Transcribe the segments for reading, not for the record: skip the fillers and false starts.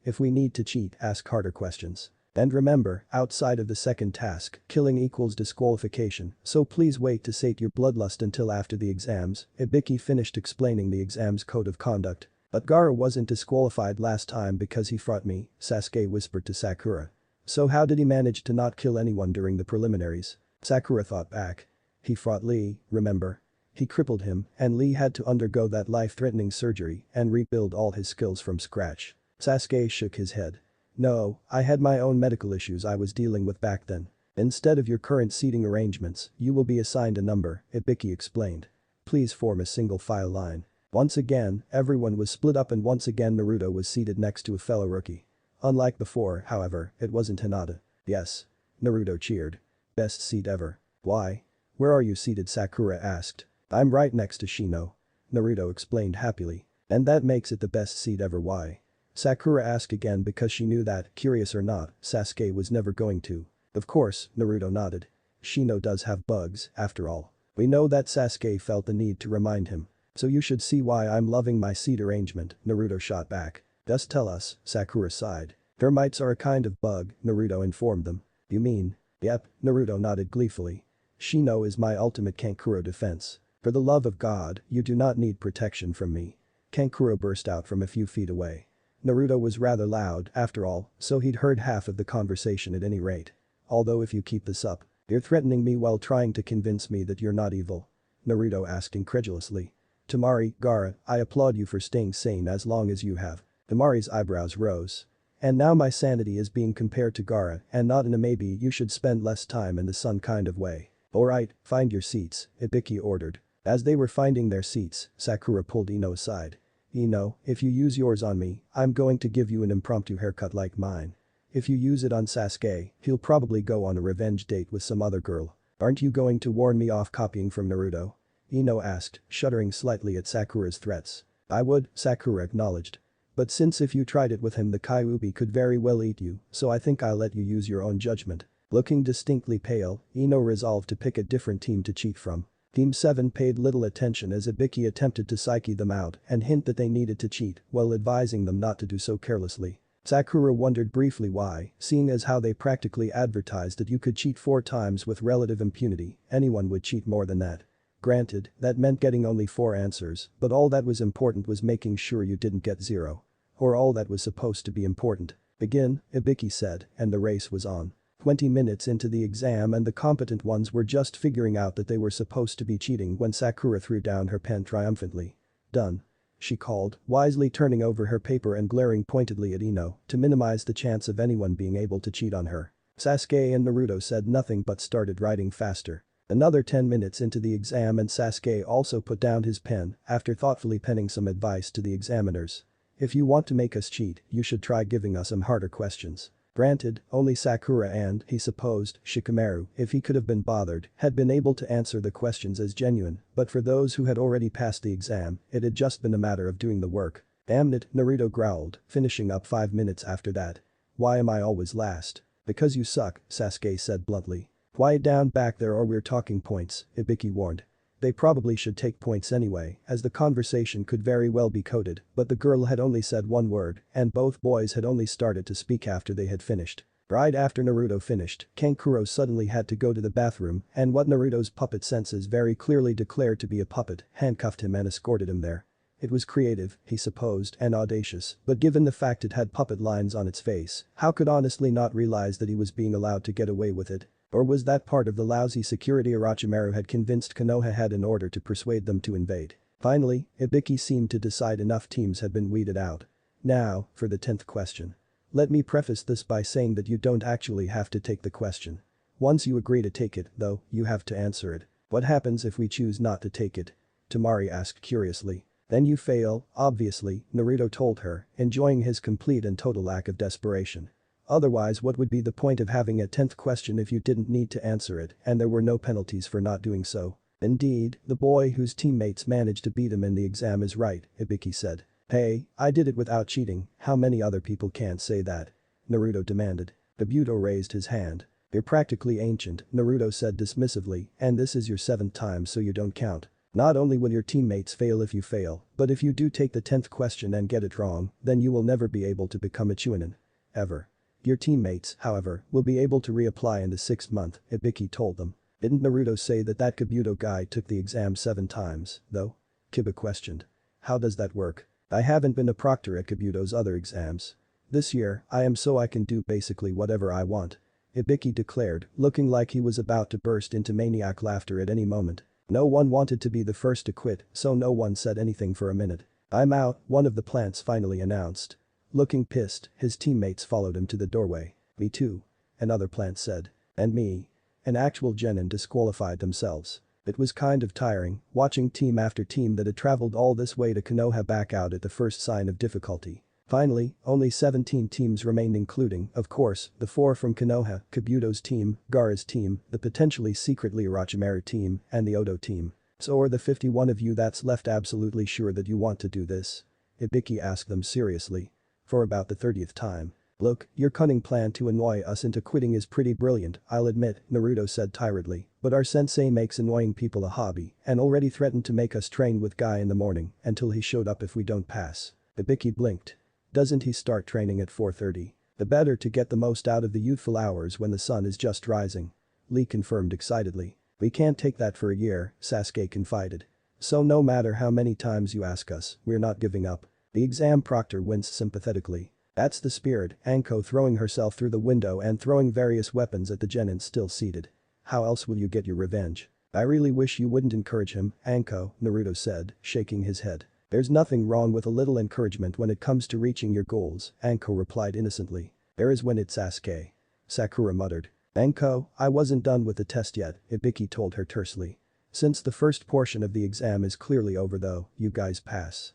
If we need to cheat, ask harder questions. And remember, outside of the second task, killing equals disqualification, so please wait to sate your bloodlust until after the exams. Ibiki finished explaining the exam's code of conduct. But Gaara wasn't disqualified last time because he fought me, Sasuke whispered to Sakura. So how did he manage to not kill anyone during the preliminaries? Sakura thought back. He fought Lee, remember? He crippled him, and Lee had to undergo that life-threatening surgery and rebuild all his skills from scratch. Sasuke shook his head. No, I had my own medical issues I was dealing with back then. Instead of your current seating arrangements, you will be assigned a number, Ibiki explained. Please form a single file line. Once again, everyone was split up and once again Naruto was seated next to a fellow rookie. Unlike before, however, it wasn't Hinata. Yes. Naruto cheered. Best seat ever. Why? Where are you seated? Sakura asked. I'm right next to Shino. Naruto explained happily. And that makes it the best seat ever. Why? Sakura asked again because she knew that, curious or not, Sasuke was never going to. Of course, Naruto nodded. Shino does have bugs, after all. We know that Sasuke felt the need to remind him. So you should see why I'm loving my seat arrangement, Naruto shot back. Just tell us, Sakura sighed. Termites are a kind of bug, Naruto informed them. You mean? Yep, Naruto nodded gleefully. Shino is my ultimate Kankuro defense. For the love of God, you do not need protection from me. Kankuro burst out from a few feet away. Naruto was rather loud, after all, so he'd heard half of the conversation at any rate. Although if you keep this up, you're threatening me while trying to convince me that you're not evil. Naruto asked incredulously. Temari, Gaara, I applaud you for staying sane as long as you have. Temari's eyebrows rose. And now my sanity is being compared to Gaara and not in a maybe you should spend less time in the sun kind of way. Alright, find your seats, Ibiki ordered. As they were finding their seats, Sakura pulled Ino aside. Ino, if you use yours on me, I'm going to give you an impromptu haircut like mine. If you use it on Sasuke, he'll probably go on a revenge date with some other girl. Aren't you going to warn me off copying from Naruto? Ino asked, shuddering slightly at Sakura's threats. I would, Sakura acknowledged. But since if you tried it with him the Kyuubi could very well eat you, so I think I'll let you use your own judgment. Looking distinctly pale, Ino resolved to pick a different team to cheat from. Team 7 paid little attention as Ibiki attempted to psyche them out and hint that they needed to cheat while advising them not to do so carelessly. Sakura wondered briefly why, seeing as how they practically advertised that you could cheat 4 times with relative impunity, anyone would cheat more than that. Granted, that meant getting only 4 answers, but all that was important was making sure you didn't get 0. Or all that was supposed to be important. Begin, Ibiki said, and the race was on. 20 minutes into the exam and the competent ones were just figuring out that they were supposed to be cheating when Sakura threw down her pen triumphantly. Done. She called, wisely turning over her paper and glaring pointedly at Ino to minimize the chance of anyone being able to cheat on her. Sasuke and Naruto said nothing but started writing faster. Another 10 minutes into the exam and Sasuke also put down his pen after thoughtfully penning some advice to the examiners. If you want to make us cheat, you should try giving us some harder questions. Granted, only Sakura and, he supposed, Shikamaru, if he could have been bothered, had been able to answer the questions as genuine, but for those who had already passed the exam, it had just been a matter of doing the work. Damn it, Naruto growled, finishing up 5 minutes after that. Why am I always last? Because you suck, Sasuke said bluntly. Quiet down back there or we're talking points, Ibiki warned. They probably should take points anyway, as the conversation could very well be coded, but the girl had only said one word, and both boys had only started to speak after they had finished. Right after Naruto finished, Kankuro suddenly had to go to the bathroom, and what Naruto's puppet senses very clearly declared to be a puppet, handcuffed him and escorted him there. It was creative, he supposed, and audacious, but given the fact it had puppet lines on its face, how could honestly not realize that he was being allowed to get away with it? Or was that part of the lousy security Orochimaru had convinced Konoha had in order to persuade them to invade? Finally, Ibiki seemed to decide enough teams had been weeded out. Now, for the 10th question. Let me preface this by saying that you don't actually have to take the question. Once you agree to take it, though, you have to answer it. What happens if we choose not to take it? Temari asked curiously. Then you fail, obviously, Naruto told her, enjoying his complete and total lack of desperation. Otherwise what would be the point of having a 10th question if you didn't need to answer it and there were no penalties for not doing so? Indeed, the boy whose teammates managed to beat him in the exam is right, Ibiki said. Hey, I did it without cheating, how many other people can't say that? Naruto demanded. Kabuto raised his hand. You're practically ancient, Naruto said dismissively, and this is your 7th time so you don't count. Not only will your teammates fail if you fail, but if you do take the 10th question and get it wrong, then you will never be able to become a genin. Ever. Your teammates, however, will be able to reapply in the 6th month, Ibiki told them. Didn't Naruto say that Kabuto guy took the exam 7 times, though? Kiba questioned. How does that work? I haven't been a proctor at Kabuto's other exams. This year, I am so I can do basically whatever I want. Ibiki declared, looking like he was about to burst into maniac laughter at any moment. No one wanted to be the first to quit, so no one said anything for a minute. I'm out, one of the plants finally announced. Looking pissed, his teammates followed him to the doorway. Me too. Another plant said. And me. An actual genin disqualified themselves. It was kind of tiring, watching team after team that had traveled all this way to Konoha back out at the first sign of difficulty. Finally, only 17 teams remained including, of course, the 4 from Konoha, Kabuto's team, Gaara's team, the potentially secretly Orochimaru team, and the Odo team. So are the 51 of you that's left absolutely sure that you want to do this? Ibiki asked them seriously. For about the 30th time. Look, your cunning plan to annoy us into quitting is pretty brilliant, I'll admit, Naruto said tiredly, but our sensei makes annoying people a hobby and already threatened to make us train with Guy in the morning until he showed up if we don't pass. Ibiki blinked. Doesn't he start training at 4:30? The better to get the most out of the youthful hours when the sun is just rising. Lee confirmed excitedly. We can't take that for a year, Sasuke confided. So no matter how many times you ask us, we're not giving up. The exam proctor winced sympathetically. That's the spirit, Anko throwing herself through the window and throwing various weapons at the genin still seated. How else will you get your revenge? I really wish you wouldn't encourage him, Anko, Naruto said, shaking his head. There's nothing wrong with a little encouragement when it comes to reaching your goals, Anko replied innocently. There is when it's Sasuke. Sakura muttered. Anko, I wasn't done with the test yet, Ibiki told her tersely. Since the first portion of the exam is clearly over though, you guys pass.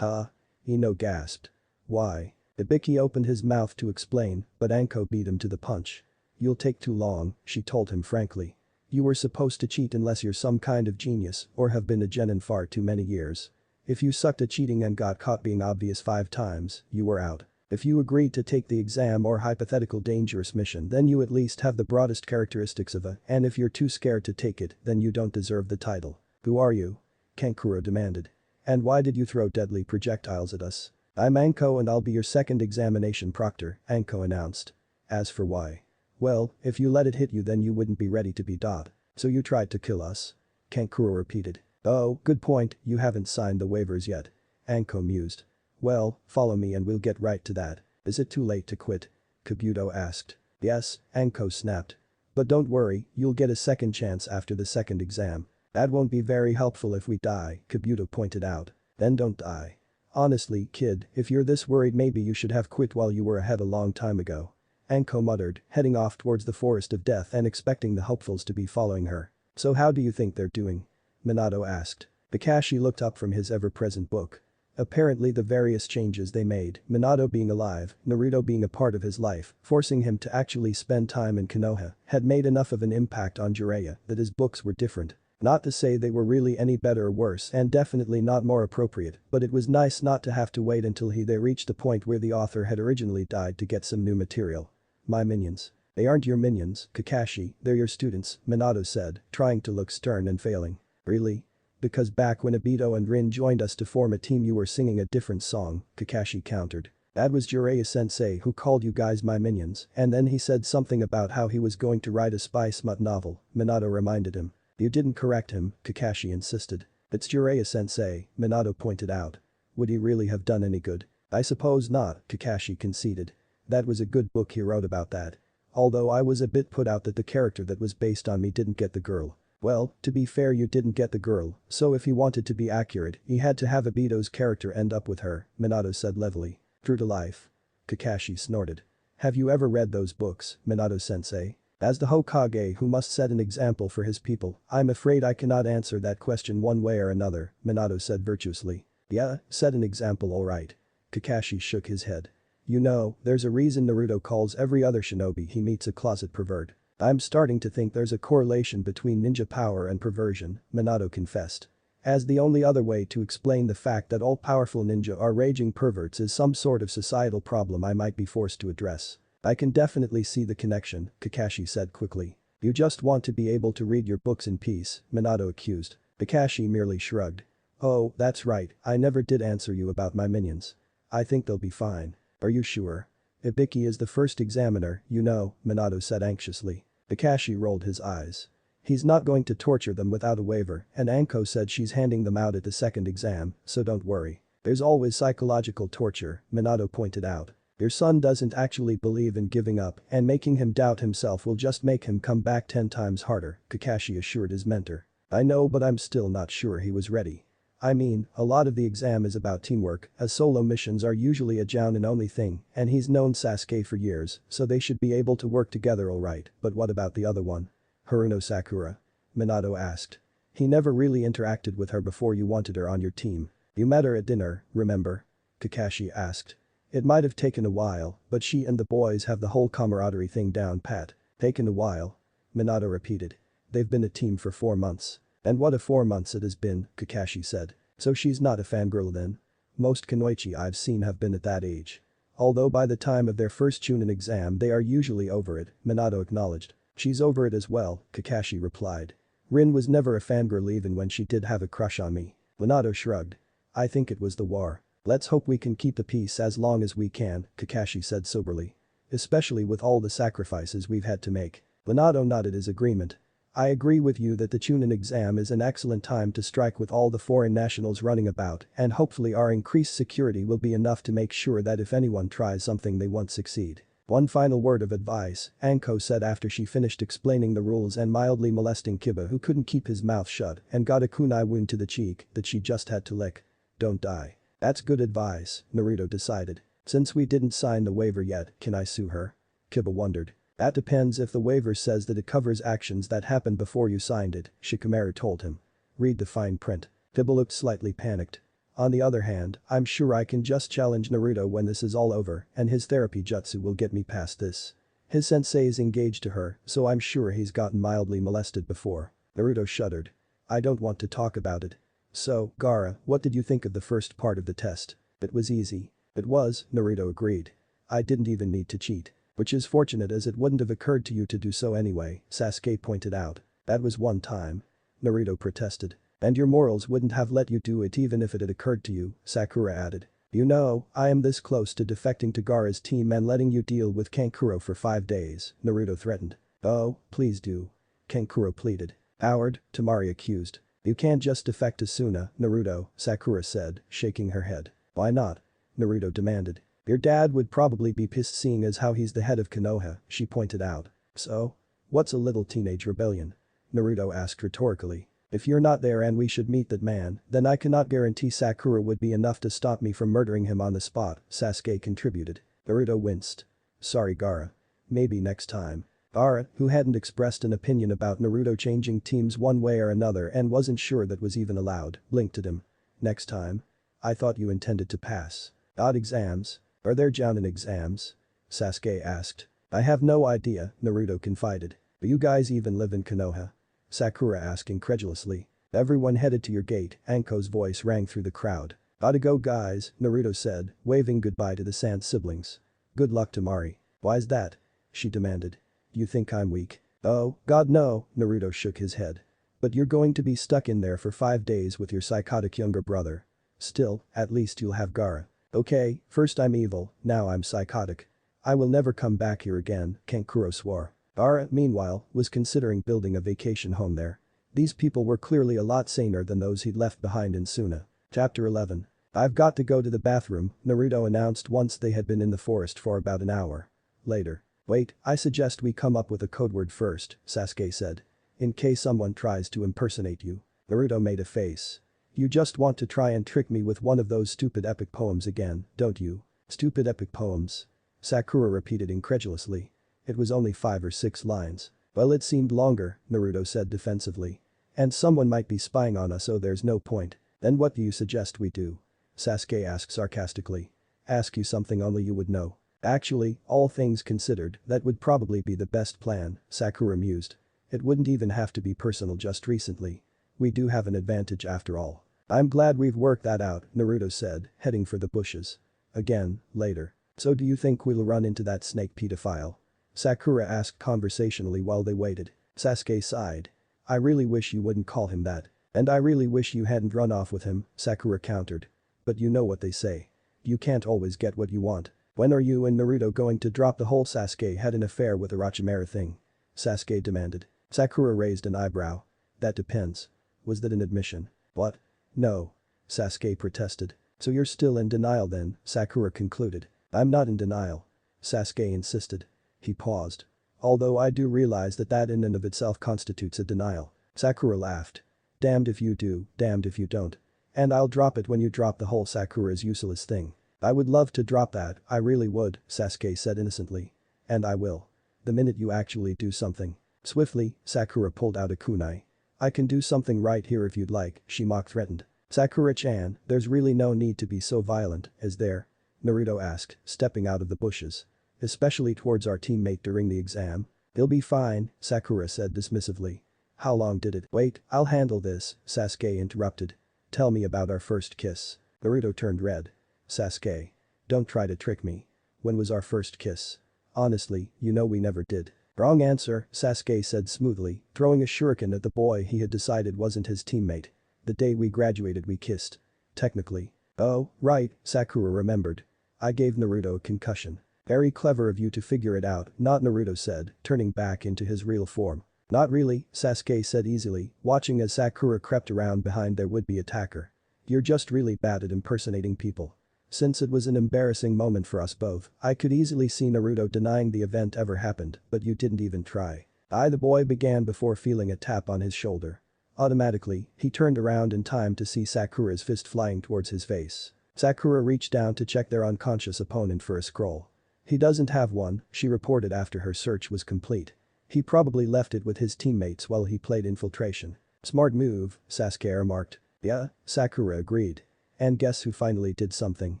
Ino gasped. Why? Ibiki opened his mouth to explain, but Anko beat him to the punch. You'll take too long, she told him frankly. You were supposed to cheat unless you're some kind of genius or have been a genin far too many years. If you sucked at cheating and got caught being obvious 5 times, you were out. If you agreed to take the exam or hypothetical dangerous mission then you at least have the broadest characteristics of a, and if you're too scared to take it then you don't deserve the title. Who are you? Kankuro demanded. And why did you throw deadly projectiles at us? I'm Anko and I'll be your second examination proctor, Anko announced. As for why? Well, if you let it hit you then you wouldn't be ready to be dot. So you tried to kill us? Kankuro repeated. Oh, good point, you haven't signed the waivers yet. Anko mused. Well, follow me and we'll get right to that. Is it too late to quit? Kabuto asked. Yes, Anko snapped. But don't worry, you'll get a second chance after the second exam. That won't be very helpful if we die, Kabuto pointed out. Then don't die. Honestly, kid, if you're this worried maybe you should have quit while you were ahead a long time ago. Anko muttered, heading off towards the forest of death and expecting the hopefuls to be following her. So how do you think they're doing? Minato asked. Kakashi looked up from his ever-present book. Apparently the various changes they made, Minato being alive, Naruto being a part of his life, forcing him to actually spend time in Konoha, had made enough of an impact on Jiraiya that his books were different. Not to say they were really any better or worse and definitely not more appropriate, but it was nice not to have to wait until they reached the point where the author had originally died to get some new material. My minions. They aren't your minions, Kakashi, they're your students, Minato said, trying to look stern and failing. Really? Because back when Obito and Rin joined us to form a team you were singing a different song, Kakashi countered. That was Jiraiya-sensei who called you guys my minions, and then he said something about how he was going to write a spy smut novel, Minato reminded him. You didn't correct him, Kakashi insisted. It's Jiraiya-sensei, Minato pointed out. Would he really have done any good? I suppose not, Kakashi conceded. That was a good book he wrote about that. Although I was a bit put out that the character that was based on me didn't get the girl. Well, to be fair you didn't get the girl, so if he wanted to be accurate, he had to have Obito's character end up with her, Minato said levelly. True to life. Kakashi snorted. Have you ever read those books, Minato-sensei? As the Hokage who must set an example for his people, I'm afraid I cannot answer that question one way or another, Minato said virtuously. Yeah, set an example alright. Kakashi shook his head. You know, there's a reason Naruto calls every other shinobi he meets a closet pervert. I'm starting to think there's a correlation between ninja power and perversion, Minato confessed. As the only other way to explain the fact that all powerful ninja are raging perverts is some sort of societal problem I might be forced to address. I can definitely see the connection, Kakashi said quickly. You just want to be able to read your books in peace, Minato accused. Kakashi merely shrugged. Oh, that's right, I never did answer you about my minions. I think they'll be fine. Are you sure? Ibiki is the first examiner, you know, Minato said anxiously. Kakashi rolled his eyes. He's not going to torture them without a waiver, and Anko said she's handing them out at the second exam, so don't worry. There's always psychological torture, Minato pointed out. Your son doesn't actually believe in giving up, and making him doubt himself will just make him come back 10 times harder, Kakashi assured his mentor. I know, but I'm still not sure he was ready. I mean, a lot of the exam is about teamwork, as solo missions are usually a jounin only thing, and he's known Sasuke for years, so they should be able to work together alright, but what about the other one? Haruno Sakura? Minato asked. He never really interacted with her before you wanted her on your team. You met her at dinner, remember? Kakashi asked. It might have taken a while, but she and the boys have the whole camaraderie thing down pat. Taken a while? Minato repeated. They've been a team for 4 months. And what a 4 months it has been, Kakashi said. So she's not a fangirl then? Most kunoichi I've seen have been at that age. Although by the time of their first Chunin exam they are usually over it, Minato acknowledged. She's over it as well, Kakashi replied. Rin was never a fangirl even when she did have a crush on me. Minato shrugged. I think it was the war. Let's hope we can keep the peace as long as we can, Kakashi said soberly. Especially with all the sacrifices we've had to make. Minato nodded his agreement. I agree with you that the Chunin exam is an excellent time to strike with all the foreign nationals running about, and hopefully our increased security will be enough to make sure that if anyone tries something they won't succeed. One final word of advice, Anko said after she finished explaining the rules and mildly molesting Kiba, who couldn't keep his mouth shut and got a kunai wound to the cheek that she just had to lick. Don't die. That's good advice, Naruto decided. Since we didn't sign the waiver yet, can I sue her? Kiba wondered. That depends if the waiver says that it covers actions that happened before you signed it, Shikamaru told him. Read the fine print. Kiba looked slightly panicked. On the other hand, I'm sure I can just challenge Naruto when this is all over and his therapy jutsu will get me past this. His sensei is engaged to her, so I'm sure he's gotten mildly molested before. Naruto shuddered. I don't want to talk about it. So, Gaara, what did you think of the first part of the test? It was easy. It was, Naruto agreed. I didn't even need to cheat. Which is fortunate as it wouldn't have occurred to you to do so anyway, Sasuke pointed out. That was one time. Naruto protested. And your morals wouldn't have let you do it even if it had occurred to you, Sakura added. You know, I am this close to defecting to Gaara's team and letting you deal with Kankuro for 5 days, Naruto threatened. Oh, please do. Kankuro pleaded. Coward, Temari accused. You can't just defect to Suna, Naruto, Sakura said, shaking her head. Why not? Naruto demanded. Your dad would probably be pissed seeing as how he's the head of Konoha, she pointed out. So? What's a little teenage rebellion? Naruto asked rhetorically. If you're not there and we should meet that man, then I cannot guarantee Sakura would be enough to stop me from murdering him on the spot, Sasuke contributed. Naruto winced. Sorry Gaara. Maybe next time. Gaara, who hadn't expressed an opinion about Naruto changing teams one way or another and wasn't sure that was even allowed, blinked at him. Next time? I thought you intended to pass. Odd exams? Are there jounin exams? Sasuke asked. I have no idea, Naruto confided. Do you guys even live in Konoha? Sakura asked incredulously. Everyone headed to your gate, Anko's voice rang through the crowd. Gotta go guys, Naruto said, waving goodbye to the Sand siblings. Good luck Temari. Why's that? She demanded. You think I'm weak? Oh, God no, Naruto shook his head. But you're going to be stuck in there for 5 days with your psychotic younger brother. Still, at least you'll have Gaara. Okay, first I'm evil, now I'm psychotic. I will never come back here again, Kankuro swore. Gaara, meanwhile, was considering building a vacation home there. These people were clearly a lot saner than those he'd left behind in Suna. Chapter 11. I've got to go to the bathroom, Naruto announced once they had been in the forest for about an hour. Later. Wait, I suggest we come up with a code word first, Sasuke said. In case someone tries to impersonate you. Naruto made a face. You just want to try and trick me with one of those stupid epic poems again, don't you? Stupid epic poems? Sakura repeated incredulously. It was only 5 or 6 lines. Well it seemed longer, Naruto said defensively. And someone might be spying on us so there's no point. Then what do you suggest we do? Sasuke asked sarcastically. Ask you something only you would know. Actually, all things considered, that would probably be the best plan, Sakura mused. It wouldn't even have to be personal just recently. We do have an advantage after all. I'm glad we've worked that out, Naruto said, heading for the bushes. Again, later. So do you think we'll run into that snake pedophile? Sakura asked conversationally while they waited. Sasuke sighed. I really wish you wouldn't call him that. And I really wish you hadn't run off with him, Sakura countered. But you know what they say. You can't always get what you want. When are you and Naruto going to drop the whole Sasuke had an affair with Orochimaru thing? Sasuke demanded. Sakura raised an eyebrow. That depends. Was that an admission? What? No. Sasuke protested. So you're still in denial then, Sakura concluded. I'm not in denial. Sasuke insisted. He paused. Although I do realize that in and of itself constitutes a denial. Sakura laughed. Damned if you do, damned if you don't. And I'll drop it when you drop the whole Sakura's useless thing. I would love to drop that, I really would, Sasuke said innocently. And I will. The minute you actually do something. Swiftly, Sakura pulled out a kunai. I can do something right here if you'd like, she mock-threatened. Sakura-chan, there's really no need to be so violent, is there? Naruto asked, stepping out of the bushes. Especially towards our teammate during the exam. He'll be fine, Sakura said dismissively. How long did it? Wait, I'll handle this, Sasuke interrupted. Tell me about our first kiss. Naruto turned red. Sasuke. Don't try to trick me. When was our first kiss? Honestly, you know we never did. Wrong answer, Sasuke said smoothly, throwing a shuriken at the boy he had decided wasn't his teammate. The day we graduated we kissed. Technically. Oh, right, Sakura remembered. I gave Naruto a concussion. Very clever of you to figure it out, not Naruto said, turning back into his real form. Not really, Sasuke said easily, watching as Sakura crept around behind their would-be attacker. You're just really bad at impersonating people. Since it was an embarrassing moment for us both, I could easily see Naruto denying the event ever happened, but you didn't even try. The boy began before feeling a tap on his shoulder. Automatically, he turned around in time to see Sakura's fist flying towards his face. Sakura reached down to check their unconscious opponent for a scroll. He doesn't have one, she reported after her search was complete. He probably left it with his teammates while he played infiltration. Smart move, Sasuke remarked. Yeah, Sakura agreed. And guess who finally did something?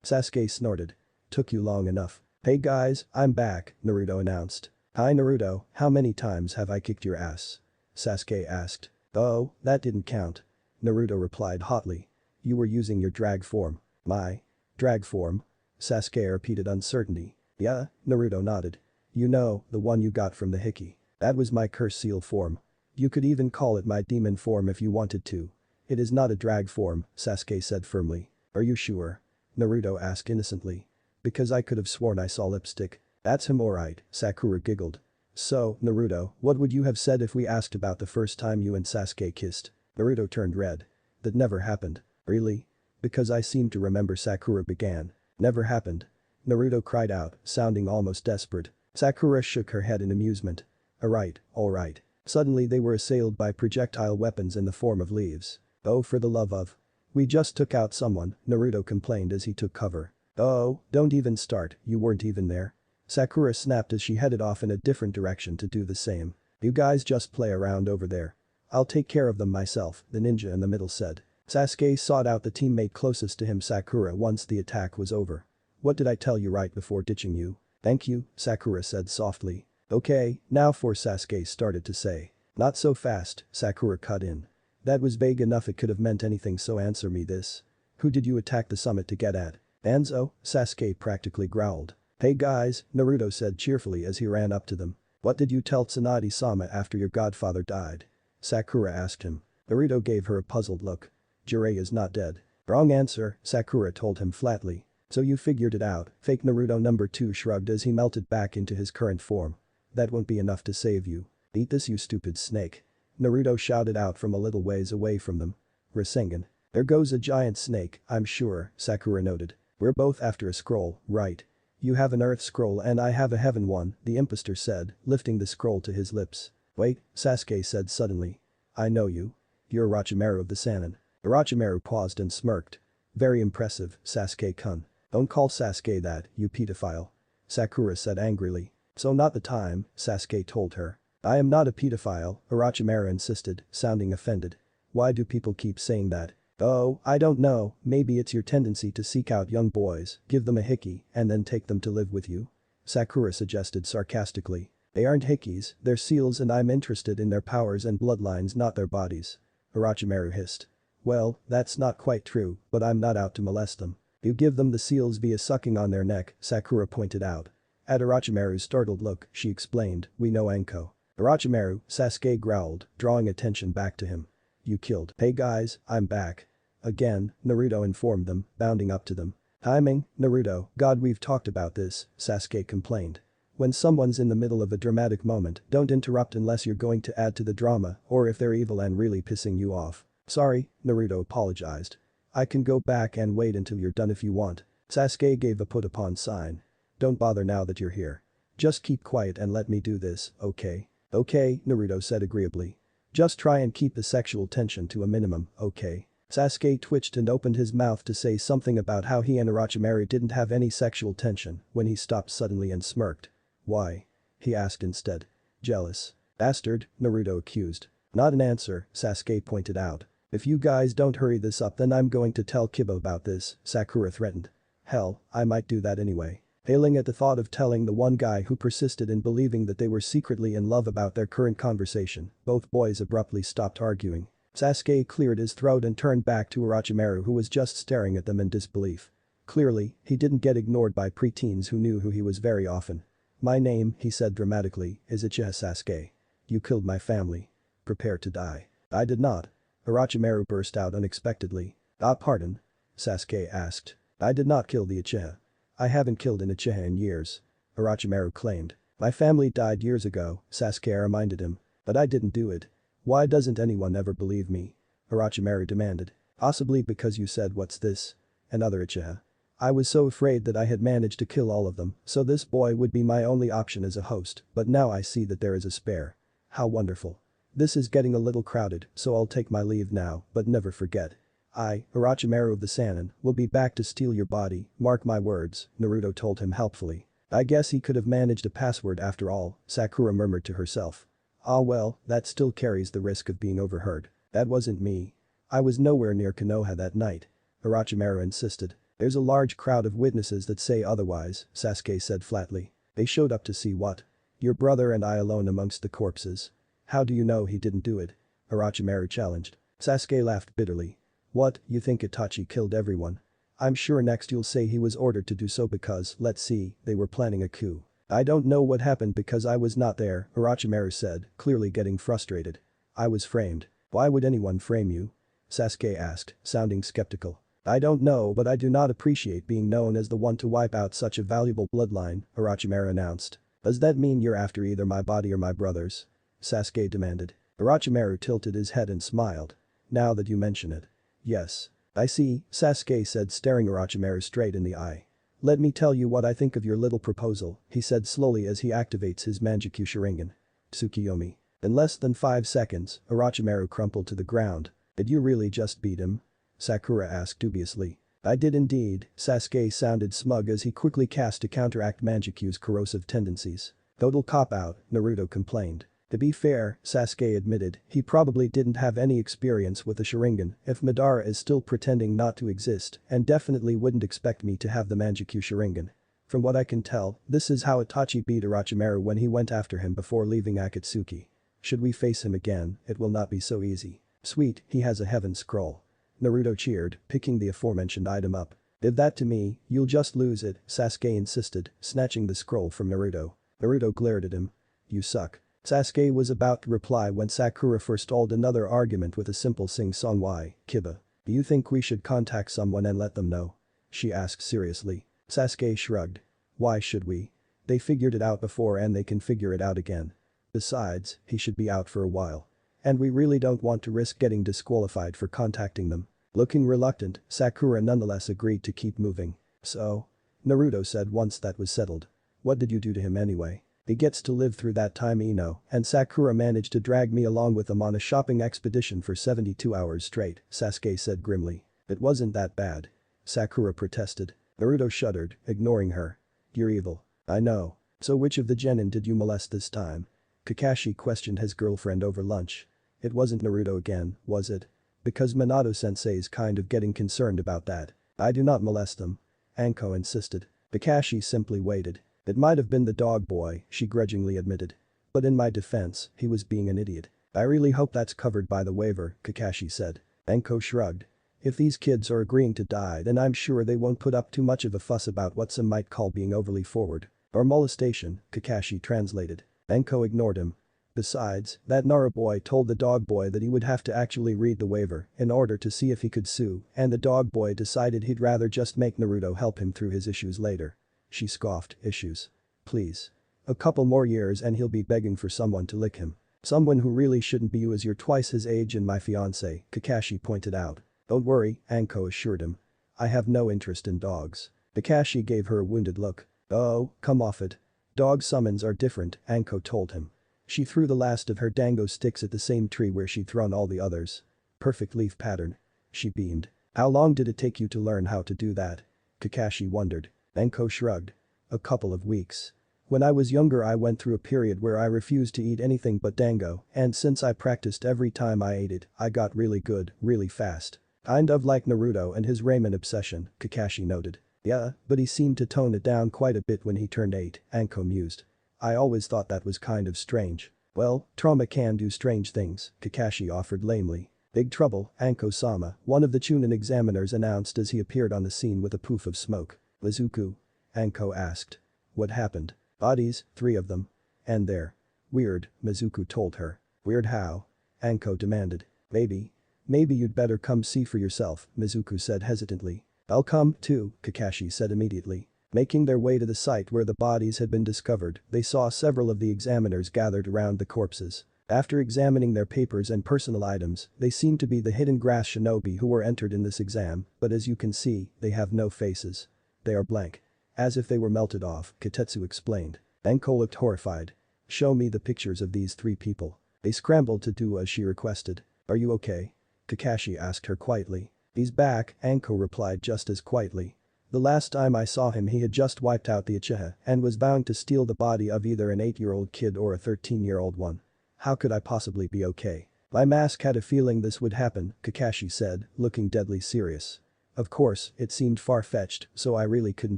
Sasuke snorted. Took you long enough. Hey guys, I'm back, Naruto announced. Hi Naruto, how many times have I kicked your ass? Sasuke asked. Oh, that didn't count. Naruto replied hotly. You were using your drag form. My drag form? Sasuke repeated uncertainty. Yeah, Naruto nodded. You know, the one you got from the Hiki. That was my curse seal form. You could even call it my demon form if you wanted to. It is not a drag form, Sasuke said firmly. Are you sure? Naruto asked innocently. Because I could have sworn I saw lipstick. That's him alright, Sakura giggled. So, Naruto, what would you have said if we asked about the first time you and Sasuke kissed? Naruto turned red. That never happened. Really? Because I seem to remember Sakura began. Never happened. Naruto cried out, sounding almost desperate. Sakura shook her head in amusement. Alright. Suddenly they were assailed by projectile weapons in the form of leaves. Oh for the love of. We just took out someone, Naruto complained as he took cover. Oh, don't even start, you weren't even there. Sakura snapped as she headed off in a different direction to do the same. You guys just play around over there. I'll take care of them myself, the ninja in the middle said. Sasuke sought out the teammate closest to him Sakura once the attack was over. What did I tell you right before ditching you? Thank you, Sakura said softly. Okay, now for Sasuke started to say. Not so fast, Sakura cut in. That was vague enough it could have meant anything so answer me this. Who did you attack the summit to get at? Anzo, Sasuke practically growled. Hey guys, Naruto said cheerfully as he ran up to them. What did you tell Tsunade-sama after your godfather died? Sakura asked him. Naruto gave her a puzzled look. Jiraiya is not dead. Wrong answer, Sakura told him flatly. So you figured it out, fake Naruto number 2 shrugged as he melted back into his current form. That won't be enough to save you. Eat this you stupid snake. Naruto shouted out from a little ways away from them. Rasengan. There goes a giant snake, I'm sure, Sakura noted. We're both after a scroll, right? You have an earth scroll and I have a heaven one, the impostor said, lifting the scroll to his lips. Wait, Sasuke said suddenly. I know you. You're Orochimaru of the Sannin. Orochimaru paused and smirked. Very impressive, Sasuke-kun. Don't call Sasuke that, you pedophile. Sakura said angrily. So not the time, Sasuke told her. I am not a pedophile, Orochimaru insisted, sounding offended. Why do people keep saying that? Oh, I don't know, maybe it's your tendency to seek out young boys, give them a hickey, and then take them to live with you. Sakura suggested sarcastically. They aren't hickeys, they're seals and I'm interested in their powers and bloodlines not their bodies. Orochimaru hissed. Well, that's not quite true, but I'm not out to molest them. You give them the seals via sucking on their neck, Sakura pointed out. At Orochimaru's startled look, she explained, we know Anko. Orochimaru, Sasuke growled, drawing attention back to him. You killed. Hey guys, I'm back. Again, Naruto informed them, bounding up to them. Timing, Naruto, God we've talked about this, Sasuke complained. When someone's in the middle of a dramatic moment, don't interrupt unless you're going to add to the drama or if they're evil and really pissing you off. Sorry, Naruto apologized. I can go back and wait until you're done if you want. Sasuke gave a put upon sign. Don't bother now that you're here. Just keep quiet and let me do this, okay? Okay, Naruto said agreeably. Just try and keep the sexual tension to a minimum, okay? Sasuke twitched and opened his mouth to say something about how he and Orochimaru didn't have any sexual tension when he stopped suddenly and smirked. Why? He asked instead. Jealous. Bastard, Naruto accused. Not an answer, Sasuke pointed out. If you guys don't hurry this up then I'm going to tell Kiba about this, Sakura threatened. Hell, I might do that anyway. Failing at the thought of telling the one guy who persisted in believing that they were secretly in love about their current conversation, both boys abruptly stopped arguing. Sasuke cleared his throat and turned back to Orochimaru who was just staring at them in disbelief. Clearly, he didn't get ignored by preteens who knew who he was very often. My name, he said dramatically, is Uchiha Sasuke. You killed my family. Prepare to die. I did not. Orochimaru burst out unexpectedly. Pardon? Sasuke asked. I did not kill the Uchiha. I haven't killed an Uchiha in years. Orochimaru claimed. My family died years ago, Sasuke reminded him. But I didn't do it. Why doesn't anyone ever believe me? Orochimaru demanded. Possibly because you said what's this? Another Uchiha. I was so afraid that I had managed to kill all of them, so this boy would be my only option as a host, but now I see that there is a spare. How wonderful. This is getting a little crowded, so I'll take my leave now, but never forget. I, Orochimaru of the Sannin, will be back to steal your body, mark my words, Naruto told him helpfully. I guess he could have managed a password after all, Sakura murmured to herself. Ah well, that still carries the risk of being overheard. That wasn't me. I was nowhere near Konoha that night. Orochimaru insisted. There's a large crowd of witnesses that say otherwise, Sasuke said flatly. They showed up to see what? Your brother and I alone amongst the corpses. How do you know he didn't do it? Orochimaru challenged. Sasuke laughed bitterly. What, you think Itachi killed everyone? I'm sure next you'll say he was ordered to do so because, let's see, they were planning a coup. I don't know what happened because I was not there, Orochimaru said, clearly getting frustrated. I was framed. Why would anyone frame you? Sasuke asked, sounding skeptical. I don't know but I do not appreciate being known as the one to wipe out such a valuable bloodline, Orochimaru announced. Does that mean you're after either my body or my brother's? Sasuke demanded. Orochimaru tilted his head and smiled. Now that you mention it. Yes. I see, Sasuke said staring Orochimaru straight in the eye. Let me tell you what I think of your little proposal, he said slowly as he activates his Manjikyu Sharingan. Tsukiyomi. In less than 5 seconds, Orochimaru crumpled to the ground. Did you really just beat him? Sakura asked dubiously. I did indeed, Sasuke sounded smug as he quickly cast to counteract Manjikyu's corrosive tendencies. Total cop-out, Naruto complained. To be fair, Sasuke admitted, he probably didn't have any experience with the Sharingan if Madara is still pretending not to exist and definitely wouldn't expect me to have the Manjikyu Sharingan. From what I can tell, this is how Itachi beat Orochimaru when he went after him before leaving Akatsuki. Should we face him again, it will not be so easy. Sweet, he has a heaven scroll. Naruto cheered, picking the aforementioned item up. Give that to me, you'll just lose it, Sasuke insisted, snatching the scroll from Naruto. Naruto glared at him. You suck. Sasuke was about to reply when Sakura forestalled another argument with a simple sing-song. Why, Kiba? Do you think we should contact someone and let them know? She asked seriously. Sasuke shrugged. Why should we? They figured it out before and they can figure it out again. Besides, he should be out for a while. And we really don't want to risk getting disqualified for contacting them. Looking reluctant, Sakura nonetheless agreed to keep moving. So? Naruto said once that was settled. What did you do to him anyway? He gets to live through that time, and Sakura managed to drag me along with them on a shopping expedition for 72 hours straight, Sasuke said grimly. It wasn't that bad. Sakura protested. Naruto shuddered, ignoring her. You're evil. I know. So which of the genin did you molest this time? Kakashi questioned his girlfriend over lunch. It wasn't Naruto again, was it? Because Minato-sensei's kind of getting concerned about that. I do not molest them. Anko insisted. Kakashi simply waited. It might have been the dog boy, she grudgingly admitted. But in my defense, he was being an idiot. I really hope that's covered by the waiver, Kakashi said. Anko shrugged. If these kids are agreeing to die then I'm sure they won't put up too much of a fuss about what some might call being overly forward. Or molestation, Kakashi translated. Anko ignored him. Besides, that Nara boy told the dog boy that he would have to actually read the waiver in order to see if he could sue, and the dog boy decided he'd rather just make Naruto help him through his issues later. She scoffed, issues. Please. A couple more years and he'll be begging for someone to lick him. Someone who really shouldn't be you as you're twice his age and my fiancé, Kakashi pointed out. Don't worry, Anko assured him. I have no interest in dogs. Kakashi gave her a wounded look. Oh, come off it. Dog summons are different, Anko told him. She threw the last of her dango sticks at the same tree where she'd thrown all the others. Perfect leaf pattern. She beamed. How long did it take you to learn how to do that? Kakashi wondered. Anko shrugged. A couple of weeks. When I was younger I went through a period where I refused to eat anything but dango, and since I practiced every time I ate it, I got really good, really fast. Kind of like Naruto and his ramen obsession, Kakashi noted. Yeah, but he seemed to tone it down quite a bit when he turned 8, Anko mused. I always thought that was kind of strange. Well, trauma can do strange things, Kakashi offered lamely. Big trouble, Anko-sama, one of the Chunin examiners announced as he appeared on the scene with a poof of smoke. Izuku? Anko asked. What happened? Bodies, 3 of them. And there. Weird, Mizuku told her. Weird how? Anko demanded. Maybe you'd better come see for yourself, Mizuku said hesitantly. I'll come, too, Kakashi said immediately. Making their way to the site where the bodies had been discovered, they saw several of the examiners gathered around the corpses. After examining their papers and personal items, they seemed to be the hidden grass shinobi who were entered in this exam, but as you can see, they have no faces. They are blank. As if they were melted off, Katetsu explained. Anko looked horrified. Show me the pictures of these 3 people. They scrambled to do as she requested. Are you okay? Kakashi asked her quietly. He's back, Anko replied just as quietly. The last time I saw him he had just wiped out the Uchiha and was bound to steal the body of either an 8-year-old kid or a 13-year-old one. How could I possibly be okay? My mask had a feeling this would happen, Kakashi said, looking deadly serious. Of course, it seemed far-fetched, so I really couldn't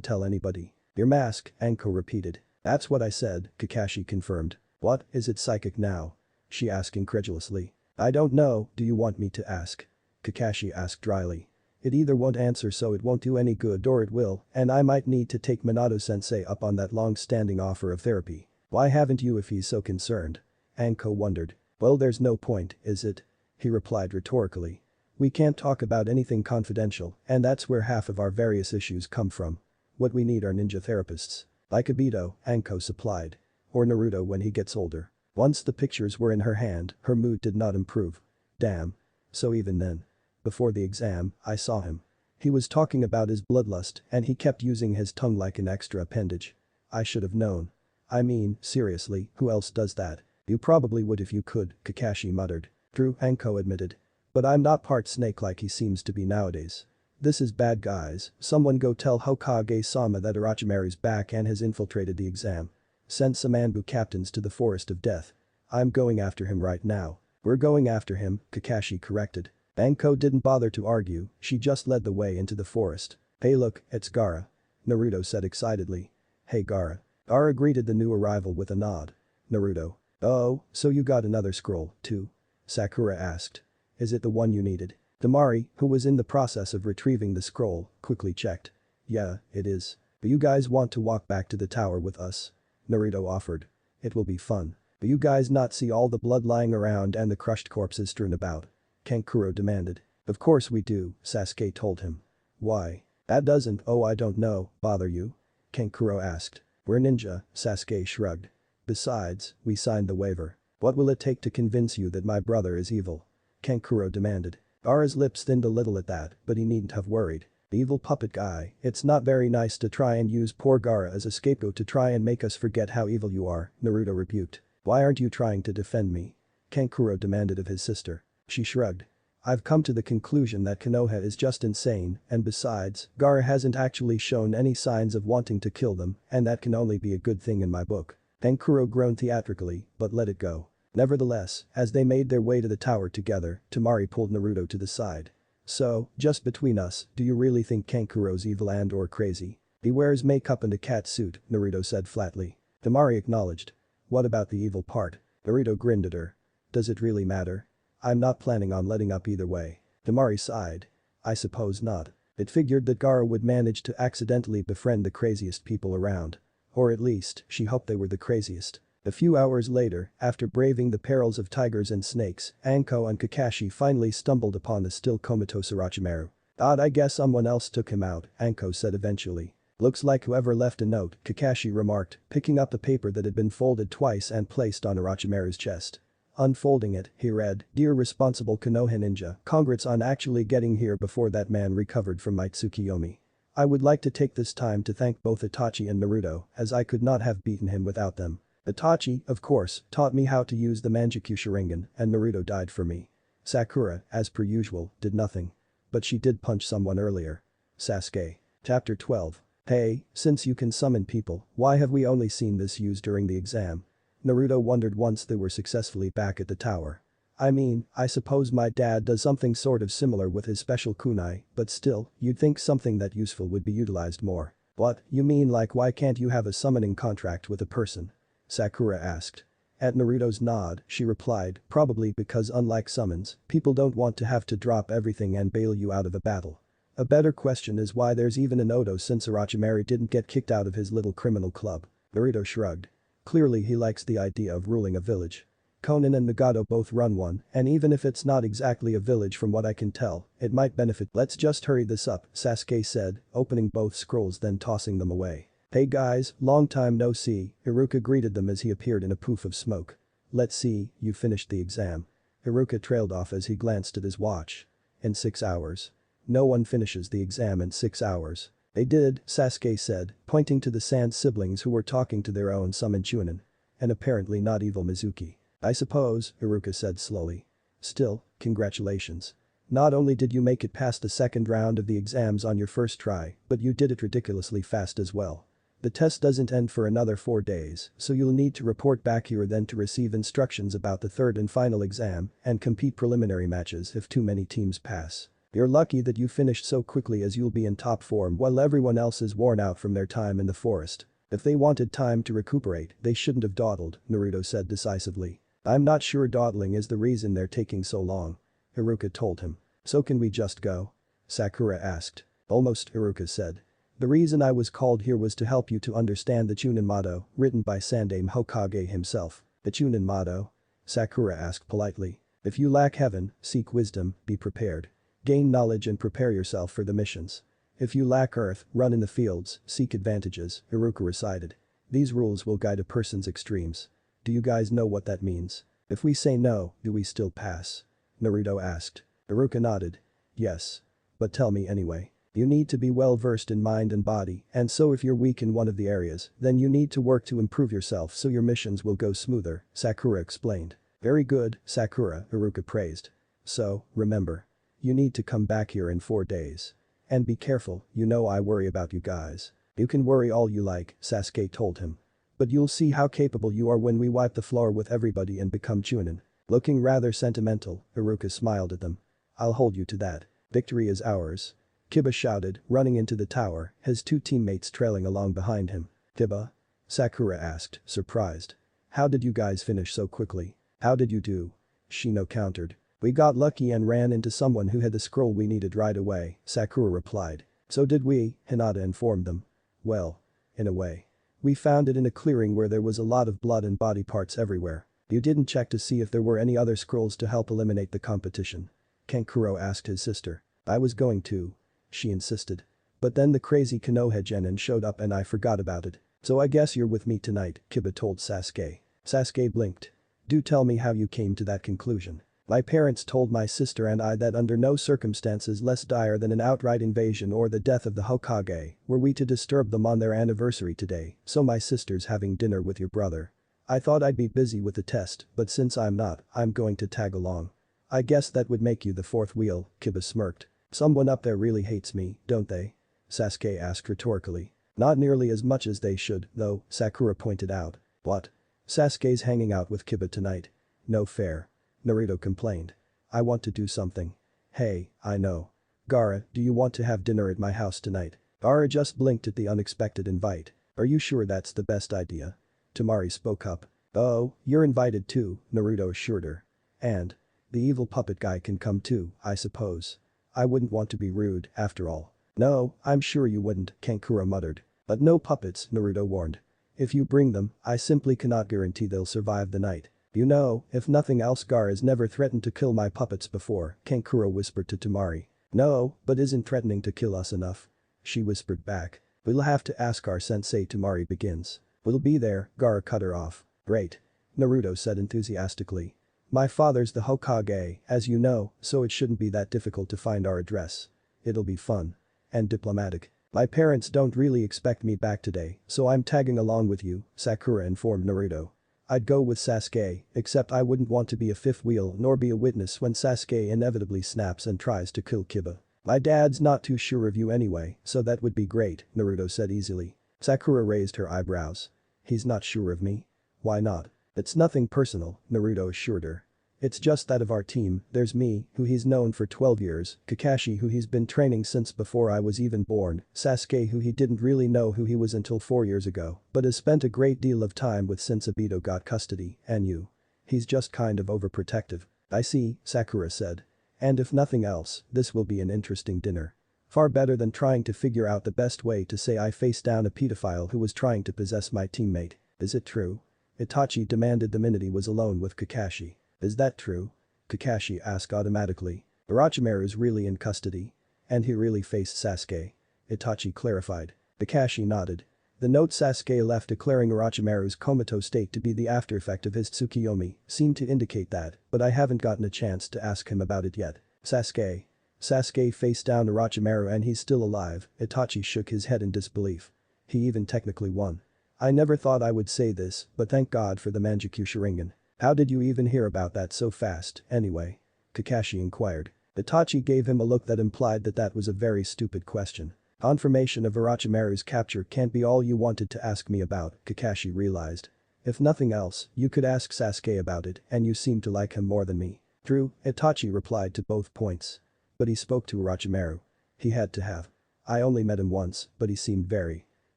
tell anybody. Your mask, Anko repeated. That's what I said, Kakashi confirmed. What, is it psychic now? She asked incredulously. I don't know, do you want me to ask? Kakashi asked dryly. It either won't answer so it won't do any good or it will, and I might need to take Minato-sensei up on that long-standing offer of therapy. Why haven't you if he's so concerned? Anko wondered. Well there's no point, is it? He replied rhetorically. We can't talk about anything confidential, and that's where half of our various issues come from. What we need are ninja therapists. Like Obito, Anko supplied. Or Naruto when he gets older. Once the pictures were in her hand, her mood did not improve. Damn. So even then. Before the exam, I saw him. He was talking about his bloodlust and he kept using his tongue like an extra appendage. I should have known. I mean, seriously, who else does that? You probably would if you could, Kakashi muttered. True, Anko admitted. But I'm not part snake like he seems to be nowadays. This is bad guys, someone go tell Hokage-sama that Orochimaru's back and has infiltrated the exam. Send some Anbu captains to the Forest of Death. I'm going after him right now. We're going after him, Kakashi corrected. Anko didn't bother to argue, she just led the way into the forest. Hey look, it's Gaara. Naruto said excitedly. Hey Gaara. Gaara greeted the new arrival with a nod. Naruto. Oh, so you got another scroll, too? Sakura asked. Is it the one you needed? Temari, who was in the process of retrieving the scroll, quickly checked. Yeah, it is. But you guys want to walk back to the tower with us? Naruto offered. It will be fun. But you guys not see all the blood lying around and the crushed corpses strewn about? Kankuro demanded. Of course we do, Sasuke told him. Why? That doesn't, oh I don't know, bother you? Kankuro asked. We're ninja, Sasuke shrugged. Besides, we signed the waiver. What will it take to convince you that my brother is evil? Kankuro demanded. Gaara's lips thinned a little at that, but he needn't have worried. The evil puppet guy, it's not very nice to try and use poor Gaara as a scapegoat to try and make us forget how evil you are, Naruto rebuked. Why aren't you trying to defend me? Kankuro demanded of his sister. She shrugged. I've come to the conclusion that Konoha is just insane, and besides, Gaara hasn't actually shown any signs of wanting to kill them, and that can only be a good thing in my book. Kankuro groaned theatrically, but let it go. Nevertheless, as they made their way to the tower together, Temari pulled Naruto to the side. So, just between us, do you really think Kankuro's evil and or crazy? He wears makeup and a cat suit, Naruto said flatly. Temari acknowledged. What about the evil part? Naruto grinned at her. Does it really matter? I'm not planning on letting up either way. Temari sighed. I suppose not. It figured that Gaara would manage to accidentally befriend the craziest people around. Or at least, she hoped they were the craziest. A few hours later, after braving the perils of tigers and snakes, Anko and Kakashi finally stumbled upon the still comatose Orochimaru. "Odd, I guess someone else took him out," Anko said eventually. "Looks like whoever left a note," Kakashi remarked, picking up the paper that had been folded twice and placed on Orochimaru's chest. Unfolding it, he read, "Dear responsible Konoha ninja, congrats on actually getting here before that man recovered from my Tsukiyomi. I would like to take this time to thank both Itachi and Naruto, as I could not have beaten him without them. Itachi, of course, taught me how to use the Manjikyu Sharingan, and Naruto died for me. Sakura, as per usual, did nothing. But she did punch someone earlier." Sasuke. Chapter 12. "Hey, since you can summon people, why have we only seen this used during the exam?" Naruto wondered once they were successfully back at the tower. "I mean, I suppose my dad does something sort of similar with his special kunai, but still, you'd think something that useful would be utilized more." "What, you mean like why can't you have a summoning contract with a person?" Sakura asked. At Naruto's nod, she replied, "Probably because unlike summons, people don't want to have to drop everything and bail you out of a battle. A better question is why there's even an Odo since Orochimaru didn't get kicked out of his little criminal club." Naruto shrugged. Clearly he likes the idea of ruling a village. Konan and Nagato both run one, and even if it's not exactly a village from what I can tell, it might benefit. "Let's just hurry this up," Sasuke said, opening both scrolls then tossing them away. "Hey guys, long time no see," Iruka greeted them as he appeared in a poof of smoke. "Let's see, you finished the exam." Iruka trailed off as he glanced at his watch. "In 6 hours. No one finishes the exam in 6 hours." "They did," Sasuke said, pointing to the Sand siblings who were talking to their own summoned Chunin. "And apparently not evil Mizuki." "I suppose," Iruka said slowly. "Still, congratulations. Not only did you make it past the second round of the exams on your first try, but you did it ridiculously fast as well. The test doesn't end for another 4 days, so you'll need to report back here then to receive instructions about the third and final exam and compete preliminary matches if too many teams pass. You're lucky that you finished so quickly as you'll be in top form while everyone else is worn out from their time in the forest. If they wanted time to recuperate, they shouldn't have dawdled," Naruto said decisively. "I'm not sure dawdling is the reason they're taking so long," Iruka told him. "So can we just go?" Sakura asked. "Almost," Iruka said. "The reason I was called here was to help you to understand the Chunin motto, written by Sandaime Hokage himself." "The Chunin motto?" Sakura asked politely. "If you lack heaven, seek wisdom, be prepared. Gain knowledge and prepare yourself for the missions. If you lack earth, run in the fields, seek advantages," Iruka recited. "These rules will guide a person's extremes. Do you guys know what that means? If we say no, do we still pass?" Naruto asked. Iruka nodded. "Yes. But tell me anyway. You need to be well versed in mind and body, and so if you're weak in one of the areas, then you need to work to improve yourself so your missions will go smoother," Sakura explained. "Very good, Sakura," Iruka praised. "So, remember. You need to come back here in 4 days. And be careful, you know I worry about you guys." "You can worry all you like," Sasuke told him. "But you'll see how capable you are when we wipe the floor with everybody and become Chunin." Looking rather sentimental, Iruka smiled at them. "I'll hold you to that. Victory is ours." Kiba shouted, running into the tower, his 2 teammates trailing along behind him. "Kiba?" Sakura asked, surprised. "How did you guys finish so quickly? How did you do?" Shino countered. "We got lucky and ran into someone who had the scroll we needed right away," Sakura replied. "So did we," Hinata informed them. "Well. In a way. We found it in a clearing where there was a lot of blood and body parts everywhere." "You didn't check to see if there were any other scrolls to help eliminate the competition?" Kankuro asked his sister. "I was going to," she insisted. "But then the crazy Konoha genin showed up and I forgot about it. So I guess you're with me tonight," Kiba told Sasuke. Sasuke blinked. "Do tell me how you came to that conclusion." "My parents told my sister and I that under no circumstances less dire than an outright invasion or the death of the Hokage were we to disturb them on their anniversary today, so my sister's having dinner with your brother. I thought I'd be busy with the test, but since I'm not, I'm going to tag along." "I guess that would make you the fourth wheel," Kiba smirked. "Someone up there really hates me, don't they?" Sasuke asked rhetorically. "Not nearly as much as they should, though," Sakura pointed out. "What? Sasuke's hanging out with Kiba tonight. No fair." Naruto complained. "I want to do something." "Hey, I know. Gaara, do you want to have dinner at my house tonight?" Gaara just blinked at the unexpected invite. "Are you sure that's the best idea?" Tamari spoke up. "Oh, you're invited too," Naruto assured her. "And the evil puppet guy can come too, I suppose. I wouldn't want to be rude, after all." "No, I'm sure you wouldn't," Kankuro muttered. "But no puppets," Naruto warned. If you bring them, I simply cannot guarantee they'll survive the night. You know, if nothing else Gar has never threatened to kill my puppets before, Kankuro whispered to Tamari. No, but isn't threatening to kill us enough? She whispered back. We'll have to ask our sensei. Tamari begins. We'll be there, Gar cut her off. Great. Naruto said enthusiastically. My father's the Hokage, as you know, so it shouldn't be that difficult to find our address. It'll be fun. And diplomatic. My parents don't really expect me back today, so I'm tagging along with you, Sakura informed Naruto. I'd go with Sasuke, except I wouldn't want to be a fifth wheel nor be a witness when Sasuke inevitably snaps and tries to kill Kiba. My dad's not too sure of you anyway, so that would be great, Naruto said easily. Sakura raised her eyebrows. He's not sure of me? Why not? It's nothing personal, Naruto assured her. It's just that of our team, there's me, who he's known for 12 years, Kakashi who he's been training since before I was even born, Sasuke who he didn't really know who he was until 4 years ago, but has spent a great deal of time with since Obito got custody, and you. He's just kind of overprotective. I see, Sakura said. And if nothing else, this will be an interesting dinner. Far better than trying to figure out the best way to say I faced down a pedophile who was trying to possess my teammate. Is it true? Itachi demanded the minute he was alone with Kakashi. Is that true? Kakashi asked automatically. Orochimaru's really in custody. And he really faced Sasuke. Itachi clarified. Kakashi nodded. The note Sasuke left declaring Orochimaru's comatose state to be the after effect of his Tsukiyomi seemed to indicate that, but I haven't gotten a chance to ask him about it yet. Sasuke. Sasuke faced down Orochimaru and he's still alive, Itachi shook his head in disbelief. He even technically won. I never thought I would say this, but thank God for the Manjikyu Sharingan. How did you even hear about that so fast, anyway? Kakashi inquired. Itachi gave him a look that implied that that was a very stupid question. Confirmation of Orochimaru's capture can't be all you wanted to ask me about, Kakashi realized. If nothing else, you could ask Sasuke about it and you seem to like him more than me. True, Itachi replied to both points. But he spoke to Orochimaru. He had to have. I only met him once, but he seemed very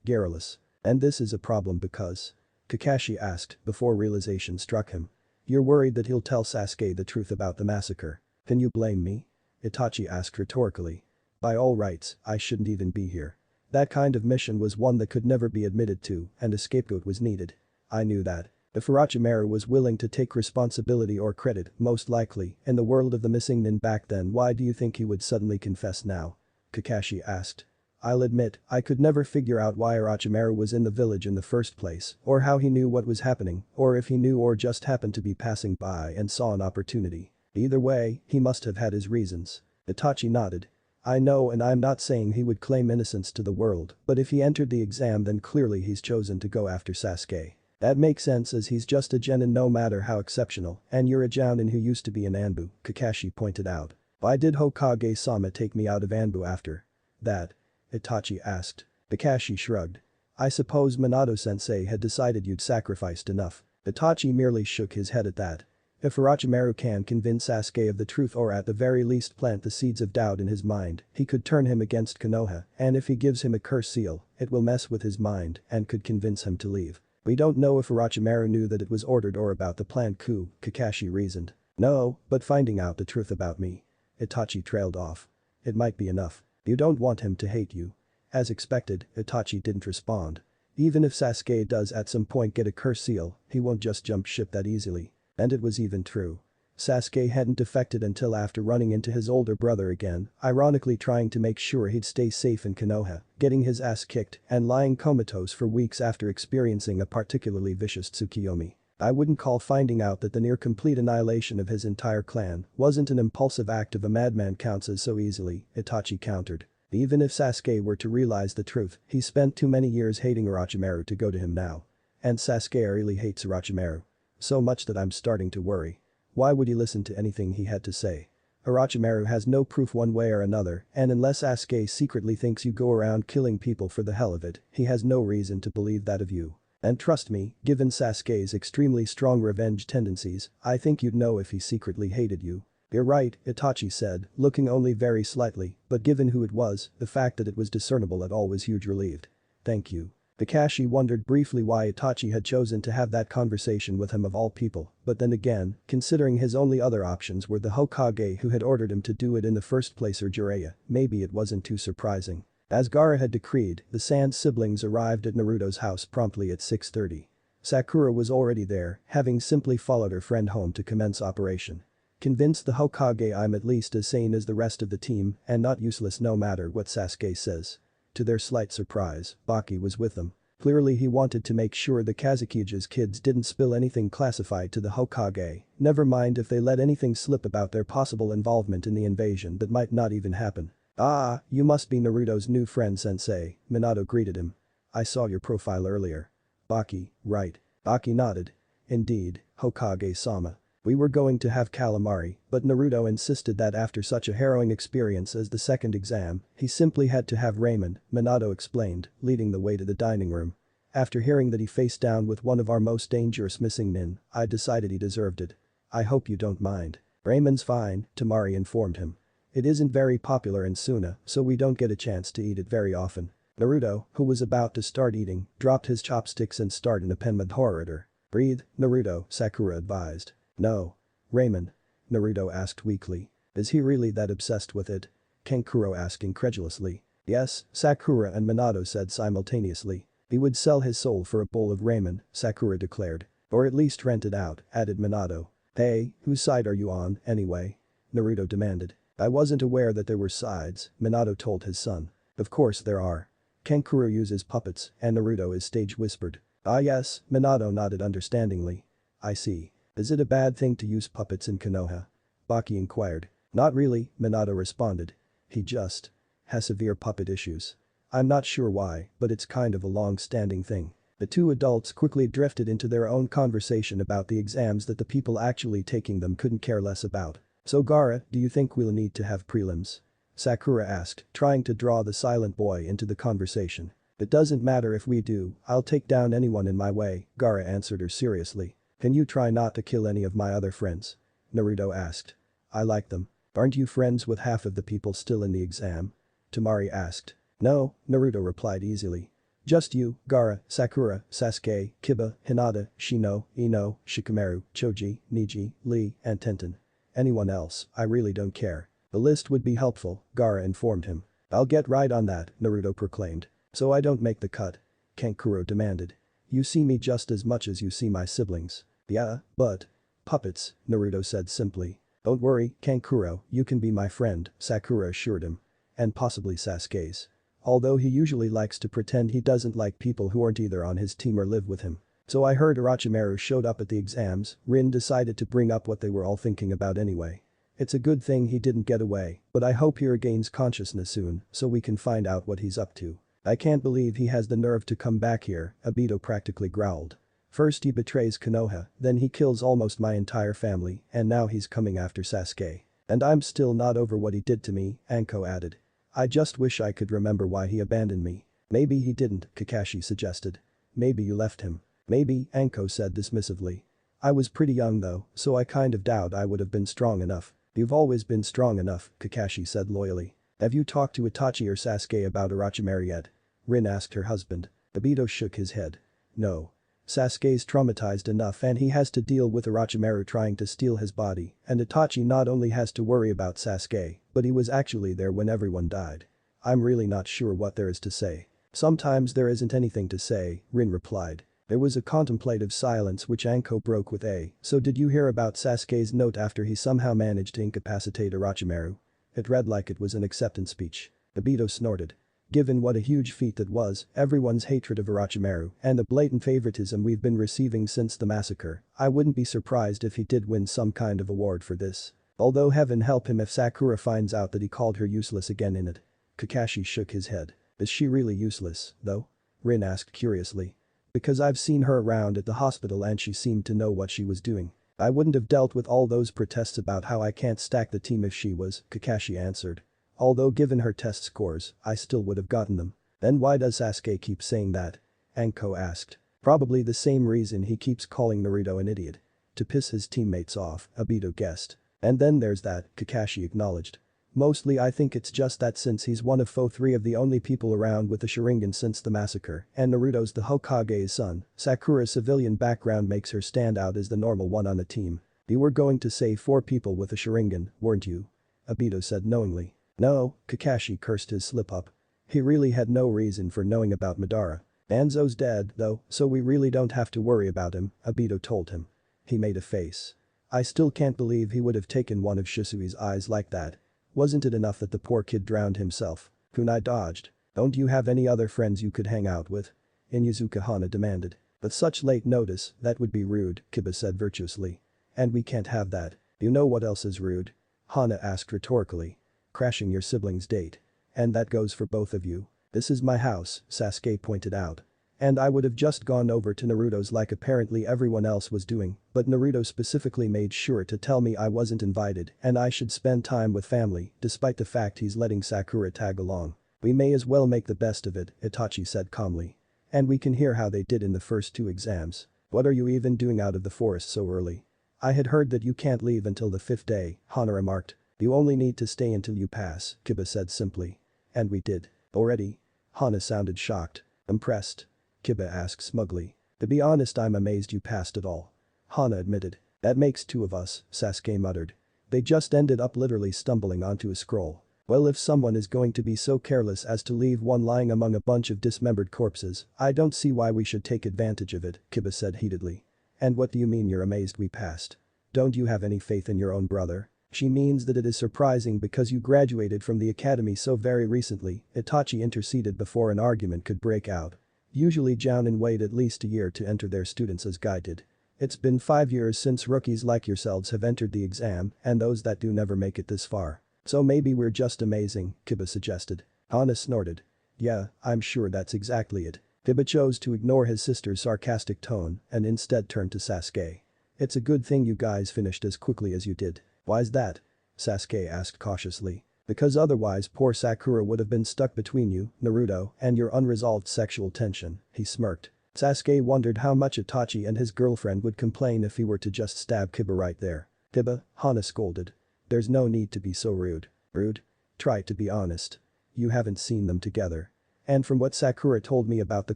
garrulous. And this is a problem because… Kakashi asked before realization struck him. You're worried that he'll tell Sasuke the truth about the massacre. Can you blame me? Itachi asked rhetorically. By all rights, I shouldn't even be here. That kind of mission was one that could never be admitted to and a scapegoat was needed. I knew that. If Orochimaru was willing to take responsibility or credit, most likely, in the world of the missing nin back then, why do you think he would suddenly confess now? Kakashi asked. I'll admit, I could never figure out why Orochimaru was in the village in the first place, or how he knew what was happening, or if he knew or just happened to be passing by and saw an opportunity. Either way, he must have had his reasons. Itachi nodded. I know and I'm not saying he would claim innocence to the world, but if he entered the exam then clearly he's chosen to go after Sasuke. That makes sense as he's just a genin no matter how exceptional, and you're a jounin who used to be an Anbu, Kakashi pointed out. Why did Hokage-sama take me out of Anbu after that? Itachi asked. Kakashi shrugged. I suppose Minato-sensei had decided you'd sacrificed enough. Itachi merely shook his head at that. If Orochimaru can convince Sasuke of the truth or at the very least plant the seeds of doubt in his mind, he could turn him against Konoha, and if he gives him a curse seal, it will mess with his mind and could convince him to leave. We don't know if Orochimaru knew that it was ordered or about the planned coup, Kakashi reasoned. No, but finding out the truth about me. Itachi trailed off. It might be enough. You don't want him to hate you. As expected, Itachi didn't respond. Even if Sasuke does at some point get a curse seal, he won't just jump ship that easily. And it was even true. Sasuke hadn't defected until after running into his older brother again, ironically trying to make sure he'd stay safe in Konoha, getting his ass kicked and lying comatose for weeks after experiencing a particularly vicious Tsukiyomi. I wouldn't call finding out that the near-complete annihilation of his entire clan wasn't an impulsive act of a madman counts as so easily, Itachi countered. Even if Sasuke were to realize the truth, he spent too many years hating Orochimaru to go to him now. And Sasuke really hates Orochimaru. So much that I'm starting to worry. Why would he listen to anything he had to say? Orochimaru has no proof one way or another, and unless Sasuke secretly thinks you go around killing people for the hell of it, he has no reason to believe that of you. And trust me, given Sasuke's extremely strong revenge tendencies, I think you'd know if he secretly hated you. You're right, Itachi said, looking only very slightly, but given who it was, the fact that it was discernible at all was huge relieved. Thank you. Kakashi wondered briefly why Itachi had chosen to have that conversation with him of all people, but then again, considering his only other options were the Hokage who had ordered him to do it in the first place or Jiraiya, maybe it wasn't too surprising. As Gaara had decreed, the Sand siblings arrived at Naruto's house promptly at 6:30. Sakura was already there, having simply followed her friend home to commence operation. Convince the Hokage I'm at least as sane as the rest of the team and not useless no matter what Sasuke says. To their slight surprise, Baki was with them. Clearly he wanted to make sure the Kazukige's kids didn't spill anything classified to the Hokage, never mind if they let anything slip about their possible involvement in the invasion that might not even happen. "Ah, you must be Naruto's new friend sensei," Minato greeted him. "I saw your profile earlier." Baki, right. Baki nodded. "Indeed, Hokage-sama. We were going to have calamari, but Naruto insisted that after such a harrowing experience as the second exam, he simply had to have ramen," Minato explained, leading the way to the dining room. "After hearing that he faced down with one of our most dangerous missing nin, I decided he deserved it. I hope you don't mind." "Ramen's fine," Temari informed him. "It isn't very popular in Suna, so we don't get a chance to eat it very often." Naruto, who was about to start eating, dropped his chopsticks and started in a penmanhoritor. "Breathe, Naruto," Sakura advised. "No. Ramen?" Naruto asked weakly. "Is he really that obsessed with it?" Kankuro asked incredulously. "Yes," Sakura and Minato said simultaneously. "He would sell his soul for a bowl of ramen," Sakura declared. "Or at least rent it out," added Minato. "Hey, whose side are you on, anyway?" Naruto demanded. "I wasn't aware that there were sides," Minato told his son. "Of course there are. Kankuro uses puppets and Naruto is stage whispered." "Ah yes," Minato nodded understandingly. "I see. Is it a bad thing to use puppets in Konoha?" Baki inquired. "Not really," Minato responded. "He just has severe puppet issues. I'm not sure why, but it's kind of a long-standing thing." The two adults quickly drifted into their own conversation about the exams that the people actually taking them couldn't care less about. "So Gaara, do you think we'll need to have prelims?" Sakura asked, trying to draw the silent boy into the conversation. "It doesn't matter if we do, I'll take down anyone in my way," Gaara answered her seriously. "Can you try not to kill any of my other friends?" Naruto asked. "I like them. Aren't you friends with half of the people still in the exam?" Temari asked. "No," Naruto replied easily. "Just you, Gaara, Sakura, Sasuke, Kiba, Hinata, Shino, Ino, Shikamaru, Choji, Niji, Lee, and Tenten. Anyone else, I really don't care." "The list would be helpful," Gaara informed him. "I'll get right on that," Naruto proclaimed. "So I don't make the cut?" Kankuro demanded. "You see me just as much as you see my siblings." "Yeah, but..." "Puppets," Naruto said simply. "Don't worry, Kankuro, you can be my friend," Sakura assured him. "And possibly Sasuke's. Although he usually likes to pretend he doesn't like people who aren't either on his team or live with him." "So I heard Orochimaru showed up at the exams," Rin decided to bring up what they were all thinking about anyway. "It's a good thing he didn't get away, but I hope he regains consciousness soon so we can find out what he's up to." "I can't believe he has the nerve to come back here," Obito practically growled. "First he betrays Konoha, then he kills almost my entire family, and now he's coming after Sasuke. And I'm still not over what he did to me," Anko added. "I just wish I could remember why he abandoned me." "Maybe he didn't," Kakashi suggested. "Maybe you left him." "Maybe," Anko said dismissively. "I was pretty young though, so I kind of doubt I would have been strong enough." "You've always been strong enough," Kakashi said loyally. "Have you talked to Itachi or Sasuke about Orochimaru yet?" Rin asked her husband. Obito shook his head. "No. Sasuke's traumatized enough and he has to deal with Orochimaru trying to steal his body, and Itachi not only has to worry about Sasuke, but he was actually there when everyone died. I'm really not sure what there is to say." "Sometimes there isn't anything to say," Rin replied. There was a contemplative silence which Anko broke with a, "So did you hear about Sasuke's note after he somehow managed to incapacitate Orochimaru?" It read like it was an acceptance speech. Obito snorted. "Given what a huge feat that was, everyone's hatred of Orochimaru, and the blatant favoritism we've been receiving since the massacre, I wouldn't be surprised if he did win some kind of award for this. Although heaven help him if Sakura finds out that he called her useless again in it." Kakashi shook his head. "Is she really useless, though?" Rin asked curiously. "Because I've seen her around at the hospital and she seemed to know what she was doing. I wouldn't have dealt with all those protests about how I can't stack the team if she was," Kakashi answered. "Although given her test scores, I still would have gotten them." "Then why does Sasuke keep saying that?" Anko asked. "Probably the same reason he keeps calling Naruto an idiot. To piss his teammates off," Obito guessed. "And then there's that," Kakashi acknowledged. "Mostly I think it's just that since he's one of three of the only people around with the Sharingan since the massacre, and Naruto's the Hokage's son, Sakura's civilian background makes her stand out as the normal one on the team." "You were going to say 4 people with a Sharingan, weren't you?" Obito said knowingly. "No," Kakashi cursed his slip-up. He really had no reason for knowing about Madara. Danzo's dead, though, so we really don't have to worry about him, Obito told him. He made a face. I still can't believe he would have taken one of Shisui's eyes like that. Wasn't it enough that the poor kid drowned himself? Kunai dodged. Don't you have any other friends you could hang out with? Inyazuka Hana demanded. But such late notice, that would be rude, Kiba said virtuously. And we can't have that. You know what else is rude? Hana asked rhetorically. Crashing your siblings' date. And that goes for both of you. This is my house, Sasuke pointed out. And I would have just gone over to Naruto's like apparently everyone else was doing, but Naruto specifically made sure to tell me I wasn't invited and I should spend time with family, despite the fact he's letting Sakura tag along. We may as well make the best of it, Itachi said calmly. And we can hear how they did in the first 2 exams. What are you even doing out of the forest so early? I had heard that you can't leave until the 5th day, Hana remarked. You only need to stay until you pass, Kiba said simply. And we did. Already? Hana sounded shocked. Impressed? Kiba asked smugly. To be honest, I'm amazed you passed it all. Hana admitted. That makes 2 of us, Sasuke muttered. They just ended up literally stumbling onto a scroll. Well, if someone is going to be so careless as to leave one lying among a bunch of dismembered corpses, I don't see why we should take advantage of it, Kiba said heatedly. And what do you mean you're amazed we passed? Don't you have any faith in your own brother? She means that it is surprising because you graduated from the academy so very recently, Itachi interceded before an argument could break out. Usually Jounin wait at least a year to enter their students as guided. It's been 5 years since rookies like yourselves have entered the exam and those that do never make it this far. So maybe we're just amazing, Kiba suggested. Hana snorted. Yeah, I'm sure that's exactly it. Kiba chose to ignore his sister's sarcastic tone and instead turned to Sasuke. It's a good thing you guys finished as quickly as you did. Why's that? Sasuke asked cautiously. Because otherwise poor Sakura would have been stuck between you, Naruto, and your unresolved sexual tension, he smirked. Sasuke wondered how much Itachi and his girlfriend would complain if he were to just stab Kiba right there. Kiba, Hana scolded. There's no need to be so rude. Rude? Try to be honest. You haven't seen them together. And from what Sakura told me about the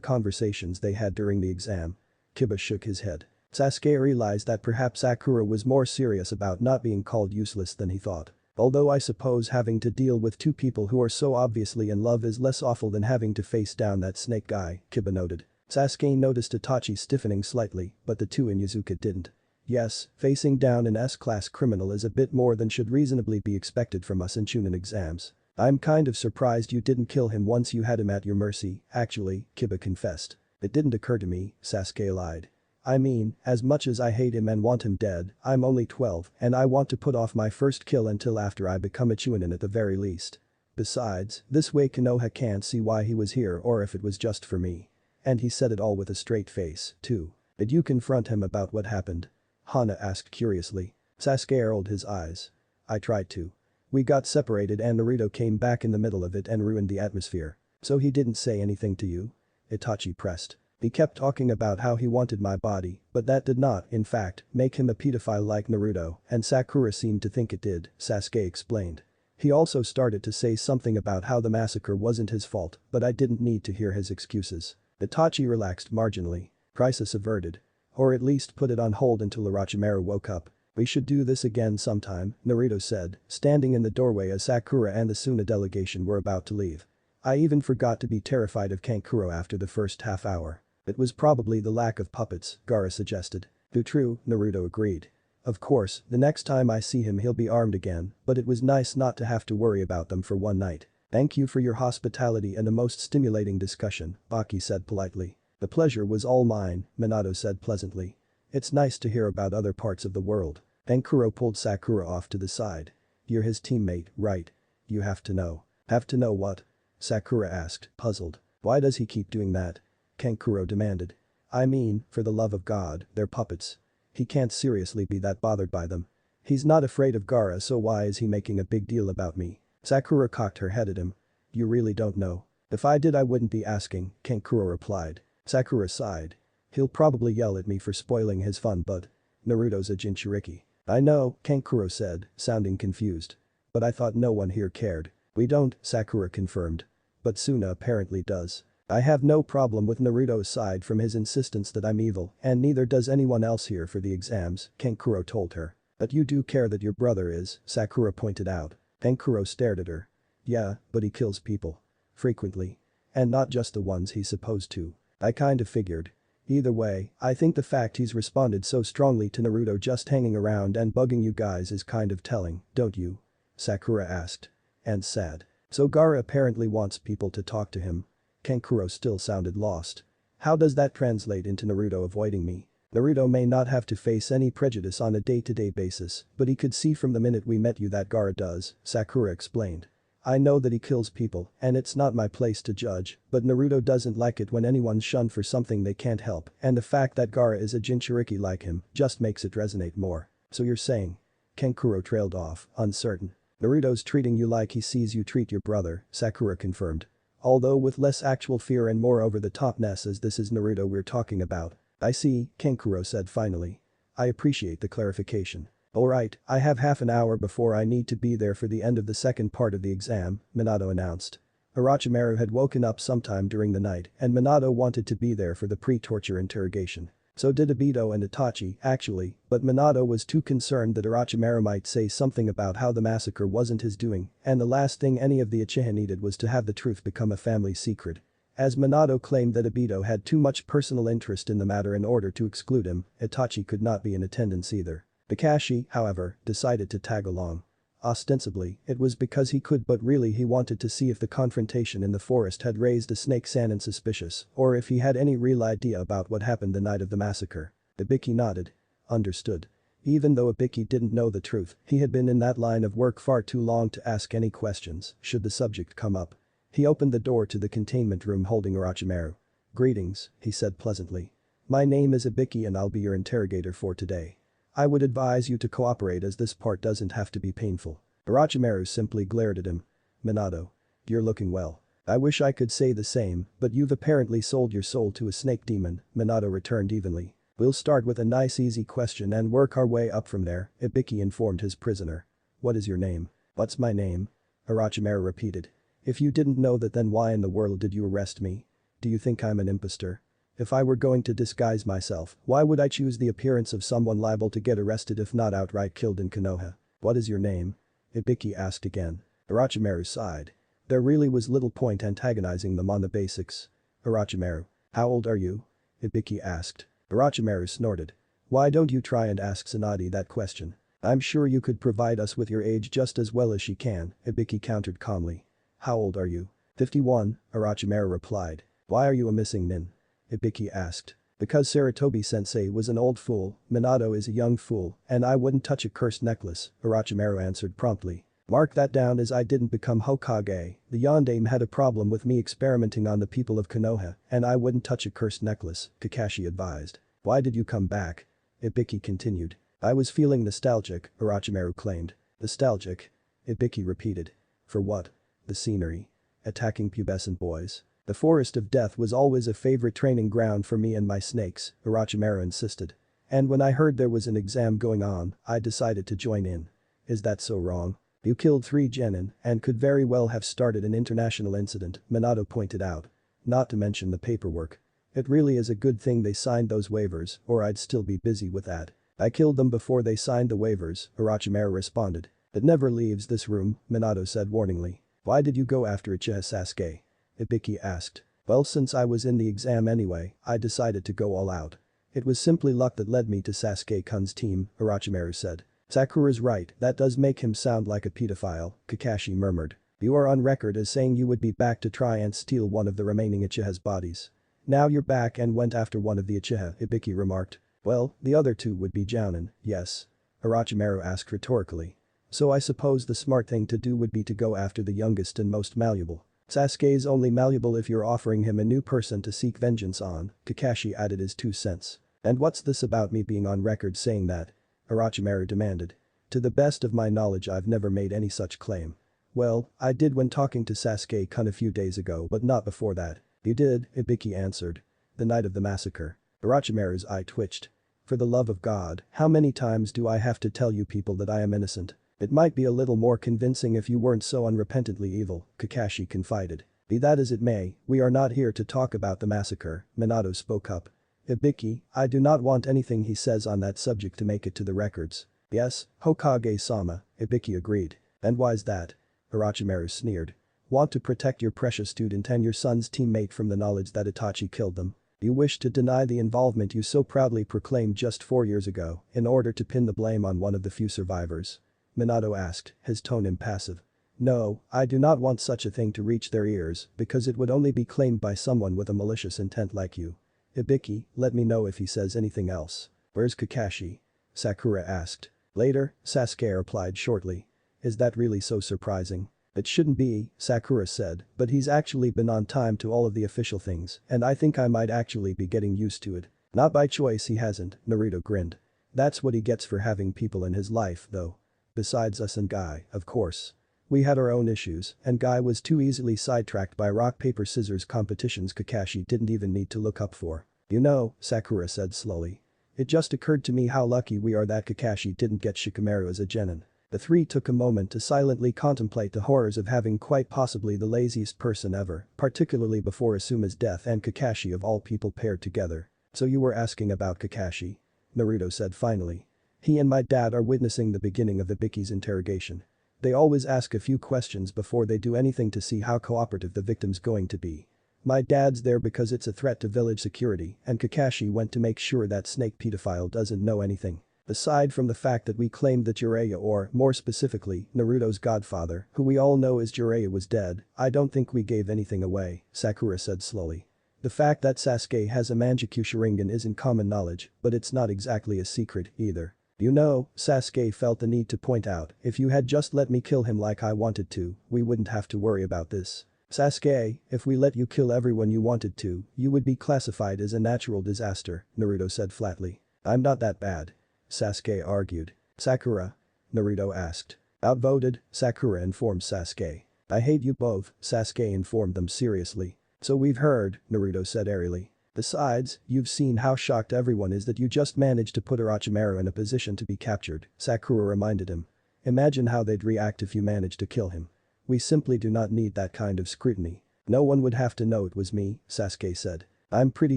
conversations they had during the exam. Kiba shook his head. Sasuke realized that perhaps Sakura was more serious about not being called useless than he thought. Although I suppose having to deal with 2 people who are so obviously in love is less awful than having to face down that snake guy, Kiba noted. Sasuke noticed Itachi stiffening slightly, but the 2 in Yazuka didn't. Yes, facing down an S-class criminal is a bit more than should reasonably be expected from us in Chunin exams. I'm kind of surprised you didn't kill him once you had him at your mercy, actually, Kiba confessed. It didn't occur to me, Sasuke lied. I mean, as much as I hate him and want him dead, I'm only 12 and I want to put off my first kill until after I become a Chunin at the very least. Besides, this way Konoha can't see why he was here or if it was just for me. And he said it all with a straight face, too. Did you confront him about what happened? Hana asked curiously. Sasuke rolled his eyes. I tried to. We got separated and Naruto came back in the middle of it and ruined the atmosphere. So he didn't say anything to you? Itachi pressed. He kept talking about how he wanted my body, but that did not, in fact, make him a pedophile like Naruto, and Sakura seemed to think it did, Sasuke explained. He also started to say something about how the massacre wasn't his fault, but I didn't need to hear his excuses. Itachi relaxed marginally. Crisis averted. Or at least put it on hold until Orochimaru woke up. We should do this again sometime, Naruto said, standing in the doorway as Sakura and the Suna delegation were about to leave. I even forgot to be terrified of Kankuro after the first half hour. It was probably the lack of puppets, Gaara suggested. True, Naruto agreed. Of course, the next time I see him he'll be armed again, but it was nice not to have to worry about them for one night. Thank you for your hospitality and a most stimulating discussion, Baki said politely. The pleasure was all mine, Minato said pleasantly. It's nice to hear about other parts of the world. Kankuro pulled Sakura off to the side. You're his teammate, right? You have to know. Have to know what? Sakura asked, puzzled. Why does he keep doing that? Kankuro demanded. I mean, for the love of God, they're puppets. He can't seriously be that bothered by them. He's not afraid of Gaara, so why is he making a big deal about me? Sakura cocked her head at him. You really don't know. If I did I wouldn't be asking, Kankuro replied. Sakura sighed. He'll probably yell at me for spoiling his fun but. Naruto's a Jinchuriki. I know, Kankuro said, sounding confused. But I thought no one here cared. We don't, Sakura confirmed. But Suna apparently does. I have no problem with Naruto aside from his insistence that I'm evil and neither does anyone else here for the exams, Kankuro told her. But you do care that your brother is, Sakura pointed out. Kankuro stared at her. Yeah, but he kills people. frequently. And not just the ones he's supposed to. I kind of figured. Either way, I think the fact he's responded so strongly to Naruto just hanging around and bugging you guys is kind of telling, don't you? Sakura asked. And sad. So Gaara apparently wants people to talk to him. Kankuro still sounded lost. How does that translate into Naruto avoiding me? Naruto may not have to face any prejudice on a day-to-day basis, but he could see from the minute we met you that Gaara does, Sakura explained. I know that he kills people, and it's not my place to judge, but Naruto doesn't like it when anyone's shunned for something they can't help, and the fact that Gaara is a Jinchuriki like him just makes it resonate more. So you're saying? Kankuro trailed off, uncertain. Naruto's treating you like he sees you treat your brother, Sakura confirmed. Although with less actual fear and more over-the-topness as this is Naruto we're talking about. I see, Kankuro said finally. I appreciate the clarification. Alright, I have half an hour before I need to be there for the end of the second part of the exam, Minato announced. Orochimaru had woken up sometime during the night and Minato wanted to be there for the pre-torture interrogation. So did Obito and Itachi, actually, but Minato was too concerned that Orochimaru might say something about how the massacre wasn't his doing, and the last thing any of the Uchiha needed was to have the truth become a family secret. As Minato claimed that Obito had too much personal interest in the matter in order to exclude him, Itachi could not be in attendance either. Kakashi, however, decided to tag along. Ostensibly, it was because he could but really he wanted to see if the confrontation in the forest had raised a snake Sannin suspicious or if he had any real idea about what happened the night of the massacre. Ibiki nodded. Understood. Even though Ibiki didn't know the truth, he had been in that line of work far too long to ask any questions should the subject come up. He opened the door to the containment room holding Orochimaru. Greetings, he said pleasantly. My name is Ibiki and I'll be your interrogator for today. I would advise you to cooperate as this part doesn't have to be painful. Orochimaru simply glared at him. Minato. You're looking well. I wish I could say the same, but you've apparently sold your soul to a snake demon, Minato returned evenly. We'll start with a nice easy question and work our way up from there, Ibiki informed his prisoner. What is your name? What's my name? Orochimaru repeated. If you didn't know that then why in the world did you arrest me? Do you think I'm an impostor? If I were going to disguise myself, why would I choose the appearance of someone liable to get arrested if not outright killed in Konoha? What is your name? Ibiki asked again. Orochimaru sighed. There really was little point antagonizing them on the basics. Orochimaru. How old are you? Ibiki asked. Orochimaru snorted. Why don't you try and ask Tsunade that question? I'm sure you could provide us with your age just as well as she can, Ibiki countered calmly. How old are you? 51, Orochimaru replied. Why are you a missing nin? Ibiki asked. Because Sarutobi-sensei was an old fool, Minato is a young fool, and I wouldn't touch a cursed necklace, Orochimaru answered promptly. Mark that down as I didn't become Hokage, the Yondaime had a problem with me experimenting on the people of Konoha, and I wouldn't touch a cursed necklace, Kakashi advised. Why did you come back? Ibiki continued. I was feeling nostalgic, Orochimaru claimed. Nostalgic? Ibiki repeated. For what? The scenery. Attacking pubescent boys. The Forest of Death was always a favorite training ground for me and my snakes, Orochimaru insisted. And when I heard there was an exam going on, I decided to join in. Is that so wrong? You killed 3 genin and could very well have started an international incident, Minato pointed out. Not to mention the paperwork. It really is a good thing they signed those waivers or I'd still be busy with that. I killed them before they signed the waivers, Orochimaru responded. It never leaves this room, Minato said warningly. Why did you go after Uchiha Sasuke? Ibiki asked. Well, since I was in the exam anyway, I decided to go all out. It was simply luck that led me to Sasuke-kun's team, Orochimaru said. Sakura's right, that does make him sound like a pedophile, Kakashi murmured. You are on record as saying you would be back to try and steal one of the remaining Uchiha's bodies. Now you're back and went after one of the Uchiha, Ibiki remarked. Well, the other 2 would be Jounin, yes? Orochimaru asked rhetorically. So I suppose the smart thing to do would be to go after the youngest and most malleable. Sasuke's only malleable if you're offering him a new person to seek vengeance on, Kakashi added his 2 cents. And what's this about me being on record saying that? Orochimaru demanded. To the best of my knowledge I've never made any such claim. Well, I did when talking to Sasuke-kun a few days ago but not before that. You did, Ibiki answered. The night of the massacre. Orochimaru's eye twitched. For the love of God, how many times do I have to tell you people that I am innocent? It might be a little more convincing if you weren't so unrepentantly evil, Kakashi confided. Be that as it may, we are not here to talk about the massacre, Minato spoke up. Ibiki, I do not want anything he says on that subject to make it to the records. Yes, Hokage-sama, Ibiki agreed. And why's that? Orochimaru sneered. Want to protect your precious student and your son's teammate from the knowledge that Itachi killed them? You wish to deny the involvement you so proudly proclaimed just 4 years ago in order to pin the blame on one of the few survivors? Minato asked, his tone impassive. No, I do not want such a thing to reach their ears because it would only be claimed by someone with a malicious intent like you. Hibiki, let me know if he says anything else. Where's Kakashi? Sakura asked. Later, Sasuke replied shortly. Is that really so surprising? It shouldn't be, Sakura said, but he's actually been on time to all of the official things, and I think I might actually be getting used to it. Not by choice he hasn't, Naruto grinned. That's what he gets for having people in his life, though. Besides us and Guy, of course. We had our own issues, and Guy was too easily sidetracked by rock-paper-scissors competitions Kakashi didn't even need to look up for. You know, Sakura said slowly. It just occurred to me how lucky we are that Kakashi didn't get Shikamaru as a genin. The three took a moment to silently contemplate the horrors of having quite possibly the laziest person ever, particularly before Asuma's death and Kakashi of all people paired together. So you were asking about Kakashi? Naruto said finally. He and my dad are witnessing the beginning of Ibiki's interrogation. They always ask a few questions before they do anything to see how cooperative the victim's going to be. My dad's there because it's a threat to village security and Kakashi went to make sure that snake pedophile doesn't know anything. Aside from the fact that we claimed that Jiraiya or, more specifically, Naruto's godfather, who we all know as Jiraiya was dead, I don't think we gave anything away, Sakura said slowly. The fact that Sasuke has a Mangekyou Sharingan isn't common knowledge, but it's not exactly a secret, either. You know, Sasuke felt the need to point out, if you had just let me kill him like I wanted to, we wouldn't have to worry about this. Sasuke, if we let you kill everyone you wanted to, you would be classified as a natural disaster, Naruto said flatly. I'm not that bad. Sasuke argued. Sakura? Naruto asked. Outvoted, Sakura informed Sasuke. I hate you both, Sasuke informed them seriously. So we've heard, Naruto said airily. Besides, you've seen how shocked everyone is that you just managed to put Orochimaru in a position to be captured, Sakura reminded him. Imagine how they'd react if you managed to kill him. We simply do not need that kind of scrutiny. No one would have to know it was me, Sasuke said. I'm pretty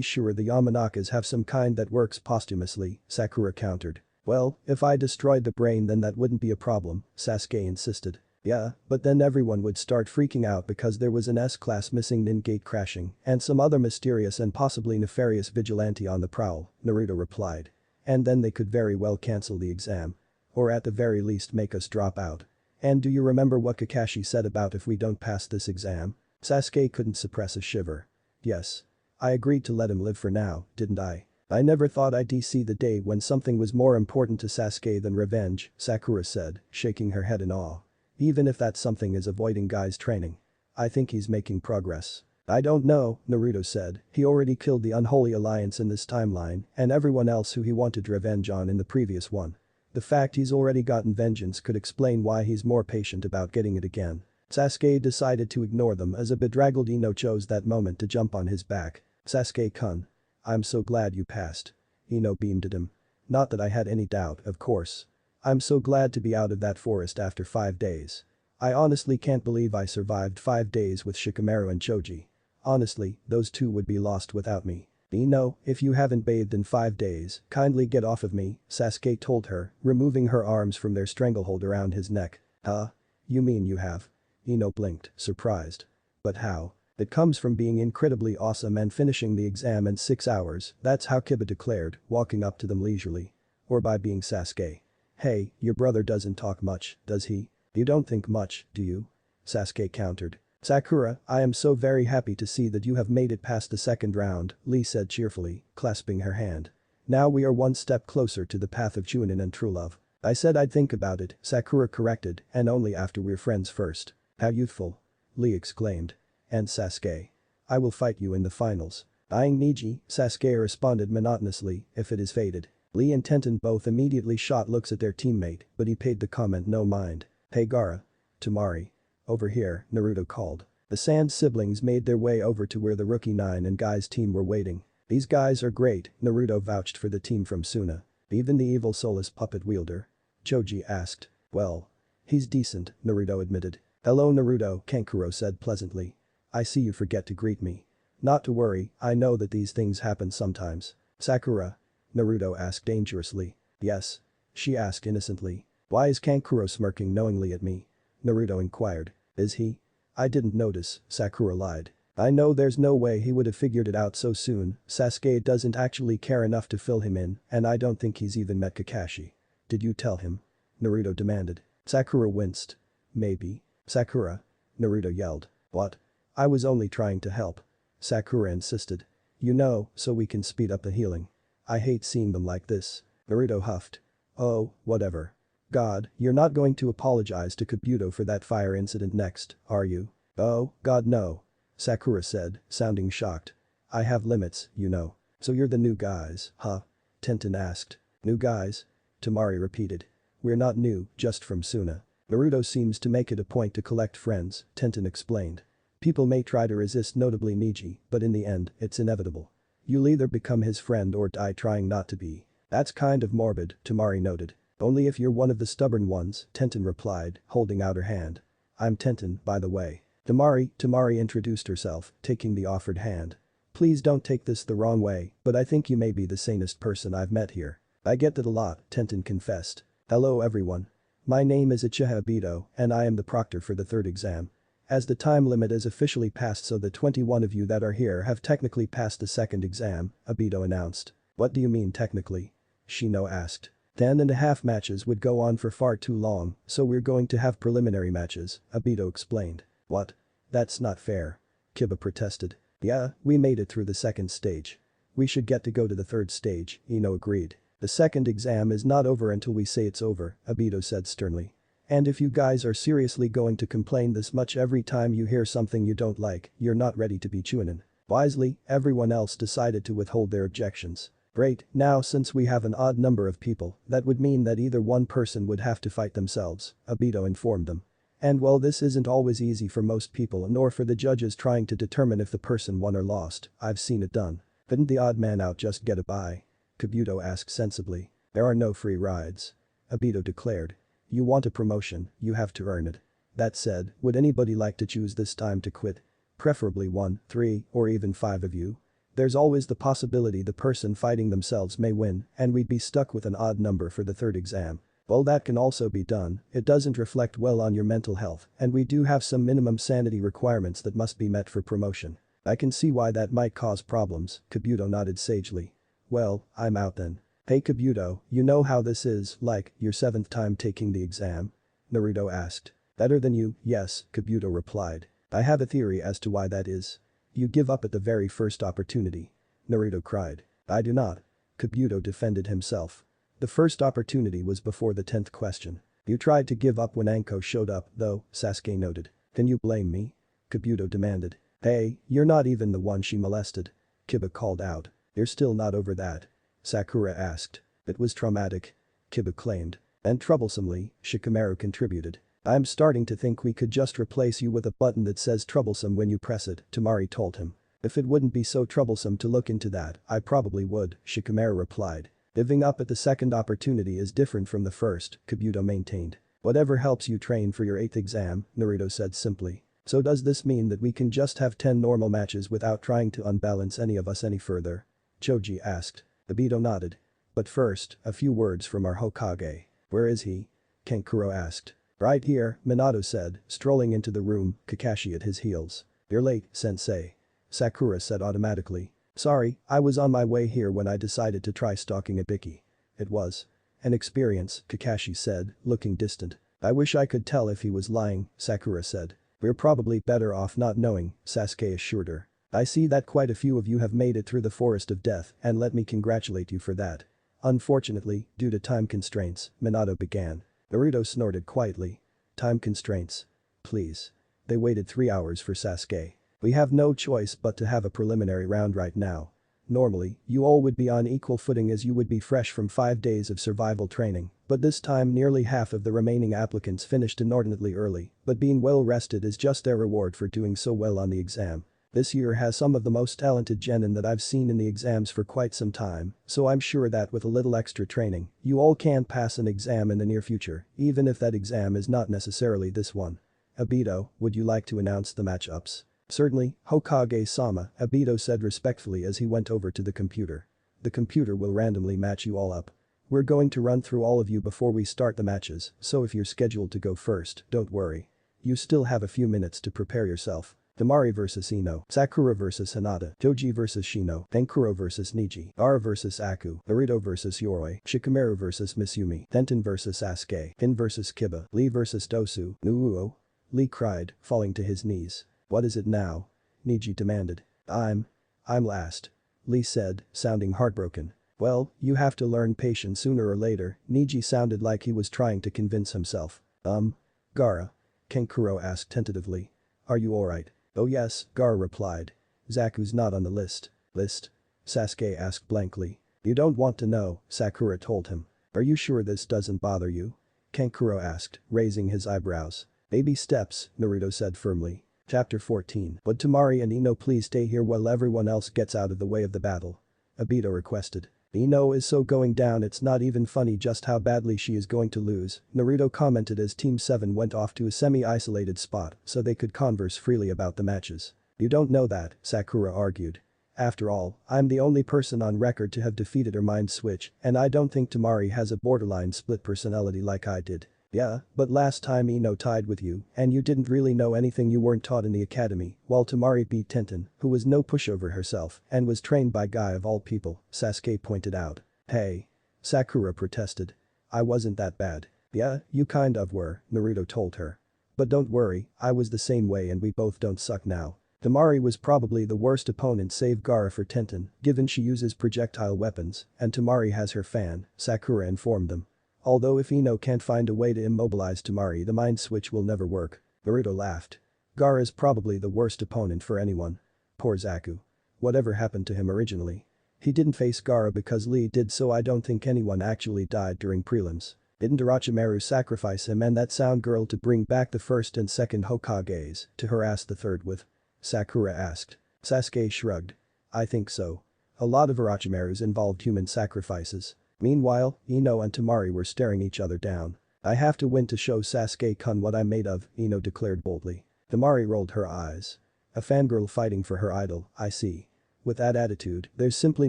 sure the Yamanakas have some kind that works posthumously, Sakura countered. Well, if I destroyed the brain then that wouldn't be a problem, Sasuke insisted. Yeah, but then everyone would start freaking out because there was an S-class missing Nin Gate crashing and some other mysterious and possibly nefarious vigilante on the prowl, Naruto replied. And then they could very well cancel the exam. Or at the very least make us drop out. And do you remember what Kakashi said about if we don't pass this exam? Sasuke couldn't suppress a shiver. Yes. I agreed to let him live for now, didn't I? I never thought I'd see the day when something was more important to Sasuke than revenge, Sakura said, shaking her head in awe. Even if that something is avoiding Guy's training. I think he's making progress. I don't know, Naruto said, he already killed the Unholy Alliance in this timeline and everyone else who he wanted revenge on in the previous one. The fact he's already gotten vengeance could explain why he's more patient about getting it again. Sasuke decided to ignore them as a bedraggled Ino chose that moment to jump on his back. Sasuke-kun. I'm so glad you passed. Ino beamed at him. Not that I had any doubt, of course. I'm so glad to be out of that forest after 5 days. I honestly can't believe I survived 5 days with Shikamaru and Choji. Honestly, those two would be lost without me. Ino, if you haven't bathed in 5 days, kindly get off of me, Sasuke told her, removing her arms from their stranglehold around his neck. Huh? You mean you have? Ino blinked, surprised. But how? It comes from being incredibly awesome and finishing the exam in 6 hours, that's how Kiba declared, walking up to them leisurely. Or by being Sasuke. Hey, your brother doesn't talk much, does he? You don't think much, do you? Sasuke countered. Sakura, I am so very happy to see that you have made it past the second round, Lee said cheerfully, clasping her hand. Now we are one step closer to the path of Chunin and true love. I said I'd think about it, Sakura corrected, and only after we're friends first. How youthful. Lee exclaimed. And Sasuke. I will fight you in the finals. Eyeing Niji, Sasuke responded monotonously, if it is fated. Lee and Tenten both immediately shot looks at their teammate, but he paid the comment no mind. Hey Gaara. Temari. Over here, Naruto called. The Sand siblings made their way over to where the Rookie 9 and Guy's team were waiting. These guys are great, Naruto vouched for the team from Suna. Even the evil soulless puppet wielder? Choji asked. Well. He's decent, Naruto admitted. Hello Naruto, Kankuro said pleasantly. I see you forget to greet me. Not to worry, I know that these things happen sometimes. Sakura? Naruto asked dangerously. Yes? She asked innocently. Why is Kankuro smirking knowingly at me? Naruto inquired. Is he? I didn't notice, Sakura lied. I know there's no way he would have figured it out so soon, Sasuke doesn't actually care enough to fill him in, and I don't think he's even met Kakashi. Did you tell him? Naruto demanded. Sakura winced. Maybe. Sakura. Naruto yelled. What? I was only trying to help. Sakura insisted. You know, so we can speed up the healing. I hate seeing them like this. Naruto huffed. Oh, whatever. God, you're not going to apologize to Kabuto for that fire incident next, are you? Oh, God no. Sakura said, sounding shocked. I have limits, you know. So you're the new guys, huh? Tenten asked. New guys? Temari repeated. We're not new, just from Suna. Naruto seems to make it a point to collect friends, Tenten explained. People may try to resist, notably Neji, but in the end, it's inevitable. You'll either become his friend or die trying not to be. That's kind of morbid, Temari noted. Only if you're one of the stubborn ones, Tenten replied, holding out her hand. I'm Tenten, by the way. Temari introduced herself, taking the offered hand. Please don't take this the wrong way, but I think you may be the sanest person I've met here. I get that a lot, Tenten confessed. Hello everyone. My name is Uchiha Obito, and I am the proctor for the third exam. As the time limit is officially passed, so the 21 of you that are here have technically passed the second exam, Obito announced. What do you mean technically? Shino asked. 10.5 matches would go on for far too long, so we're going to have preliminary matches, Obito explained. What? That's not fair. Kiba protested. Yeah, we made it through the second stage. We should get to go to the third stage, Ino agreed. The second exam is not over until we say it's over, Obito said sternly. And if you guys are seriously going to complain this much every time you hear something you don't like, you're not ready to be Chunin. Wisely, everyone else decided to withhold their objections. Great, now since we have an odd number of people, that would mean that either one person would have to fight themselves, Obito informed them. And well, this isn't always easy for most people nor for the judges trying to determine if the person won or lost. I've seen it done. Couldn't the odd man out just get a bye? Kabuto asked sensibly. There are no free rides. Obito declared. You want a promotion, you have to earn it. That said, would anybody like to choose this time to quit? Preferably 1, 3, or even 5 of you. There's always the possibility the person fighting themselves may win, and we'd be stuck with an odd number for the third exam. Well, that can also be done, it doesn't reflect well on your mental health, and we do have some minimum sanity requirements that must be met for promotion. I can see why that might cause problems, Kabuto nodded sagely. Well, I'm out then. Hey Kabuto, you know how this is, like, your 7th time taking the exam? Naruto asked. Better than you, yes, Kabuto replied. I have a theory as to why that is. You give up at the very first opportunity. Naruto cried. I do not. Kabuto defended himself. The first opportunity was before the 10th question. You tried to give up when Anko showed up, though, Sasuke noted. Can you blame me? Kabuto demanded. Hey, you're not even the one she molested. Kiba called out. You're still not over that? Sakura asked. It was traumatic. Kiba claimed. And troublesomely, Shikamaru contributed. I'm starting to think we could just replace you with a button that says troublesome when you press it, Temari told him. If it wouldn't be so troublesome to look into that, I probably would, Shikamaru replied. Giving up at the second opportunity is different from the first, Kabuto maintained. Whatever helps you train for your 8th exam, Naruto said simply. So does this mean that we can just have 10 normal matches without trying to unbalance any of us any further? Choji asked. Obito nodded. But first, a few words from our Hokage. Where is he? Kankuro asked. Right here, Minato said, strolling into the room, Kakashi at his heels. You're late, sensei. Sakura said automatically. Sorry, I was on my way here when I decided to try stalking Ibiki. It was an experience, Kakashi said, looking distant. I wish I could tell if he was lying, Sakura said. We're probably better off not knowing, Sasuke assured her. I see that quite a few of you have made it through the forest of death, and let me congratulate you for that. Unfortunately, due to time constraints, Minato began. Naruto snorted quietly. Time constraints. Please. They waited 3 hours for Sasuke. We have no choice but to have a preliminary round right now. Normally, you all would be on equal footing as you would be fresh from 5 days of survival training, but this time nearly half of the remaining applicants finished inordinately early, but being well rested is just their reward for doing so well on the exam. This year has some of the most talented genin that I've seen in the exams for quite some time, so I'm sure that with a little extra training, you all can pass an exam in the near future, even if that exam is not necessarily this one. Obito, would you like to announce the matchups? Certainly, Hokage-sama, Obito said respectfully as he went over to the computer. The computer will randomly match you all up. We're going to run through all of you before we start the matches, so if you're scheduled to go first, don't worry. You still have a few minutes to prepare yourself. Temari vs Ino, Sakura vs Hinata, Joji vs Shino, Tenkuro vs Niji, Ara vs Aku, Naruto vs Yoroi, Shikamaru vs Misumi, Tenten vs Sasuke, Kin vs Kiba, Lee vs Dosu, Nuuo. Lee cried, falling to his knees. What is it now? Niji demanded. I'm last. Lee said, sounding heartbroken. Well, you have to learn patience sooner or later. Niji sounded like he was trying to convince himself. Gaara? Kankuro asked tentatively. Are you alright? Oh yes, Gaara replied. Zaku's not on the list. List? Sasuke asked blankly. You don't want to know, Sakura told him. Are you sure this doesn't bother you? Kankuro asked, raising his eyebrows. Baby steps, Naruto said firmly. Chapter 14. Would Temari and Ino please stay here while everyone else gets out of the way of the battle? Obito requested. Ino is so going down it's not even funny just how badly she is going to lose, Naruto commented as Team 7 went off to a semi-isolated spot so they could converse freely about the matches. You don't know that, Sakura argued. After all, I'm the only person on record to have defeated her mind switch and I don't think Temari has a borderline split personality like I did. Yeah, but last time Ino tied with you and you didn't really know anything you weren't taught in the academy, while Temari beat Tenten, who was no pushover herself and was trained by Guy of all people, Sasuke pointed out. Hey. Sakura protested. I wasn't that bad. Yeah, you kind of were, Naruto told her. But don't worry, I was the same way and we both don't suck now. Temari was probably the worst opponent save Gaara for Tenten, given she uses projectile weapons, and Temari has her fan, Sakura informed them. Although if Ino can't find a way to immobilize Temari the mind switch will never work. Naruto laughed. Gaara's probably the worst opponent for anyone. Poor Zaku. Whatever happened to him originally? He didn't face Gaara because Lee did so I don't think anyone actually died during prelims. Didn't Orochimaru sacrifice him and that sound girl to bring back the first and second Hokages to harass the third with? Sakura asked. Sasuke shrugged. I think so. A lot of Orochimaru's involved human sacrifices. Meanwhile, Ino and Temari were staring each other down. I have to win to show Sasuke-kun what I'm made of, Ino declared boldly. Temari rolled her eyes. A fangirl fighting for her idol, I see. With that attitude, there's simply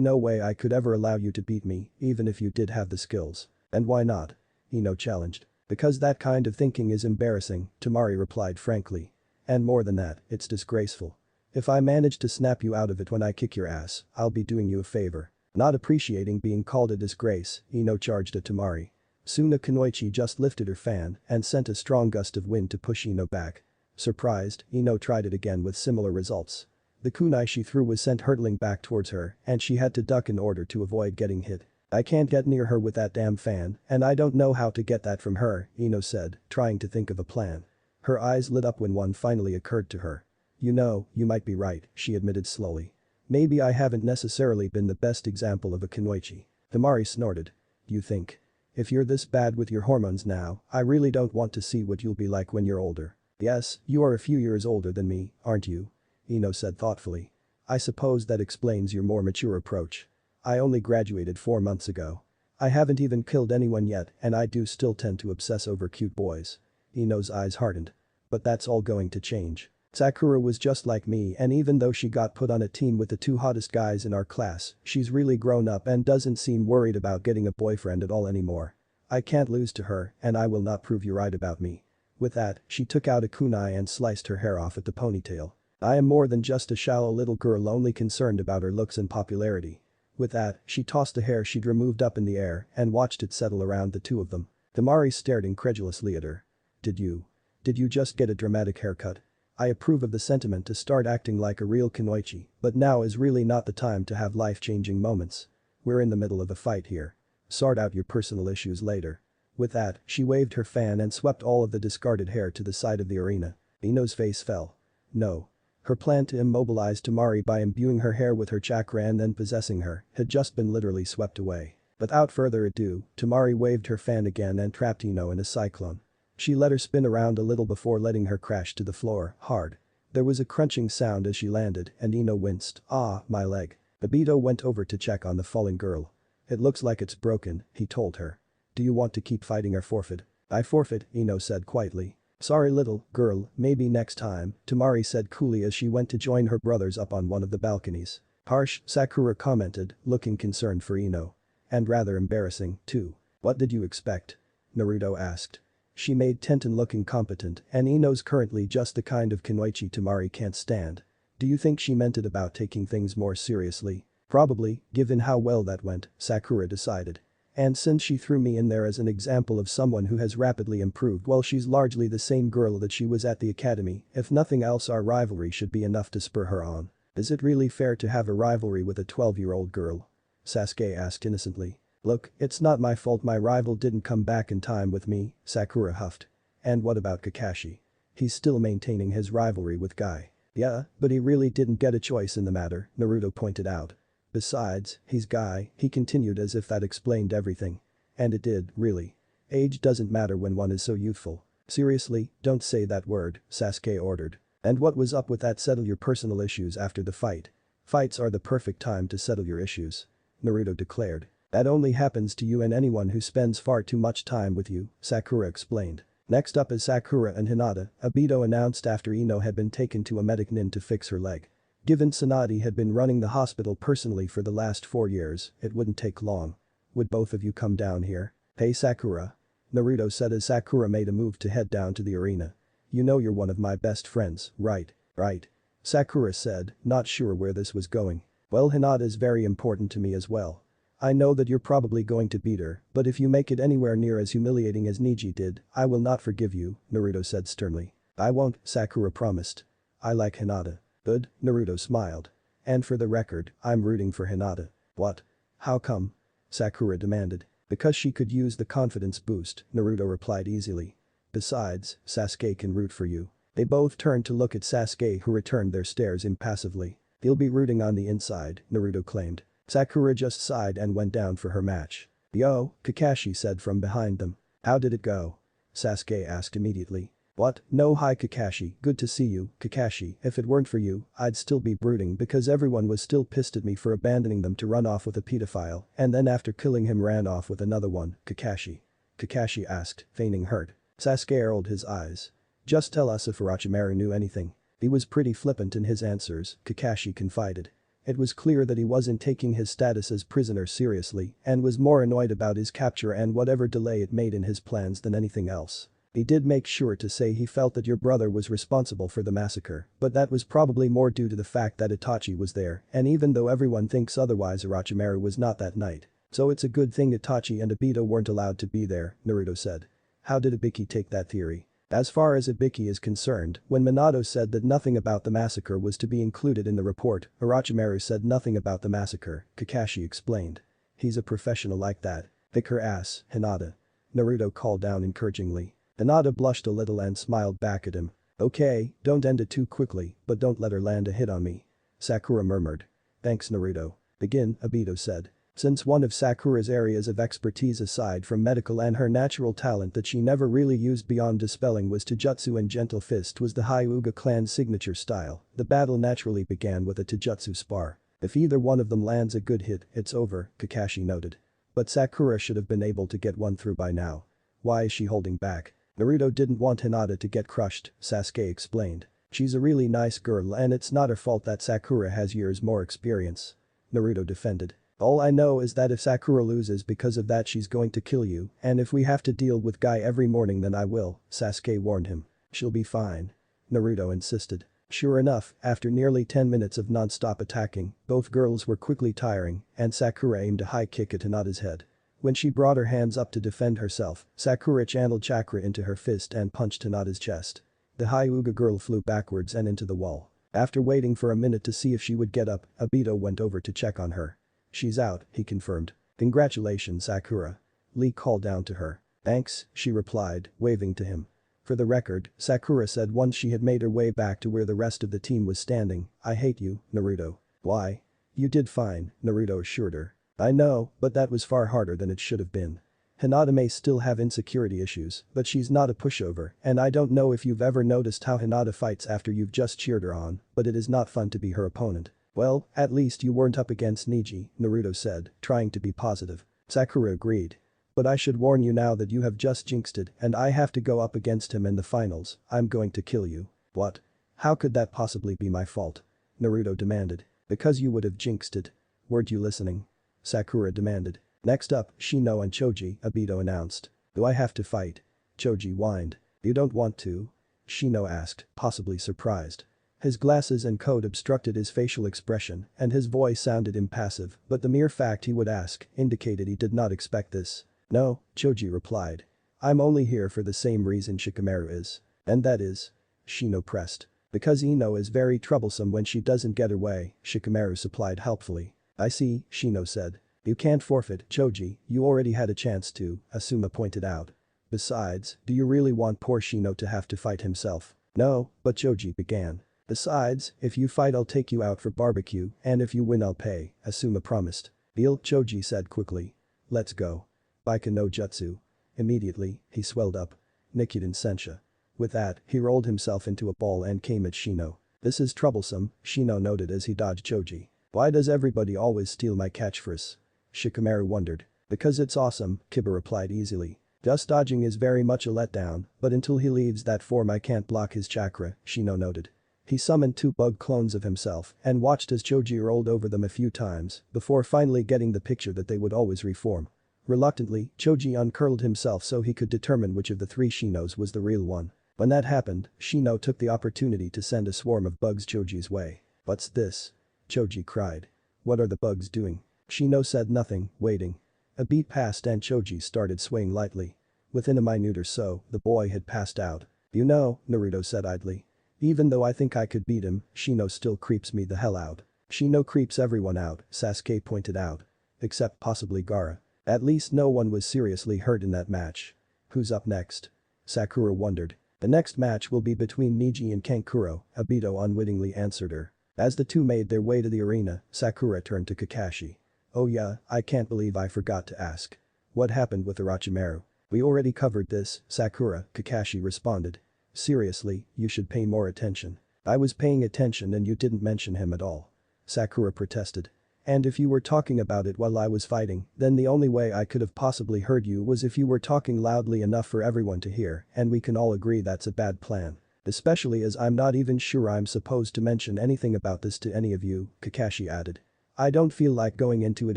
no way I could ever allow you to beat me, even if you did have the skills. And why not? Ino challenged. Because that kind of thinking is embarrassing, Temari replied frankly. And more than that, it's disgraceful. If I manage to snap you out of it when I kick your ass, I'll be doing you a favor. Not appreciating being called a disgrace, Ino charged at Temari. Suna Kunoichi just lifted her fan and sent a strong gust of wind to push Ino back. Surprised, Ino tried it again with similar results. The kunai she threw was sent hurtling back towards her and she had to duck in order to avoid getting hit. I can't get near her with that damn fan and I don't know how to get that from her, Ino said, trying to think of a plan. Her eyes lit up when one finally occurred to her. You know, you might be right, she admitted slowly. Maybe I haven't necessarily been the best example of a kunoichi. Temari snorted. You think? If you're this bad with your hormones now, I really don't want to see what you'll be like when you're older. Yes, you are a few years older than me, aren't you? Ino said thoughtfully. I suppose that explains your more mature approach. I only graduated 4 months ago. I haven't even killed anyone yet and I do still tend to obsess over cute boys. Ino's eyes hardened. But that's all going to change. Sakura was just like me and even though she got put on a team with the 2 hottest guys in our class, she's really grown up and doesn't seem worried about getting a boyfriend at all anymore. I can't lose to her and I will not prove you right about me. With that, she took out a kunai and sliced her hair off at the ponytail. I am more than just a shallow little girl only concerned about her looks and popularity. With that, she tossed the hair she'd removed up in the air and watched it settle around the two of them. Temari stared incredulously at her. Did you just get a dramatic haircut? I approve of the sentiment to start acting like a real kunoichi, but now is really not the time to have life-changing moments. We're in the middle of a fight here. Sort out your personal issues later. With that, she waved her fan and swept all of the discarded hair to the side of the arena. Ino's face fell. No. Her plan to immobilize Temari by imbuing her hair with her chakra and then possessing her had just been literally swept away. Without further ado, Temari waved her fan again and trapped Ino in a cyclone. She let her spin around a little before letting her crash to the floor, hard. There was a crunching sound as she landed and Ino winced. Ah, my leg. Obito went over to check on the falling girl. It looks like it's broken, he told her. Do you want to keep fighting or forfeit? I forfeit, Ino said quietly. Sorry little girl, maybe next time, Temari said coolly as she went to join her brothers up on one of the balconies. Harsh, Sakura commented, looking concerned for Ino. And rather embarrassing, too. What did you expect? Naruto asked. she made Tenten look incompetent and Ino's currently just the kind of Kunoichi Tamari can't stand. Do you think she meant it about taking things more seriously? Probably, given how well that went, Sakura decided. And since she threw me in there as an example of someone who has rapidly improved, well, she's largely the same girl that she was at the academy. If nothing else, our rivalry should be enough to spur her on. Is it really fair to have a rivalry with a 12-year-old girl? Sasuke asked innocently. Look, it's not my fault my rival didn't come back in time with me, Sakura huffed. And what about Kakashi? He's still maintaining his rivalry with Guy. Yeah, but he really didn't get a choice in the matter, Naruto pointed out. Besides, he's Guy, he continued as if that explained everything. And it did, really. Age doesn't matter when one is so youthful. Seriously, don't say that word, Sasuke ordered. And what was up with that? Settle your personal issues after the fight. Fights are the perfect time to settle your issues. Naruto declared. That only happens to you and anyone who spends far too much time with you, Sakura explained. Next up is Sakura and Hinata, Obito announced after Ino had been taken to a medic nin to fix her leg. Given Tsunade had been running the hospital personally for the last 4 years, it wouldn't take long. Would both of you come down here? Hey Sakura. Naruto said as Sakura made a move to head down to the arena. You know you're one of my best friends, right? Right. Sakura said, not sure where this was going. Well, Hinata is very important to me as well. I know that you're probably going to beat her, but if you make it anywhere near as humiliating as Neji did, I will not forgive you, Naruto said sternly. I won't, Sakura promised. I like Hinata. Good, Naruto smiled. And for the record, I'm rooting for Hinata. What? How come? Sakura demanded. Because she could use the confidence boost, Naruto replied easily. Besides, Sasuke can root for you. They both turned to look at Sasuke, who returned their stares impassively. He'll be rooting on the inside, Naruto claimed. Sakura just sighed and went down for her match. Yo, Kakashi said from behind them. How did it go? Sasuke asked immediately. What? No, hi Kakashi, good to see you, Kakashi. If it weren't for you, I'd still be brooding because everyone was still pissed at me for abandoning them to run off with a pedophile and then after killing him ran off with another one, Kakashi. Kakashi asked, feigning hurt. Sasuke rolled his eyes. Just tell us if Orochimaru knew anything. He was pretty flippant in his answers, Kakashi confided. It was clear that he wasn't taking his status as prisoner seriously and was more annoyed about his capture and whatever delay it made in his plans than anything else. He did make sure to say he felt that your brother was responsible for the massacre, but that was probably more due to the fact that Itachi was there, and even though everyone thinks otherwise, Orochimaru was not that night. So it's a good thing Itachi and Obito weren't allowed to be there, Naruto said. How did Ibiki take that theory? As far as Ibiki is concerned, when Minato said that nothing about the massacre was to be included in the report, Orochimaru said nothing about the massacre, Kakashi explained. He's a professional like that. Pick her ass, Hinata. Naruto called down encouragingly. Hinata blushed a little and smiled back at him. Okay, don't end it too quickly, but don't let her land a hit on me. Sakura murmured. Thanks Naruto. Begin, Obito said. Since one of Sakura's areas of expertise aside from medical and her natural talent that she never really used beyond dispelling was Taijutsu and Gentle Fist was the Hyuga clan's signature style, the battle naturally began with a Taijutsu spar. If either one of them lands a good hit, it's over, Kakashi noted. But Sakura should have been able to get one through by now. Why is she holding back? Naruto didn't want Hinata to get crushed, Sasuke explained. She's a really nice girl and it's not her fault that Sakura has years more experience. Naruto defended. All I know is that if Sakura loses because of that she's going to kill you, and if we have to deal with Guy every morning then I will, Sasuke warned him. She'll be fine. Naruto insisted. Sure enough, after nearly 10 minutes of non-stop attacking, both girls were quickly tiring, and Sakura aimed a high kick at Hinata's head. When she brought her hands up to defend herself, Sakura channeled chakra into her fist and punched Hinata's chest. The Hyuga girl flew backwards and into the wall. After waiting for a minute to see if she would get up, Obito went over to check on her. She's out, he confirmed. Congratulations Sakura. Lee called down to her. Thanks, she replied, waving to him. For the record, Sakura said once she had made her way back to where the rest of the team was standing, I hate you, Naruto. Why? You did fine, Naruto assured her. I know, but that was far harder than it should have been. Hinata may still have insecurity issues, but she's not a pushover, and I don't know if you've ever noticed how Hinata fights after you've just cheered her on, but it is not fun to be her opponent. Well, at least you weren't up against Neji, Naruto said, trying to be positive. Sakura agreed. But I should warn you now that you have just jinxed it and I have to go up against him in the finals, I'm going to kill you. What? How could that possibly be my fault? Naruto demanded. Because you would have jinxed it. Weren't you listening? Sakura demanded. Next up, Shino and Choji, Obito announced. Do I have to fight? Choji whined. You don't want to? Shino asked, possibly surprised. His glasses and coat obstructed his facial expression and his voice sounded impassive, but the mere fact he would ask indicated he did not expect this. No, Choji replied. I'm only here for the same reason Shikamaru is. And that is? Shino pressed. Because Ino is very troublesome when she doesn't get her way, Shikamaru supplied helpfully. I see, Shino said. You can't forfeit, Choji, you already had a chance to, Asuma pointed out. Besides, do you really want poor Shino to have to fight himself? No, but Choji began. Besides, if you fight I'll take you out for barbecue and if you win I'll pay, Asuma promised. Deal, Choji said quickly. Let's go. Baika no jutsu. Immediately, he swelled up. Nikuden Sensha. With that, he rolled himself into a ball and came at Shino. This is troublesome, Shino noted as he dodged Choji. Why does everybody always steal my catchphrase? Shikamaru wondered. Because it's awesome, Kiba replied easily. Just dodging is very much a letdown, but until he leaves that form I can't block his chakra, Shino noted. He summoned 2 bug clones of himself and watched as Choji rolled over them a few times before finally getting the picture that they would always reform. Reluctantly, Choji uncurled himself so he could determine which of the 3 Shinos was the real one. When that happened, Shino took the opportunity to send a swarm of bugs Choji's way. What's this? Choji cried. What are the bugs doing? Shino said nothing, waiting. A beat passed and Choji started swaying lightly. Within a minute or so, the boy had passed out. You know, Naruto said idly. Even though I think I could beat him, Shino still creeps me the hell out. Shino creeps everyone out, Sasuke pointed out. Except possibly Gaara. At least no one was seriously hurt in that match. Who's up next? Sakura wondered. The next match will be between Neji and Kankuro, Obito unwittingly answered her. As the two made their way to the arena, Sakura turned to Kakashi. Oh yeah, I can't believe I forgot to ask. What happened with Orochimaru? We already covered this, Sakura, Kakashi responded. Seriously, you should pay more attention. I was paying attention and you didn't mention him at all. Sakura protested. And if you were talking about it while I was fighting, then the only way I could have possibly heard you was if you were talking loudly enough for everyone to hear, and we can all agree that's a bad plan. Especially as I'm not even sure I'm supposed to mention anything about this to any of you, Kakashi added. I don't feel like going into it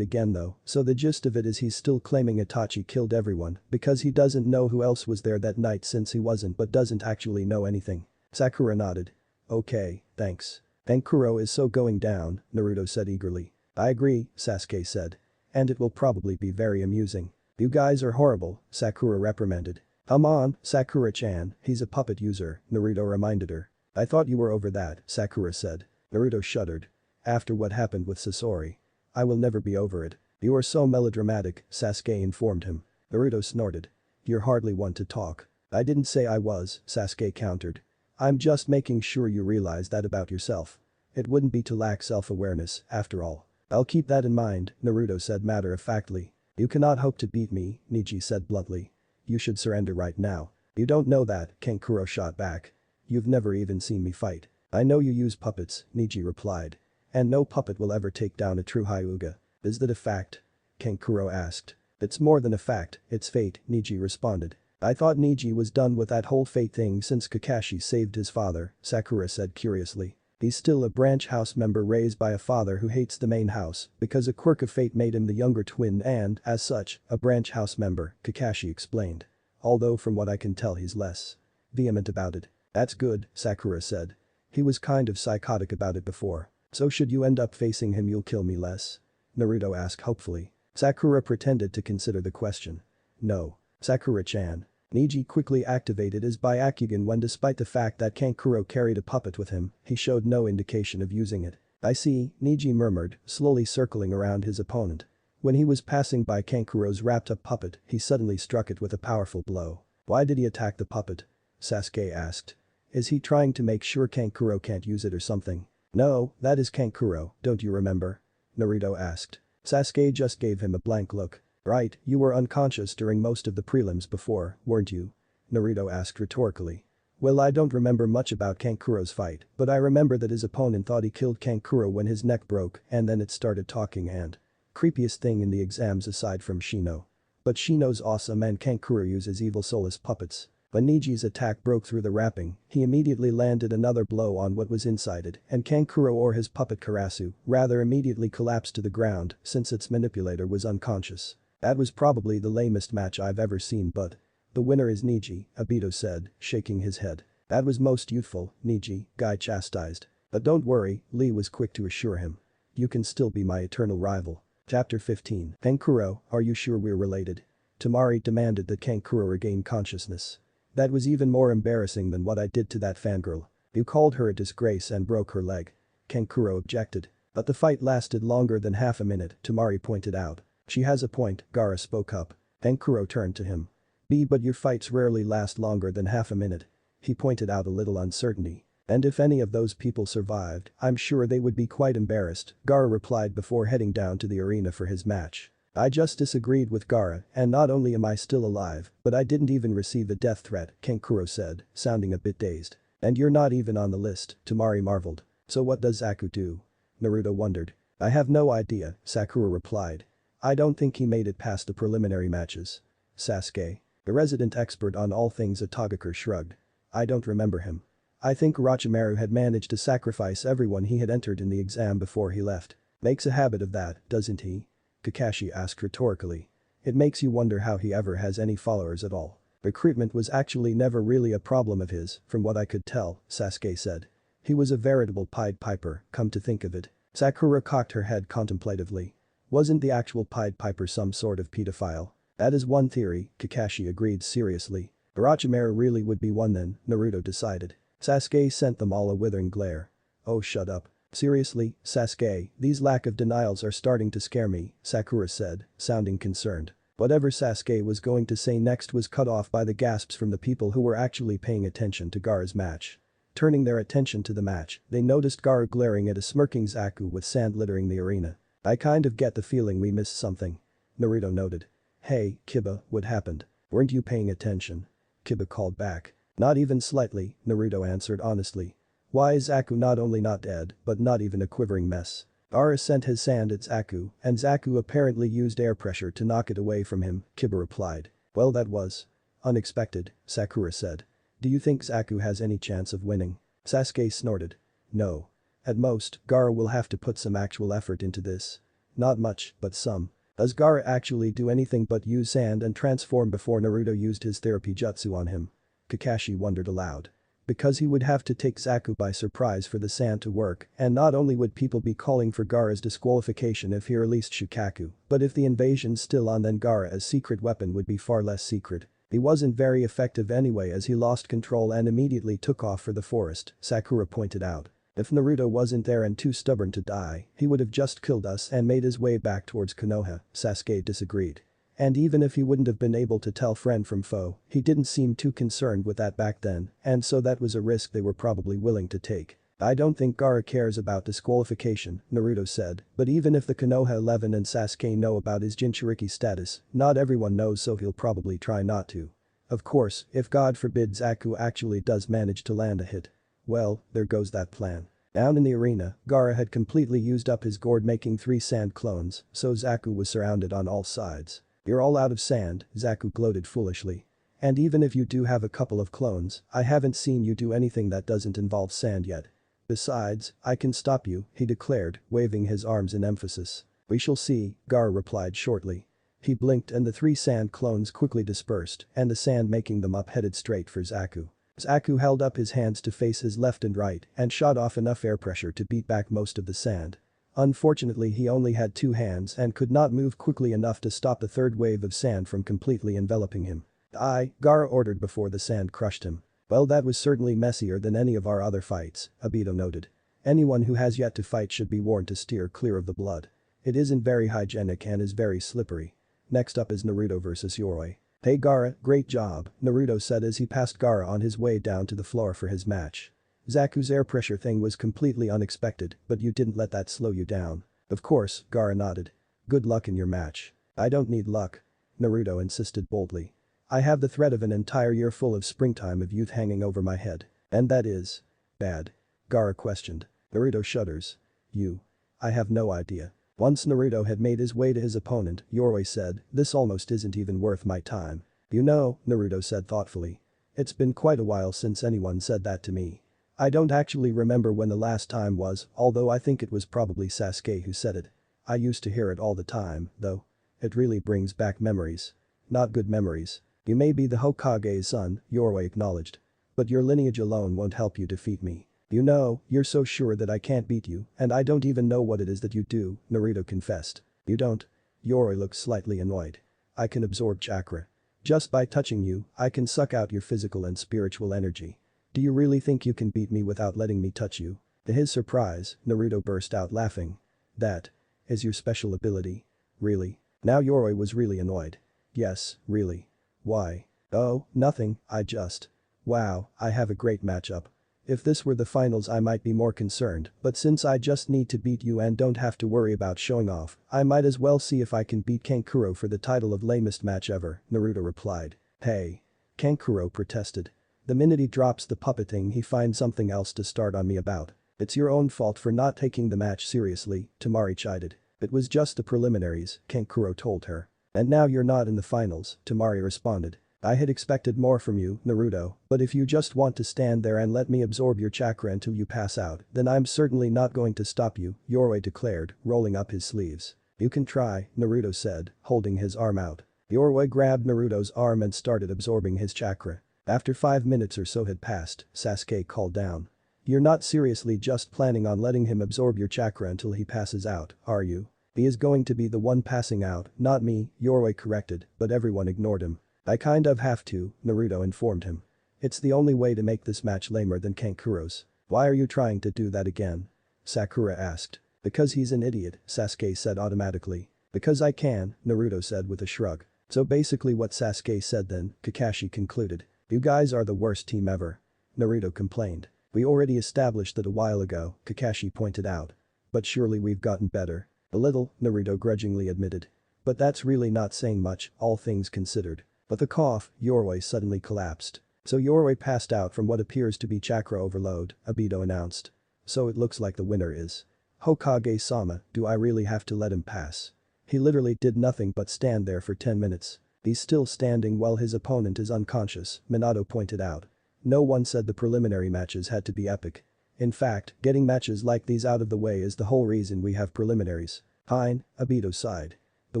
again though, so the gist of it is he's still claiming Itachi killed everyone because he doesn't know who else was there that night since he wasn't but doesn't actually know anything. Sakura nodded. Okay, thanks. Kankuro is so going down, Naruto said eagerly. I agree, Sasuke said. And it will probably be very amusing. You guys are horrible, Sakura reprimanded. Come on, Sakura-chan, he's a puppet user, Naruto reminded her. I thought you were over that, Sakura said. Naruto shuddered. After what happened with Sasori. I will never be over it. You are so melodramatic, Sasuke informed him. Naruto snorted. You're hardly one to talk. I didn't say I was, Sasuke countered. I'm just making sure you realize that about yourself. It wouldn't be to lack self-awareness, after all. I'll keep that in mind, Naruto said matter-of-factly. You cannot hope to beat me, Neji said bluntly. You should surrender right now. You don't know that, Kankuro shot back. You've never even seen me fight. I know you use puppets, Neji replied. And no puppet will ever take down a true Hyuga. Is that a fact? Kankuro asked. It's more than a fact, it's fate, Neji responded. I thought Neji was done with that whole fate thing since Kakashi saved his father, Sakura said curiously. He's still a branch house member raised by a father who hates the main house because a quirk of fate made him the younger twin and, as such, a branch house member, Kakashi explained. Although from what I can tell he's less vehement about it. That's good, Sakura said. He was kind of psychotic about it before. So should you end up facing him you'll kill me less? Naruto asked hopefully. Sakura pretended to consider the question. No. Sakura-chan. Neji quickly activated his Byakugan when despite the fact that Kankuro carried a puppet with him, he showed no indication of using it. I see, Neji murmured, slowly circling around his opponent. When he was passing by Kankuro's wrapped-up puppet, he suddenly struck it with a powerful blow. Why did he attack the puppet? Sasuke asked. Is he trying to make sure Kankuro can't use it or something? No, that is Kankuro, don't you remember? Naruto asked. Sasuke just gave him a blank look. Right, you were unconscious during most of the prelims before, weren't you? Naruto asked rhetorically. Well, I don't remember much about Kankuro's fight, but I remember that his opponent thought he killed Kankuro when his neck broke and then it started talking and… Creepiest thing in the exams aside from Shino. But Shino's awesome and Kankuro uses evil soulless puppets. When Neji's attack broke through the wrapping, he immediately landed another blow on what was inside it and Kankuro or his puppet Karasu rather immediately collapsed to the ground since its manipulator was unconscious. That was probably the lamest match I've ever seen but… The winner is Niji, Obito said, shaking his head. That was most youthful, Niji, Guy chastised. But don't worry, Lee was quick to assure him. You can still be my eternal rival. Chapter 15. Kankuro, are you sure we're related? Temari demanded that Kankuro regain consciousness. That was even more embarrassing than what I did to that fangirl. You called her a disgrace and broke her leg. Kankuro objected. But the fight lasted longer than half a minute, Temari pointed out. She has a point, Gaara spoke up. Kankuro turned to him. But your fights rarely last longer than half a minute. He pointed out a little uncertainty. And if any of those people survived, I'm sure they would be quite embarrassed, Gaara replied before heading down to the arena for his match. I just disagreed with Gaara, and not only am I still alive, but I didn't even receive a death threat, Kankuro said, sounding a bit dazed. And you're not even on the list, Temari marveled. So what does Zaku do? Naruto wondered. I have no idea, Sakura replied. I don't think he made it past the preliminary matches. Sasuke. The resident expert on all things Atagakure shrugged. I don't remember him. I think Orochimaru had managed to sacrifice everyone he had entered in the exam before he left. Makes a habit of that, doesn't he? Kakashi asked rhetorically. It makes you wonder how he ever has any followers at all. Recruitment was actually never really a problem of his, from what I could tell, Sasuke said. He was a veritable Pied Piper, come to think of it. Sakura cocked her head contemplatively. Wasn't the actual Pied Piper some sort of pedophile? That is one theory, Kakashi agreed seriously. Orochimaru really would be one then, Naruto decided. Sasuke sent them all a withering glare. Oh shut up. Seriously, Sasuke, these lack of denials are starting to scare me, Sakura said, sounding concerned. Whatever Sasuke was going to say next was cut off by the gasps from the people who were actually paying attention to Gaara's match. Turning their attention to the match, they noticed Gaara glaring at a smirking Zaku with sand littering the arena. I kind of get the feeling we missed something. Naruto noted. Hey, Kiba, what happened? Weren't you paying attention? Kiba called back. Not even slightly, Naruto answered honestly. Why is Zaku not only not dead, but not even a quivering mess? Gaara sent his sand at Zaku, and Zaku apparently used air pressure to knock it away from him, Kiba replied. Well that was unexpected, Sakura said. Do you think Zaku has any chance of winning? Sasuke snorted. No. At most, Gaara will have to put some actual effort into this. Not much, but some. Does Gaara actually do anything but use sand and transform before Naruto used his therapy jutsu on him? Kakashi wondered aloud. Because he would have to take Zaku by surprise for the sand to work, and not only would people be calling for Gaara's disqualification if he released Shukaku, but if the invasion's still on then Gaara's secret weapon would be far less secret. He wasn't very effective anyway as he lost control and immediately took off for the forest, Sakura pointed out. If Naruto wasn't there and too stubborn to die, he would have just killed us and made his way back towards Konoha, Sasuke disagreed. And even if he wouldn't have been able to tell friend from foe, he didn't seem too concerned with that back then, and so that was a risk they were probably willing to take. I don't think Gaara cares about disqualification, Naruto said, but even if the Konoha 11 and Sasuke know about his Jinchuriki status, not everyone knows so he'll probably try not to. Of course, if God forbid Zaku actually does manage to land a hit. Well, there goes that plan. Down in the arena, Gaara had completely used up his gourd making 3 sand clones, so Zaku was surrounded on all sides. You're all out of sand, Zaku gloated foolishly. And even if you do have a couple of clones, I haven't seen you do anything that doesn't involve sand yet. Besides, I can stop you, he declared, waving his arms in emphasis. We shall see, Gaara replied shortly. He blinked and the 3 sand clones quickly dispersed, and the sand making them up headed straight for Zaku. Zaku held up his hands to face his left and right and shot off enough air pressure to beat back most of the sand. Unfortunately he only had 2 hands and could not move quickly enough to stop the third wave of sand from completely enveloping him. Gaara ordered before the sand crushed him. Well that was certainly messier than any of our other fights, Obito noted. Anyone who has yet to fight should be warned to steer clear of the blood. It isn't very hygienic and is very slippery. Next up is Naruto vs Yoroi. Hey Gaara, great job, Naruto said as he passed Gaara on his way down to the floor for his match. Zaku's air pressure thing was completely unexpected, but you didn't let that slow you down. Of course, Gaara nodded. Good luck in your match. I don't need luck. Naruto insisted boldly. I have the threat of an entire year full of springtime of youth hanging over my head. And that is bad. Gaara questioned. Naruto shudders. You. I have no idea. Once Naruto had made his way to his opponent, Yoroi said, this almost isn't even worth my time. You know, Naruto said thoughtfully. It's been quite a while since anyone said that to me. I don't actually remember when the last time was, although I think it was probably Sasuke who said it. I used to hear it all the time, though. It really brings back memories. Not good memories. You may be the Hokage's son, Yoroi acknowledged. But your lineage alone won't help you defeat me. You know, you're so sure that I can't beat you, and I don't even know what it is that you do, Naruto confessed. You don't? Yoroi looked slightly annoyed. I can absorb chakra. Just by touching you, I can suck out your physical and spiritual energy. Do you really think you can beat me without letting me touch you? To his surprise, Naruto burst out laughing. That is your special ability? Really? Now Yoroi was really annoyed. Yes, really. Why? Oh, nothing, I just. Wow, I have a great matchup. If this were the finals I might be more concerned, but since I just need to beat you and don't have to worry about showing off, I might as well see if I can beat Kankuro for the title of lamest match ever, Naruto replied. Hey. Kankuro protested. The minute he drops the puppeting he finds something else to start on me about. It's your own fault for not taking the match seriously, Temari chided. It was just the preliminaries, Kankuro told her. And now you're not in the finals, Temari responded. I had expected more from you, Naruto, but if you just want to stand there and let me absorb your chakra until you pass out, then I'm certainly not going to stop you, Yoroi declared, rolling up his sleeves. You can try, Naruto said, holding his arm out. Yoroi grabbed Naruto's arm and started absorbing his chakra. After 5 minutes or so had passed, Sasuke called down. You're not seriously just planning on letting him absorb your chakra until he passes out, are you? He is going to be the one passing out, not me, Yoroi corrected, but everyone ignored him. I kind of have to, Naruto informed him. It's the only way to make this match lamer than Kankuro's. Why are you trying to do that again? Sakura asked. Because he's an idiot, Sasuke said automatically. Because I can, Naruto said with a shrug. So basically what Sasuke said then, Kakashi concluded. You guys are the worst team ever. Naruto complained. We already established that a while ago, Kakashi pointed out. But surely we've gotten better. A little, Naruto grudgingly admitted. But that's really not saying much, all things considered. But the cough, Yoroi suddenly collapsed. So Yoroi passed out from what appears to be chakra overload, Obito announced. So it looks like the winner is Hokage-sama, do I really have to let him pass? He literally did nothing but stand there for 10 minutes. He's still standing while his opponent is unconscious, Minato pointed out. No one said the preliminary matches had to be epic. In fact, getting matches like these out of the way is the whole reason we have preliminaries. Fine, Obito sighed. The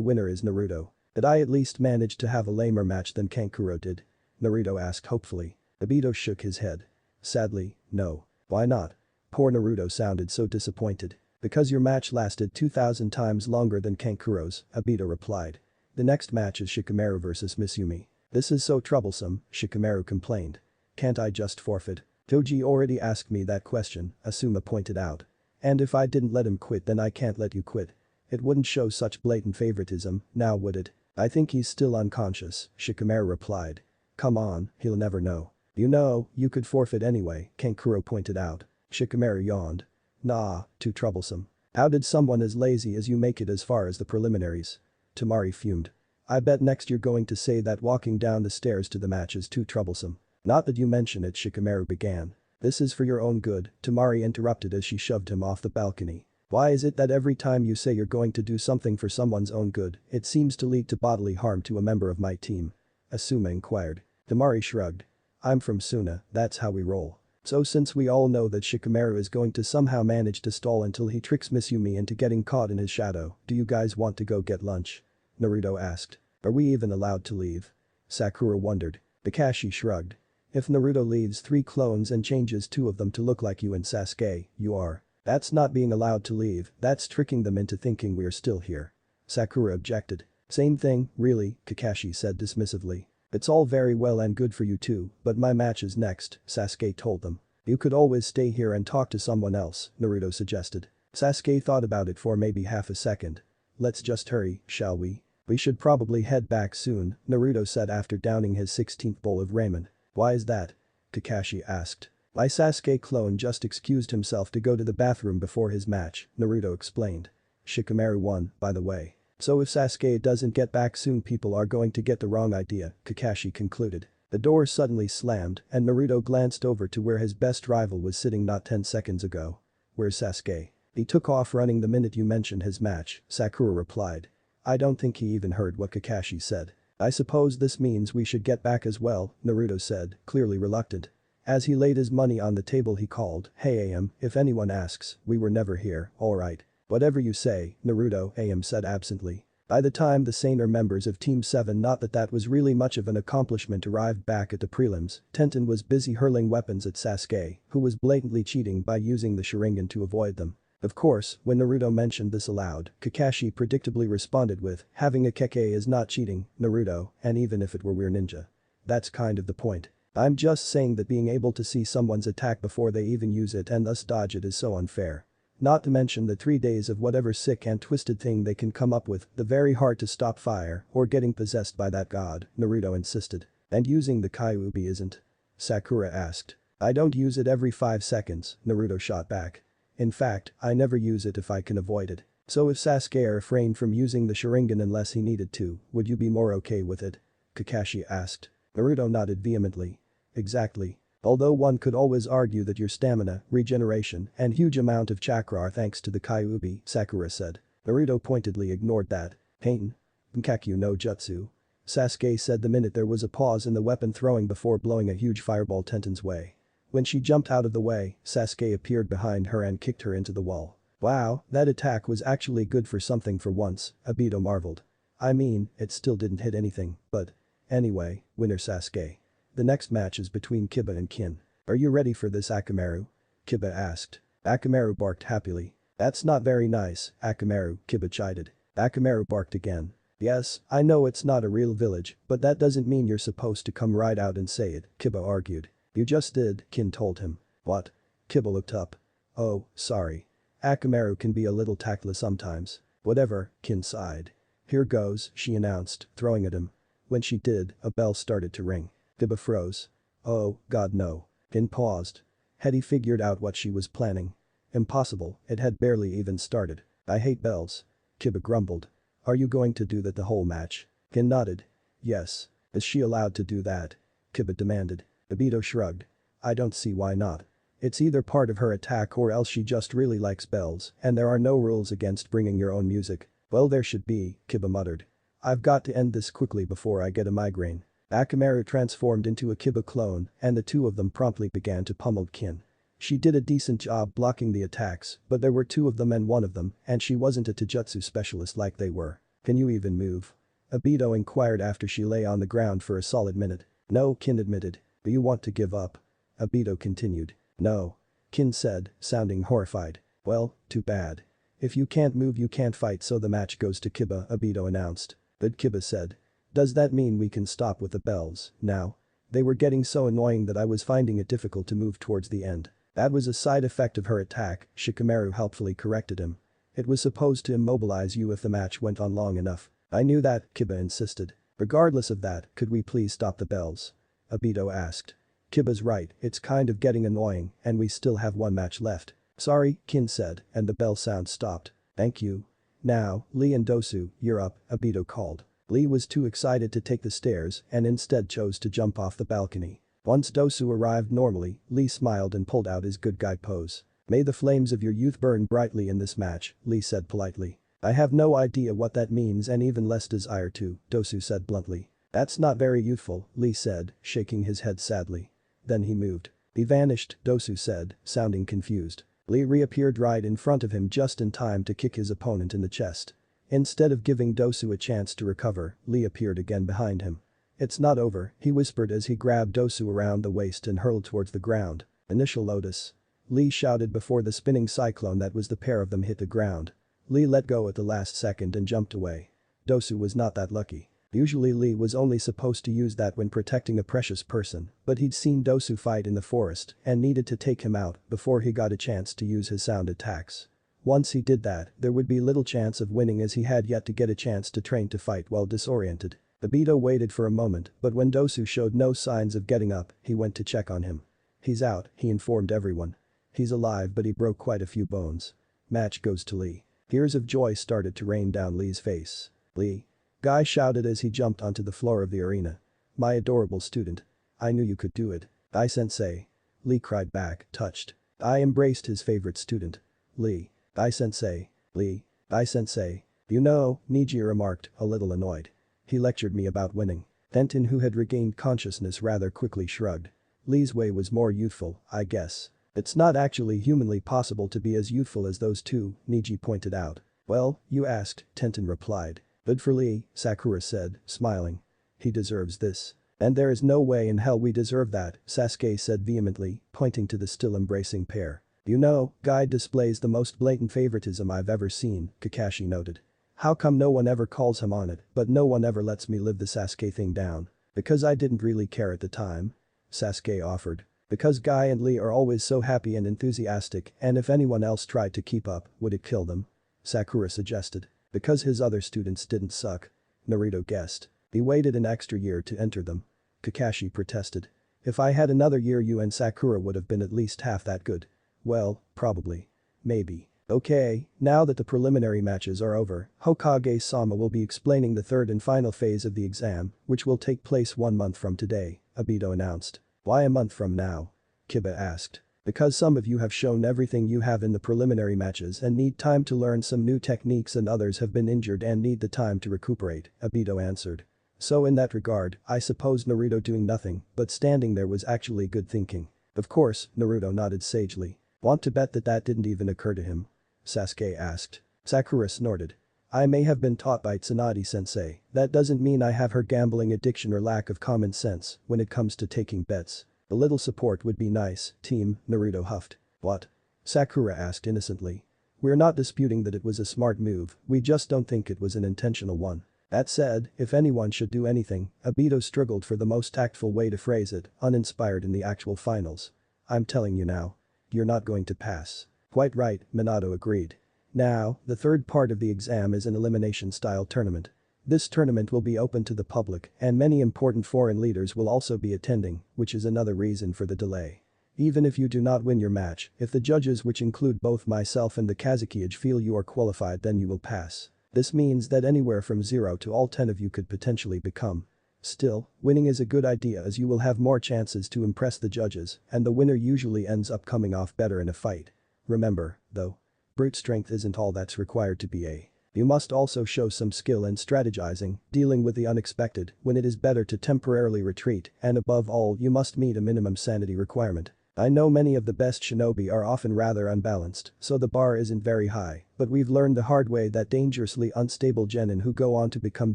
winner is Naruto. Did I at least manage to have a lamer match than Kankuro did? Naruto asked hopefully. Obito shook his head. Sadly, no. Why not? Poor Naruto sounded so disappointed. Because your match lasted 2,000 times longer than Kankuro's, Obito replied. The next match is Shikamaru vs Mizumi. This is so troublesome, Shikamaru complained. Can't I just forfeit? Toji already asked me that question, Asuma pointed out. And if I didn't let him quit then I can't let you quit. It wouldn't show such blatant favoritism, now would it? I think he's still unconscious, Shikamaru replied. Come on, he'll never know. You know, you could forfeit anyway, Kankuro pointed out. Shikamaru yawned. Nah, too troublesome. How did someone as lazy as you make it as far as the preliminaries? Temari fumed. I bet next you're going to say that walking down the stairs to the match is too troublesome. Not that you mention it, Shikamaru began. This is for your own good, Temari interrupted as she shoved him off the balcony. Why is it that every time you say you're going to do something for someone's own good, it seems to lead to bodily harm to a member of my team? Asuma inquired. Temari shrugged. I'm from Suna, that's how we roll. So since we all know that Shikamaru is going to somehow manage to stall until he tricks Mizumi into getting caught in his shadow, do you guys want to go get lunch? Naruto asked. Are we even allowed to leave? Sakura wondered. Kakashi shrugged. If Naruto leaves 3 clones and changes 2 of them to look like you and Sasuke, you are. That's not being allowed to leave, that's tricking them into thinking we're still here. Sakura objected. Same thing, really, Kakashi said dismissively. It's all very well and good for you two, but my match is next, Sasuke told them. You could always stay here and talk to someone else, Naruto suggested. Sasuke thought about it for maybe half a second. Let's just hurry, shall we? We should probably head back soon, Naruto said after downing his 16th bowl of ramen. Why is that? Kakashi asked. My Sasuke clone just excused himself to go to the bathroom before his match, Naruto explained. Shikamaru won, by the way. So if Sasuke doesn't get back soon people are going to get the wrong idea, Kakashi concluded. The door suddenly slammed and Naruto glanced over to where his best rival was sitting not 10 seconds ago. Where's Sasuke? He took off running the minute you mentioned his match, Sakura replied. I don't think he even heard what Kakashi said. I suppose this means we should get back as well, Naruto said, clearly reluctant. As he laid his money on the table he called, Hey AM, if anyone asks, we were never here, alright. Whatever you say, Naruto, AM said absently. By the time the saner members of Team 7 not that was really much of an accomplishment arrived back at the prelims, Tenten was busy hurling weapons at Sasuke, who was blatantly cheating by using the Sharingan to avoid them. Of course, when Naruto mentioned this aloud, Kakashi predictably responded with, having a Keke is not cheating, Naruto, and even if it were we're ninja. That's kind of the point. I'm just saying that being able to see someone's attack before they even use it and thus dodge it is so unfair. Not to mention the 3 days of whatever sick and twisted thing they can come up with, the very hard to stop fire or getting possessed by that god, Naruto insisted. And using the Kyuubi isn't? Sakura asked. I don't use it every 5 seconds, Naruto shot back. In fact, I never use it if I can avoid it. So if Sasuke refrained from using the Sharingan unless he needed to, would you be more okay with it? Kakashi asked. Naruto nodded vehemently. Exactly. Although one could always argue that your stamina, regeneration, and huge amount of chakra are thanks to the Kyuubi, Sakura said. Naruto pointedly ignored that. Pain. Bunkakyu no Jutsu. Sasuke said the minute there was a pause in the weapon throwing before blowing a huge fireball Tenten's way. When she jumped out of the way, Sasuke appeared behind her and kicked her into the wall. Wow, that attack was actually good for something for once, Obito marveled. I mean, it still didn't hit anything, but. Anyway, winner Sasuke. The next match is between Kiba and Kin. Are you ready for this Akamaru? Kiba asked. Akamaru barked happily. That's not very nice, Akamaru, Kiba chided. Akamaru barked again. Yes, I know it's not a real village, but that doesn't mean you're supposed to come right out and say it, Kiba argued. You just did, Kin told him. What? Kiba looked up. Oh, sorry. Akamaru can be a little tactless sometimes. Whatever, Kin sighed. Here goes, she announced, throwing at him. When she did, a bell started to ring. Kiba froze. Oh, god no. Kin paused. Had he figured out what she was planning? Impossible, it had barely even started. I hate bells. Kiba grumbled. Are you going to do that the whole match? Kin nodded. Yes. Is she allowed to do that? Kiba demanded. Obito shrugged. I don't see why not. It's either part of her attack or else she just really likes bells, and there are no rules against bringing your own music. Well there should be, Kiba muttered. I've got to end this quickly before I get a migraine. Akamaru transformed into a Kiba clone, and the two of them promptly began to pummel Kin. She did a decent job blocking the attacks, but there were 2 of them and 1 of them, and she wasn't a Taijutsu specialist like they were. Can you even move? Obito inquired after she lay on the ground for a solid minute. No, Kin admitted. Do you want to give up? Obito continued. No. Kin said, sounding horrified. Well, too bad. If you can't move you can't fight so the match goes to Kiba, Obito announced. But Kiba said. Does that mean we can stop with the bells, now? They were getting so annoying that I was finding it difficult to move towards the end. That was a side effect of her attack, Shikamaru helpfully corrected him. It was supposed to immobilize you if the match went on long enough. I knew that, Kiba insisted. Regardless of that, could we please stop the bells? Obito asked. Kiba's right, it's kind of getting annoying and we still have 1 match left. Sorry, Kin said, and the bell sound stopped. Thank you. Now, Lee and Dosu, you're up, Obito called. Lee was too excited to take the stairs and instead chose to jump off the balcony. Once Dosu arrived normally, Lee smiled and pulled out his good guy pose. May the flames of your youth burn brightly in this match, Lee said politely. I have no idea what that means and even less desire to, Dosu said bluntly. That's not very youthful, Lee said, shaking his head sadly. Then he moved. He vanished, Dosu said, sounding confused. Lee reappeared right in front of him just in time to kick his opponent in the chest. Instead of giving Dosu a chance to recover, Lee appeared again behind him. It's not over, he whispered as he grabbed Dosu around the waist and hurled towards the ground. Initial Lotus. Lee shouted before the spinning cyclone that was the pair of them hit the ground. Lee let go at the last second and jumped away. Dosu was not that lucky. Usually Lee was only supposed to use that when protecting a precious person, but he'd seen Dosu fight in the forest and needed to take him out before he got a chance to use his sound attacks. Once he did that, there would be little chance of winning as he had yet to get a chance to train to fight while disoriented. Obito waited for a moment, but when Dosu showed no signs of getting up, he went to check on him. He's out, he informed everyone. He's alive but he broke quite a few bones. Match goes to Lee. Tears of joy started to rain down Lee's face. Lee. Guy shouted as he jumped onto the floor of the arena. My adorable student. I knew you could do it. Ai-sensei. Lee cried back, touched. I embraced his favorite student. Lee. Ai-sensei. Lee. Ai-sensei. You know, Niji remarked, a little annoyed. He lectured me about winning. Tenten, who had regained consciousness, rather quickly shrugged. Lee's way was more youthful, I guess. It's not actually humanly possible to be as youthful as those two, Niji pointed out. Well, you asked, Tenten replied. Good for Lee, Sakura said, smiling. He deserves this. And there is no way in hell we deserve that, Sasuke said vehemently, pointing to the still embracing pair. You know, Guy displays the most blatant favoritism I've ever seen, Kakashi noted. How come no one ever calls him on it, but no one ever lets me live the Sasuke thing down? Because I didn't really care at the time? Sasuke offered. Because Guy and Lee are always so happy and enthusiastic, and if anyone else tried to keep up, would it kill them? Sakura suggested. Because his other students didn't suck. Naruto guessed. He waited an extra year to enter them. Kakashi protested. If I had another year, you and Sakura would have been at least half that good. Well, probably. Maybe. Okay, now that the preliminary matches are over, Hokage-sama will be explaining the third and final phase of the exam, which will take place 1 month from today, Obito announced. Why a month from now? Kiba asked. Because some of you have shown everything you have in the preliminary matches and need time to learn some new techniques, and others have been injured and need the time to recuperate, Obito answered. So in that regard, I suppose Naruto doing nothing but standing there was actually good thinking. Of course, Naruto nodded sagely. Want to bet that didn't even occur to him? Sasuke asked. Sakura snorted. I may have been taught by Tsunade-sensei, that doesn't mean I have her gambling addiction or lack of common sense when it comes to taking bets. A little support would be nice, team, Naruto huffed. What? Sakura asked innocently. We're not disputing that it was a smart move, we just don't think it was an intentional one. That said, if anyone should do anything, Obito struggled for the most tactful way to phrase it, uninspired in the actual finals. I'm telling you now. You're not going to pass. Quite right, Minato agreed. Now, the third part of the exam is an elimination-style tournament. This tournament will be open to the public, and many important foreign leaders will also be attending, which is another reason for the delay. Even if you do not win your match, if the judges, which include both myself and the Kazekage, feel you are qualified, then you will pass. This means that anywhere from 0 to all 10 of you could potentially become. Still, winning is a good idea as you will have more chances to impress the judges, and the winner usually ends up coming off better in a fight. Remember, though, brute strength isn't all that's required to be a. You must also show some skill in strategizing, dealing with the unexpected, when it is better to temporarily retreat, and above all you must meet a minimum sanity requirement. I know many of the best shinobi are often rather unbalanced, so the bar isn't very high, but we've learned the hard way that dangerously unstable genin who go on to become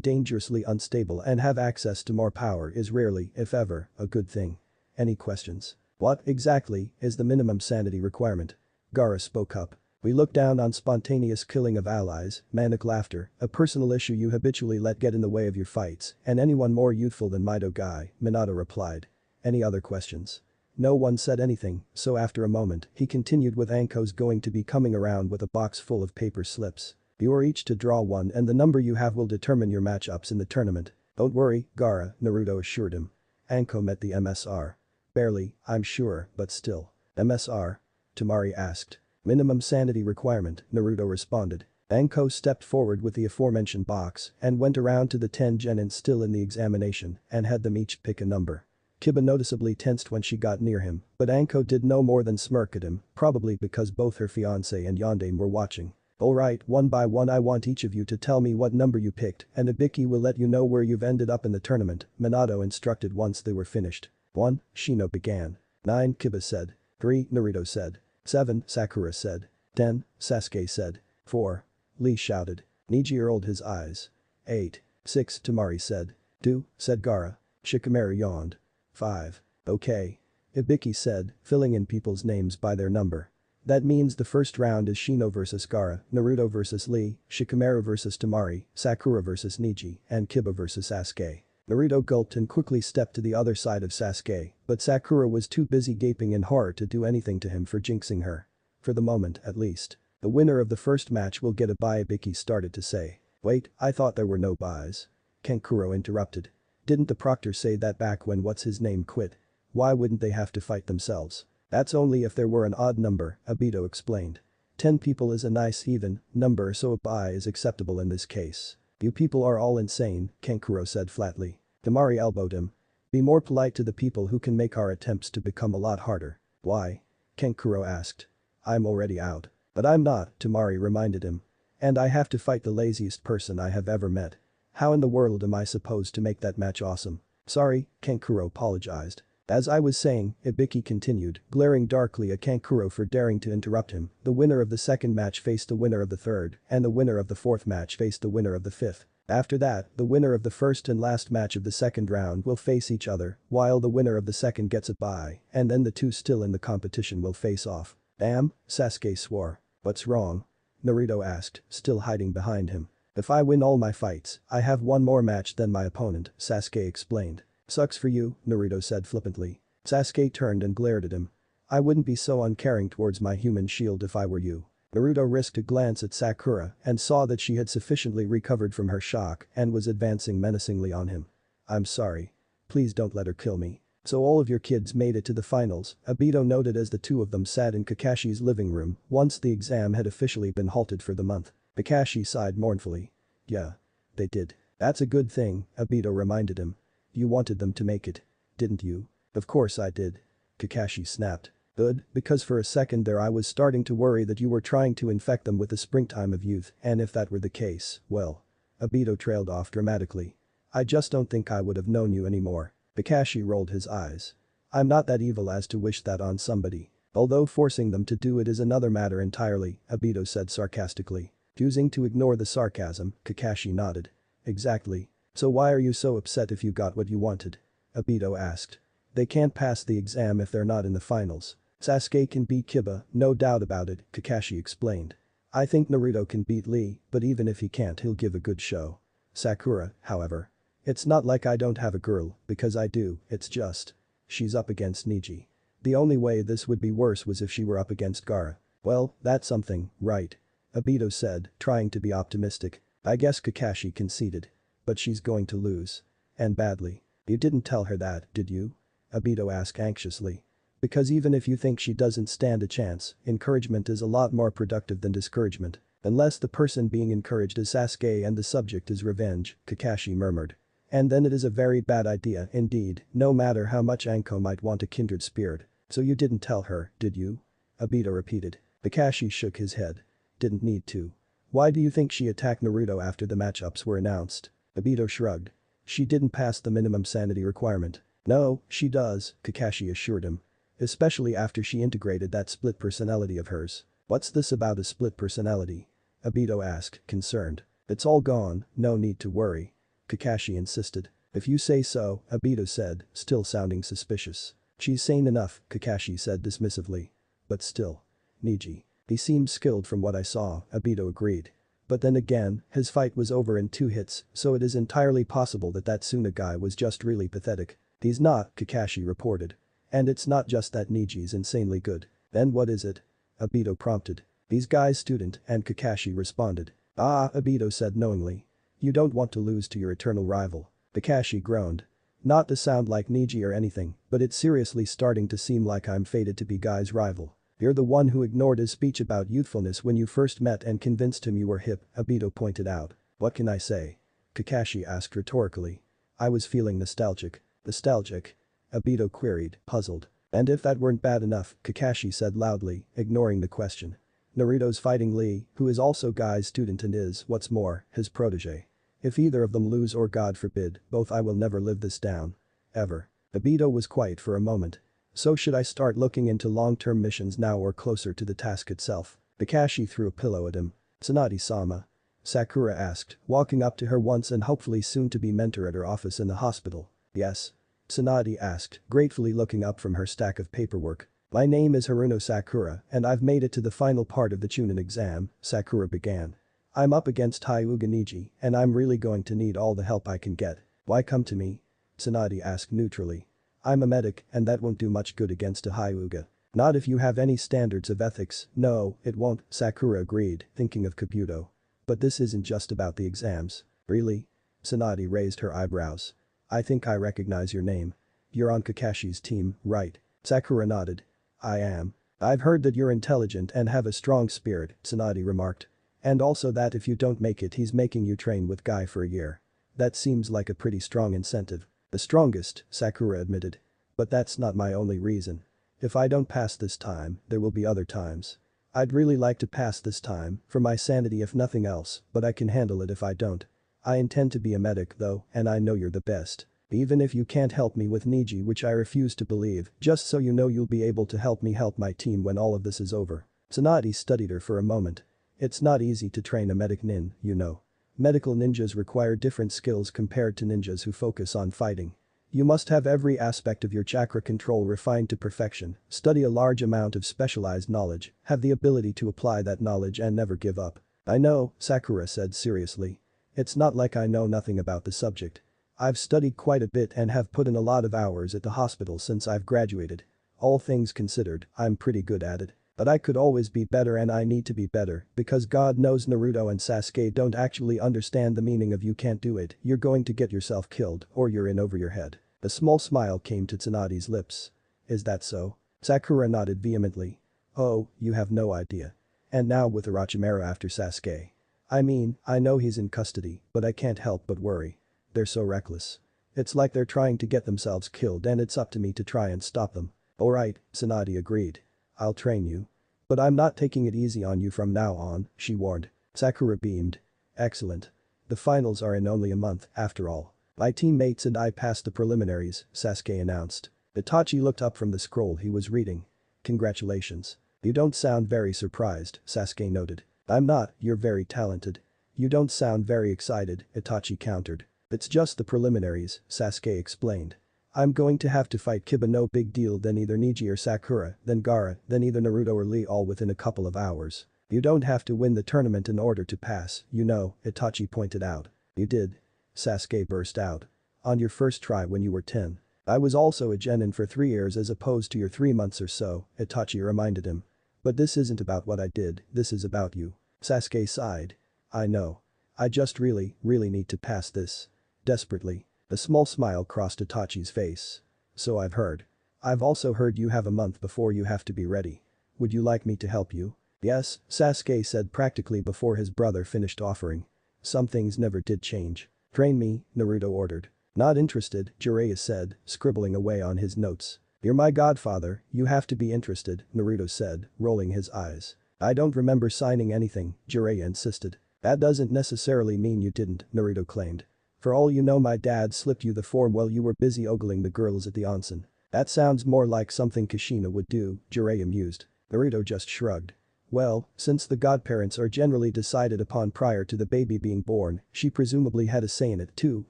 dangerously unstable and have access to more power is rarely, if ever, a good thing. Any questions? What, exactly, is the minimum sanity requirement? Gaara spoke up. We look down on spontaneous killing of allies, manic laughter, a personal issue you habitually let get in the way of your fights, and anyone more youthful than Mido Guy, Minato replied. Any other questions? No one said anything, so after a moment, he continued with Anko's going to be coming around with a box full of paper slips. You are each to draw one and the number you have will determine your matchups in the tournament. Don't worry, Gaara, Naruto assured him. Anko met the MSR. Barely, I'm sure, but still. MSR? Temari asked. Minimum sanity requirement, Naruto responded. Anko stepped forward with the aforementioned box and went around to the 10 genin still in the examination and had them each pick a number. Kiba noticeably tensed when she got near him, but Anko did no more than smirk at him, probably because both her fiancé and Yondaime were watching. Alright, one by one I want each of you to tell me what number you picked, and Ibiki will let you know where you've ended up in the tournament, Minato instructed once they were finished. 1, Shino began. 9, Kiba said. 3, Naruto said. 7, Sakura said. 10, Sasuke said. 4, Lee shouted. Neji rolled his eyes. 8, 6, Temari said. 2, said Gaara. Shikamaru yawned. 5. Okay. Ibiki said, filling in people's names by their number. That means the first round is Shino vs Gaara, Naruto vs Lee, Shikamaru vs Temari, Sakura vs Neji, and Kiba vs Sasuke. Naruto gulped and quickly stepped to the other side of Sasuke, but Sakura was too busy gaping in horror to do anything to him for jinxing her. For the moment, at least. The winner of the first match will get a bye, Ibiki started to say. Wait, I thought there were no buys. Kankuro interrupted. Didn't the proctor say that back when what's-his-name quit? Why wouldn't they have to fight themselves? That's only if there were an odd number, Obito explained. 10 people is a nice even number, so a bye is acceptable in this case. You people are all insane, Kankuro said flatly. Temari elbowed him. Be more polite to the people who can make our attempts to become a lot harder. Why? Kankuro asked. I'm already out. But I'm not, Temari reminded him. And I have to fight the laziest person I have ever met. How in the world am I supposed to make that match awesome? Sorry, Kankuro apologized. As I was saying, Ibiki continued, glaring darkly at Kankuro for daring to interrupt him. The winner of the second match faced the winner of the third, and the winner of the fourth match faced the winner of the fifth. After that, the winner of the first and last match of the second round will face each other, while the winner of the second gets a bye, and then the two still in the competition will face off. Damn, Sasuke swore. What's wrong? Naruto asked, still hiding behind him. If I win all my fights, I have one more match than my opponent, Sasuke explained. Sucks for you, Naruto said flippantly. Sasuke turned and glared at him. I wouldn't be so uncaring towards my human shield if I were you. Naruto risked a glance at Sakura and saw that she had sufficiently recovered from her shock and was advancing menacingly on him. I'm sorry. Please don't let her kill me. So all of your kids made it to the finals, Obito noted as the two of them sat in Kakashi's living room once the exam had officially been halted for the month. Kakashi sighed mournfully. Yeah. They did. That's a good thing, Obito reminded him. You wanted them to make it. Didn't you? Of course I did. Kakashi snapped. Good, because for a second there I was starting to worry that you were trying to infect them with the springtime of youth, and if that were the case, well. Obito trailed off dramatically. I just don't think I would have known you anymore. Kakashi rolled his eyes. I'm not that evil as to wish that on somebody. Although forcing them to do it is another matter entirely, Obito said sarcastically. Choosing to ignore the sarcasm, Kakashi nodded. Exactly. So why are you so upset if you got what you wanted? Obito asked. They can't pass the exam if they're not in the finals. Sasuke can beat Kiba, no doubt about it, Kakashi explained. I think Naruto can beat Lee, but even if he can't he'll give a good show. Sakura, however. It's not like I don't have a girl, because I do, it's just. She's up against Neji. The only way this would be worse was if she were up against Gaara. Well, that's something, right? Obito said, trying to be optimistic. I guess Kakashi conceded. But she's going to lose. And badly. You didn't tell her that, did you? Obito asked anxiously. Because even if you think she doesn't stand a chance, encouragement is a lot more productive than discouragement. Unless the person being encouraged is Sasuke and the subject is revenge, Kakashi murmured. And then it is a very bad idea indeed, no matter how much Anko might want a kindred spirit. So you didn't tell her, did you? Obito repeated. Kakashi shook his head. Didn't need to. Why do you think she attacked Naruto after the matchups were announced? Obito shrugged. She didn't pass the minimum sanity requirement. No, she does, Kakashi assured him. Especially after she integrated that split personality of hers. What's this about a split personality? Obito asked, concerned. It's all gone, no need to worry. Kakashi insisted. If you say so, Obito said, still sounding suspicious. She's sane enough, Kakashi said dismissively. But still. Neji. He seemed skilled from what I saw, Obito agreed. But then again, his fight was over in 2 hits, so it is entirely possible that that Suna guy was just really pathetic. He's not, Kakashi reported. And it's not just that Neji's insanely good. Then what is it? Obito prompted. He's Guy's student, and Kakashi responded. Ah, Obito said knowingly. You don't want to lose to your eternal rival. Kakashi groaned. Not to sound like Neji or anything, but it's seriously starting to seem like I'm fated to be Guy's rival. You're the one who ignored his speech about youthfulness when you first met and convinced him you were hip, Obito pointed out. What can I say? Kakashi asked rhetorically. I was feeling nostalgic. Nostalgic? Obito queried, puzzled. And if that weren't bad enough, Kakashi said loudly, ignoring the question. Naruto's fighting Lee, who is also Guy's student and is, what's more, his protege. If either of them lose or God forbid, both I will never live this down. Ever. Obito was quiet for a moment. So should I start looking into long-term missions now or closer to the task itself? Kakashi threw a pillow at him. Tsunade-sama. Sakura asked, walking up to her once and hopefully soon to be mentor at her office in the hospital. Yes. Tsunade asked, gratefully looking up from her stack of paperwork. My name is Haruno Sakura and I've made it to the final part of the Chunin exam, Sakura began. I'm up against Hyuga Neji and I'm really going to need all the help I can get. Why come to me? Tsunade asked neutrally. I'm a medic and that won't do much good against a Hyuga. Not if you have any standards of ethics, no, it won't, Sakura agreed, thinking of Kabuto. But this isn't just about the exams. Really? Tsunade raised her eyebrows. I think I recognize your name. You're on Kakashi's team, right? Sakura nodded. I am. I've heard that you're intelligent and have a strong spirit, Tsunade remarked. And also that if you don't make it he's making you train with Guy for a year. That seems like a pretty strong incentive. The strongest, Sakura admitted. But that's not my only reason. If I don't pass this time, there will be other times. I'd really like to pass this time, for my sanity if nothing else, but I can handle it if I don't. I intend to be a medic though, and I know you're the best. Even if you can't help me with Neji, which I refuse to believe, just so you know you'll be able to help me help my team when all of this is over. Tsunade studied her for a moment. It's not easy to train a medic nin, you know. Medical ninjas require different skills compared to ninjas who focus on fighting. You must have every aspect of your chakra control refined to perfection, study a large amount of specialized knowledge, have the ability to apply that knowledge and never give up. I know, Sakura said seriously. It's not like I know nothing about the subject. I've studied quite a bit and have put in a lot of hours at the hospital since I've graduated. All things considered, I'm pretty good at it. But I could always be better and I need to be better because God knows Naruto and Sasuke don't actually understand the meaning of you can't do it, you're going to get yourself killed or you're in over your head. A small smile came to Tsunade's lips. Is that so? Sakura nodded vehemently. Oh, you have no idea. And now with Orochimaru after Sasuke. I mean, I know he's in custody, but I can't help but worry. They're so reckless. It's like they're trying to get themselves killed and it's up to me to try and stop them. Alright, Tsunade agreed. I'll train you. But I'm not taking it easy on you from now on, she warned. Sakura beamed. Excellent. The finals are in only a month, after all. My teammates and I passed the preliminaries, Sasuke announced. Itachi looked up from the scroll he was reading. Congratulations. You don't sound very surprised, Sasuke noted. I'm not, you're very talented. You don't sound very excited, Itachi countered. It's just the preliminaries, Sasuke explained. I'm going to have to fight Kiba, no big deal, then either Neji or Sakura, then Gaara, then either Naruto or Lee, all within a couple of hours. You don't have to win the tournament in order to pass, you know, Itachi pointed out. You did. Sasuke burst out. On your first try when you were 10. I was also a genin for 3 years as opposed to your 3 months or so, Itachi reminded him. But this isn't about what I did, this is about you. Sasuke sighed. I know. I just really need to pass this. Desperately. A small smile crossed Itachi's face. So I've heard. I've also heard you have a month before you have to be ready. Would you like me to help you? Yes, Sasuke said practically before his brother finished offering. Some things never did change. Train me, Naruto ordered. Not interested, Jiraiya said, scribbling away on his notes. You're my godfather, you have to be interested, Naruto said, rolling his eyes. I don't remember signing anything, Jiraiya insisted. That doesn't necessarily mean you didn't, Naruto claimed. For all you know, my dad slipped you the form while you were busy ogling the girls at the onsen. That sounds more like something Kushina would do, Jiraiya mused. Naruto just shrugged. Well, since the godparents are generally decided upon prior to the baby being born, she presumably had a say in it too,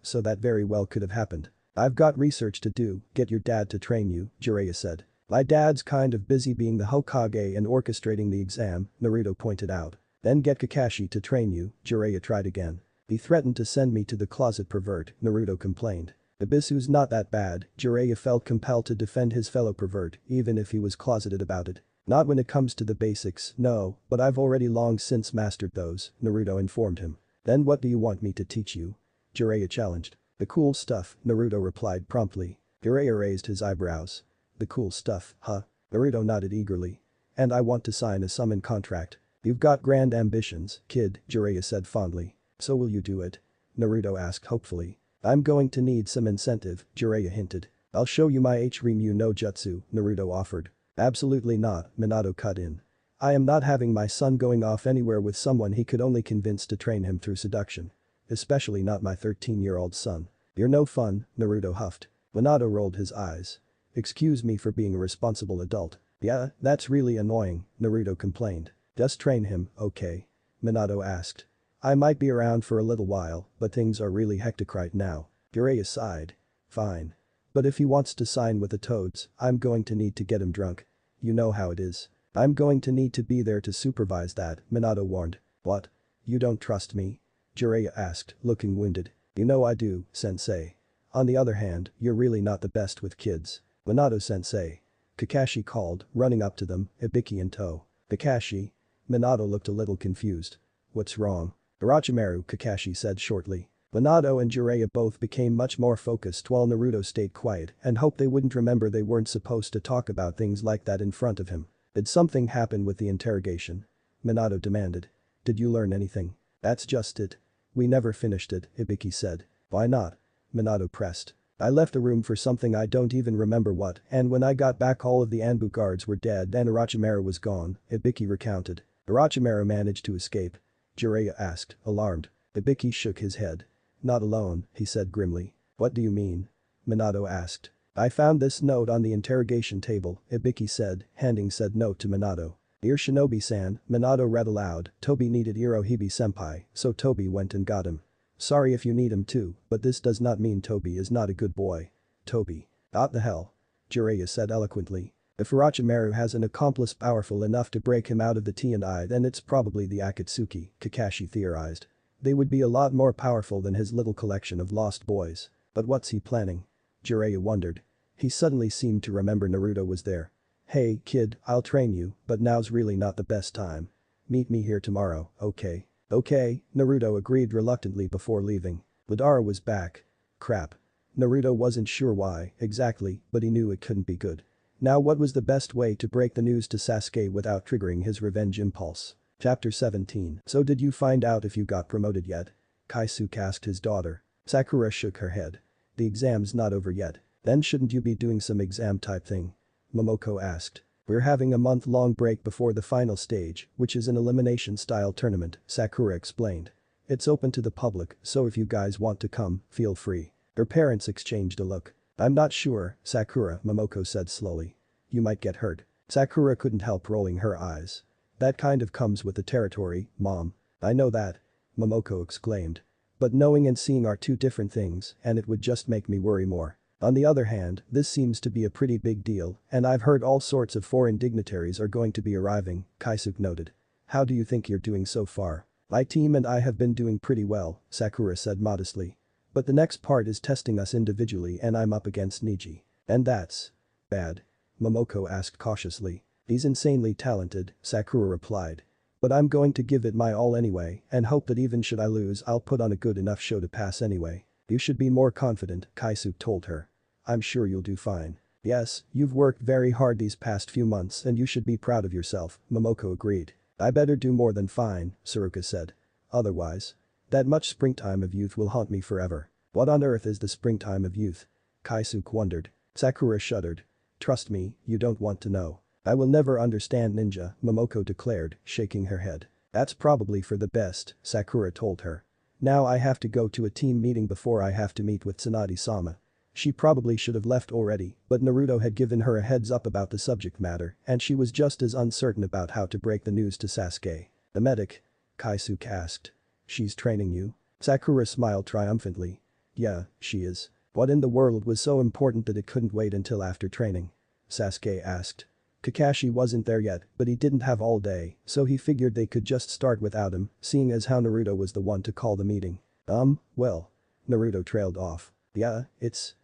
so that very well could have happened. I've got research to do, get your dad to train you, Jiraiya said. My dad's kind of busy being the Hokage and orchestrating the exam, Naruto pointed out. Then get Kakashi to train you, Jiraiya tried again. He threatened to send me to the closet pervert, Naruto complained. Ibisu's not that bad, Jiraiya felt compelled to defend his fellow pervert, even if he was closeted about it. Not when it comes to the basics, no, but I've already long since mastered those, Naruto informed him. Then what do you want me to teach you? Jiraiya challenged. The cool stuff, Naruto replied promptly. Jiraiya raised his eyebrows. The cool stuff, huh? Naruto nodded eagerly. And I want to sign a summon contract. You've got grand ambitions, kid, Jiraiya said fondly. So will you do it? Naruto asked hopefully. I'm going to need some incentive, Jiraiya hinted. I'll show you my H-Remyu no Jutsu, Naruto offered. Absolutely not, Minato cut in. I am not having my son going off anywhere with someone he could only convince to train him through seduction. Especially not my 13-year-old son. You're no fun, Naruto huffed. Minato rolled his eyes. Excuse me for being a responsible adult. Yeah, that's really annoying, Naruto complained. Just train him, okay? Minato asked. I might be around for a little while, but things are really hectic right now. Jiraiya sighed. Fine. But if he wants to sign with the Toads, I'm going to need to get him drunk. You know how it is. I'm going to need to be there to supervise that, Minato warned. What? You don't trust me? Jiraiya asked, looking winded. You know I do, sensei. On the other hand, you're really not the best with kids. Minato-sensei. Kakashi called, running up to them, Hibiki in tow. Kakashi? Minato looked a little confused. What's wrong? Orochimaru, Kakashi said shortly. Minato and Jiraiya both became much more focused while Naruto stayed quiet and hoped they wouldn't remember they weren't supposed to talk about things like that in front of him. Did something happen with the interrogation? Minato demanded. Did you learn anything? That's just it. We never finished it, Hibiki said. Why not? Minato pressed. I left the room for something I don't even remember what, and when I got back all of the Anbu guards were dead and Orochimaru was gone, Hibiki recounted. Orochimaru managed to escape. Jiraiya asked, alarmed. Hibiki shook his head. Not alone, he said grimly. What do you mean? Minato asked. I found this note on the interrogation table, Hibiki said, handing said note to Minato. "Dear Shinobi-san," Minato read aloud, "Toby needed Irohibi-senpai, so Toby went and got him. Sorry if you need him too, but this does not mean Toby is not a good boy. Toby. What the hell?" Jiraiya said eloquently. "If Orochimaru has an accomplice powerful enough to break him out of the T&I, then it's probably the Akatsuki," Kakashi theorized. "They would be a lot more powerful than his little collection of lost boys. But what's he planning?" Jiraiya wondered. He suddenly seemed to remember Naruto was there. "Hey, kid, I'll train you, but now's really not the best time. Meet me here tomorrow, okay?" "Okay," Naruto agreed reluctantly before leaving. Madara was back. Crap. Naruto wasn't sure why, exactly, but he knew it couldn't be good. Now what was the best way to break the news to Sasuke without triggering his revenge impulse? Chapter 17. "So did you find out if you got promoted yet?" Kaisuke asked his daughter. Sakura shook her head. "The exam's not over yet. Then shouldn't you be doing some exam type thing?" Momoko asked. "We're having a month-long break before the final stage, which is an elimination-style tournament," Sakura explained. "It's open to the public, so if you guys want to come, feel free." Her parents exchanged a look. "I'm not sure, Sakura," Momoko said slowly. "You might get hurt." Sakura couldn't help rolling her eyes. "That kind of comes with the territory, Mom." "I know that," Momoko exclaimed. "But knowing and seeing are two different things, and it would just make me worry more. On the other hand, this seems to be a pretty big deal, and I've heard all sorts of foreign dignitaries are going to be arriving," Kaisuke noted. "How do you think you're doing so far?" "My team and I have been doing pretty well," Sakura said modestly. "But the next part is testing us individually and I'm up against Niji. And that's bad?" Momoko asked cautiously. "He's insanely talented," Sakura replied. "But I'm going to give it my all anyway and hope that even should I lose I'll put on a good enough show to pass anyway." "You should be more confident," Kaisuke told her. "I'm sure you'll do fine." "Yes, you've worked very hard these past few months and you should be proud of yourself," Momoko agreed. "I better do more than fine," Saruka said. "Otherwise, that much springtime of youth will haunt me forever." "What on earth is the springtime of youth?" Kaisuke wondered. Sakura shuddered. "Trust me, you don't want to know." "I will never understand ninja," Momoko declared, shaking her head. "That's probably for the best," Sakura told her. "Now I have to go to a team meeting before I have to meet with Tsunade-sama." She probably should have left already, but Naruto had given her a heads up about the subject matter and she was just as uncertain about how to break the news to Sasuke. "The medic?" Kaisuke asked. "She's training you?" Sakura smiled triumphantly. "Yeah, she is." "What in the world was so important that it couldn't wait until after training?" Sasuke asked. Kakashi wasn't there yet, but he didn't have all day, so he figured they could just start without him, seeing as how Naruto was the one to call the meeting. Well. Naruto trailed off. "Yeah, it's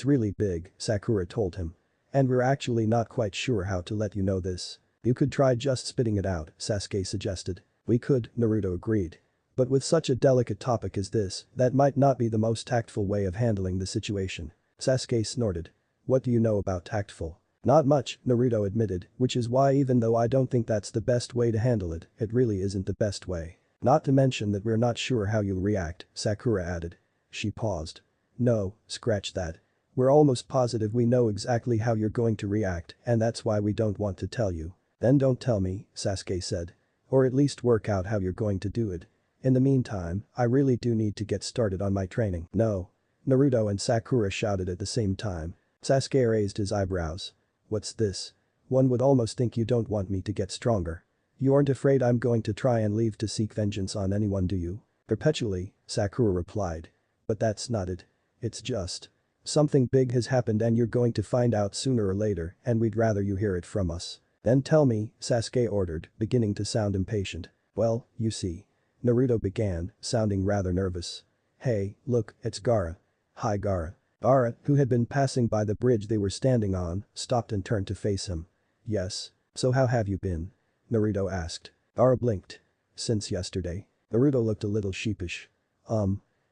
really big," Sakura told him. "And we're actually not quite sure how to let you know this." "You could try just spitting it out," Sasuke suggested. "We could," Naruto agreed. "But with such a delicate topic as this, that might not be the most tactful way of handling the situation." Sasuke snorted. "What do you know about tactful?" "Not much," Naruto admitted, "which is why even though I don't think that's the best way to handle it, it really isn't the best way. Not to mention that we're not sure how you'll react," Sakura added. She paused. "No, scratch that. We're almost positive we know exactly how you're going to react and that's why we don't want to tell you." "Then don't tell me," Sasuke said. "Or at least work out how you're going to do it. In the meantime, I really do need to get started on my training." "No." Naruto and Sakura shouted at the same time. Sasuke raised his eyebrows. "What's this? One would almost think you don't want me to get stronger. You aren't afraid I'm going to try and leave to seek vengeance on anyone, do you?" "Perpetually," Sakura replied. "But that's not it. It's just something big has happened and you're going to find out sooner or later and we'd rather you hear it from us." "Then tell me," Sasuke ordered, beginning to sound impatient. "Well, you see." Naruto began, sounding rather nervous. "Hey, look, it's Gaara." "Hi Gaara." Gaara, who had been passing by the bridge they were standing on, stopped and turned to face him. "Yes. So how have you been?" Naruto asked. Gaara blinked. "Since yesterday." Naruto looked a little sheepish.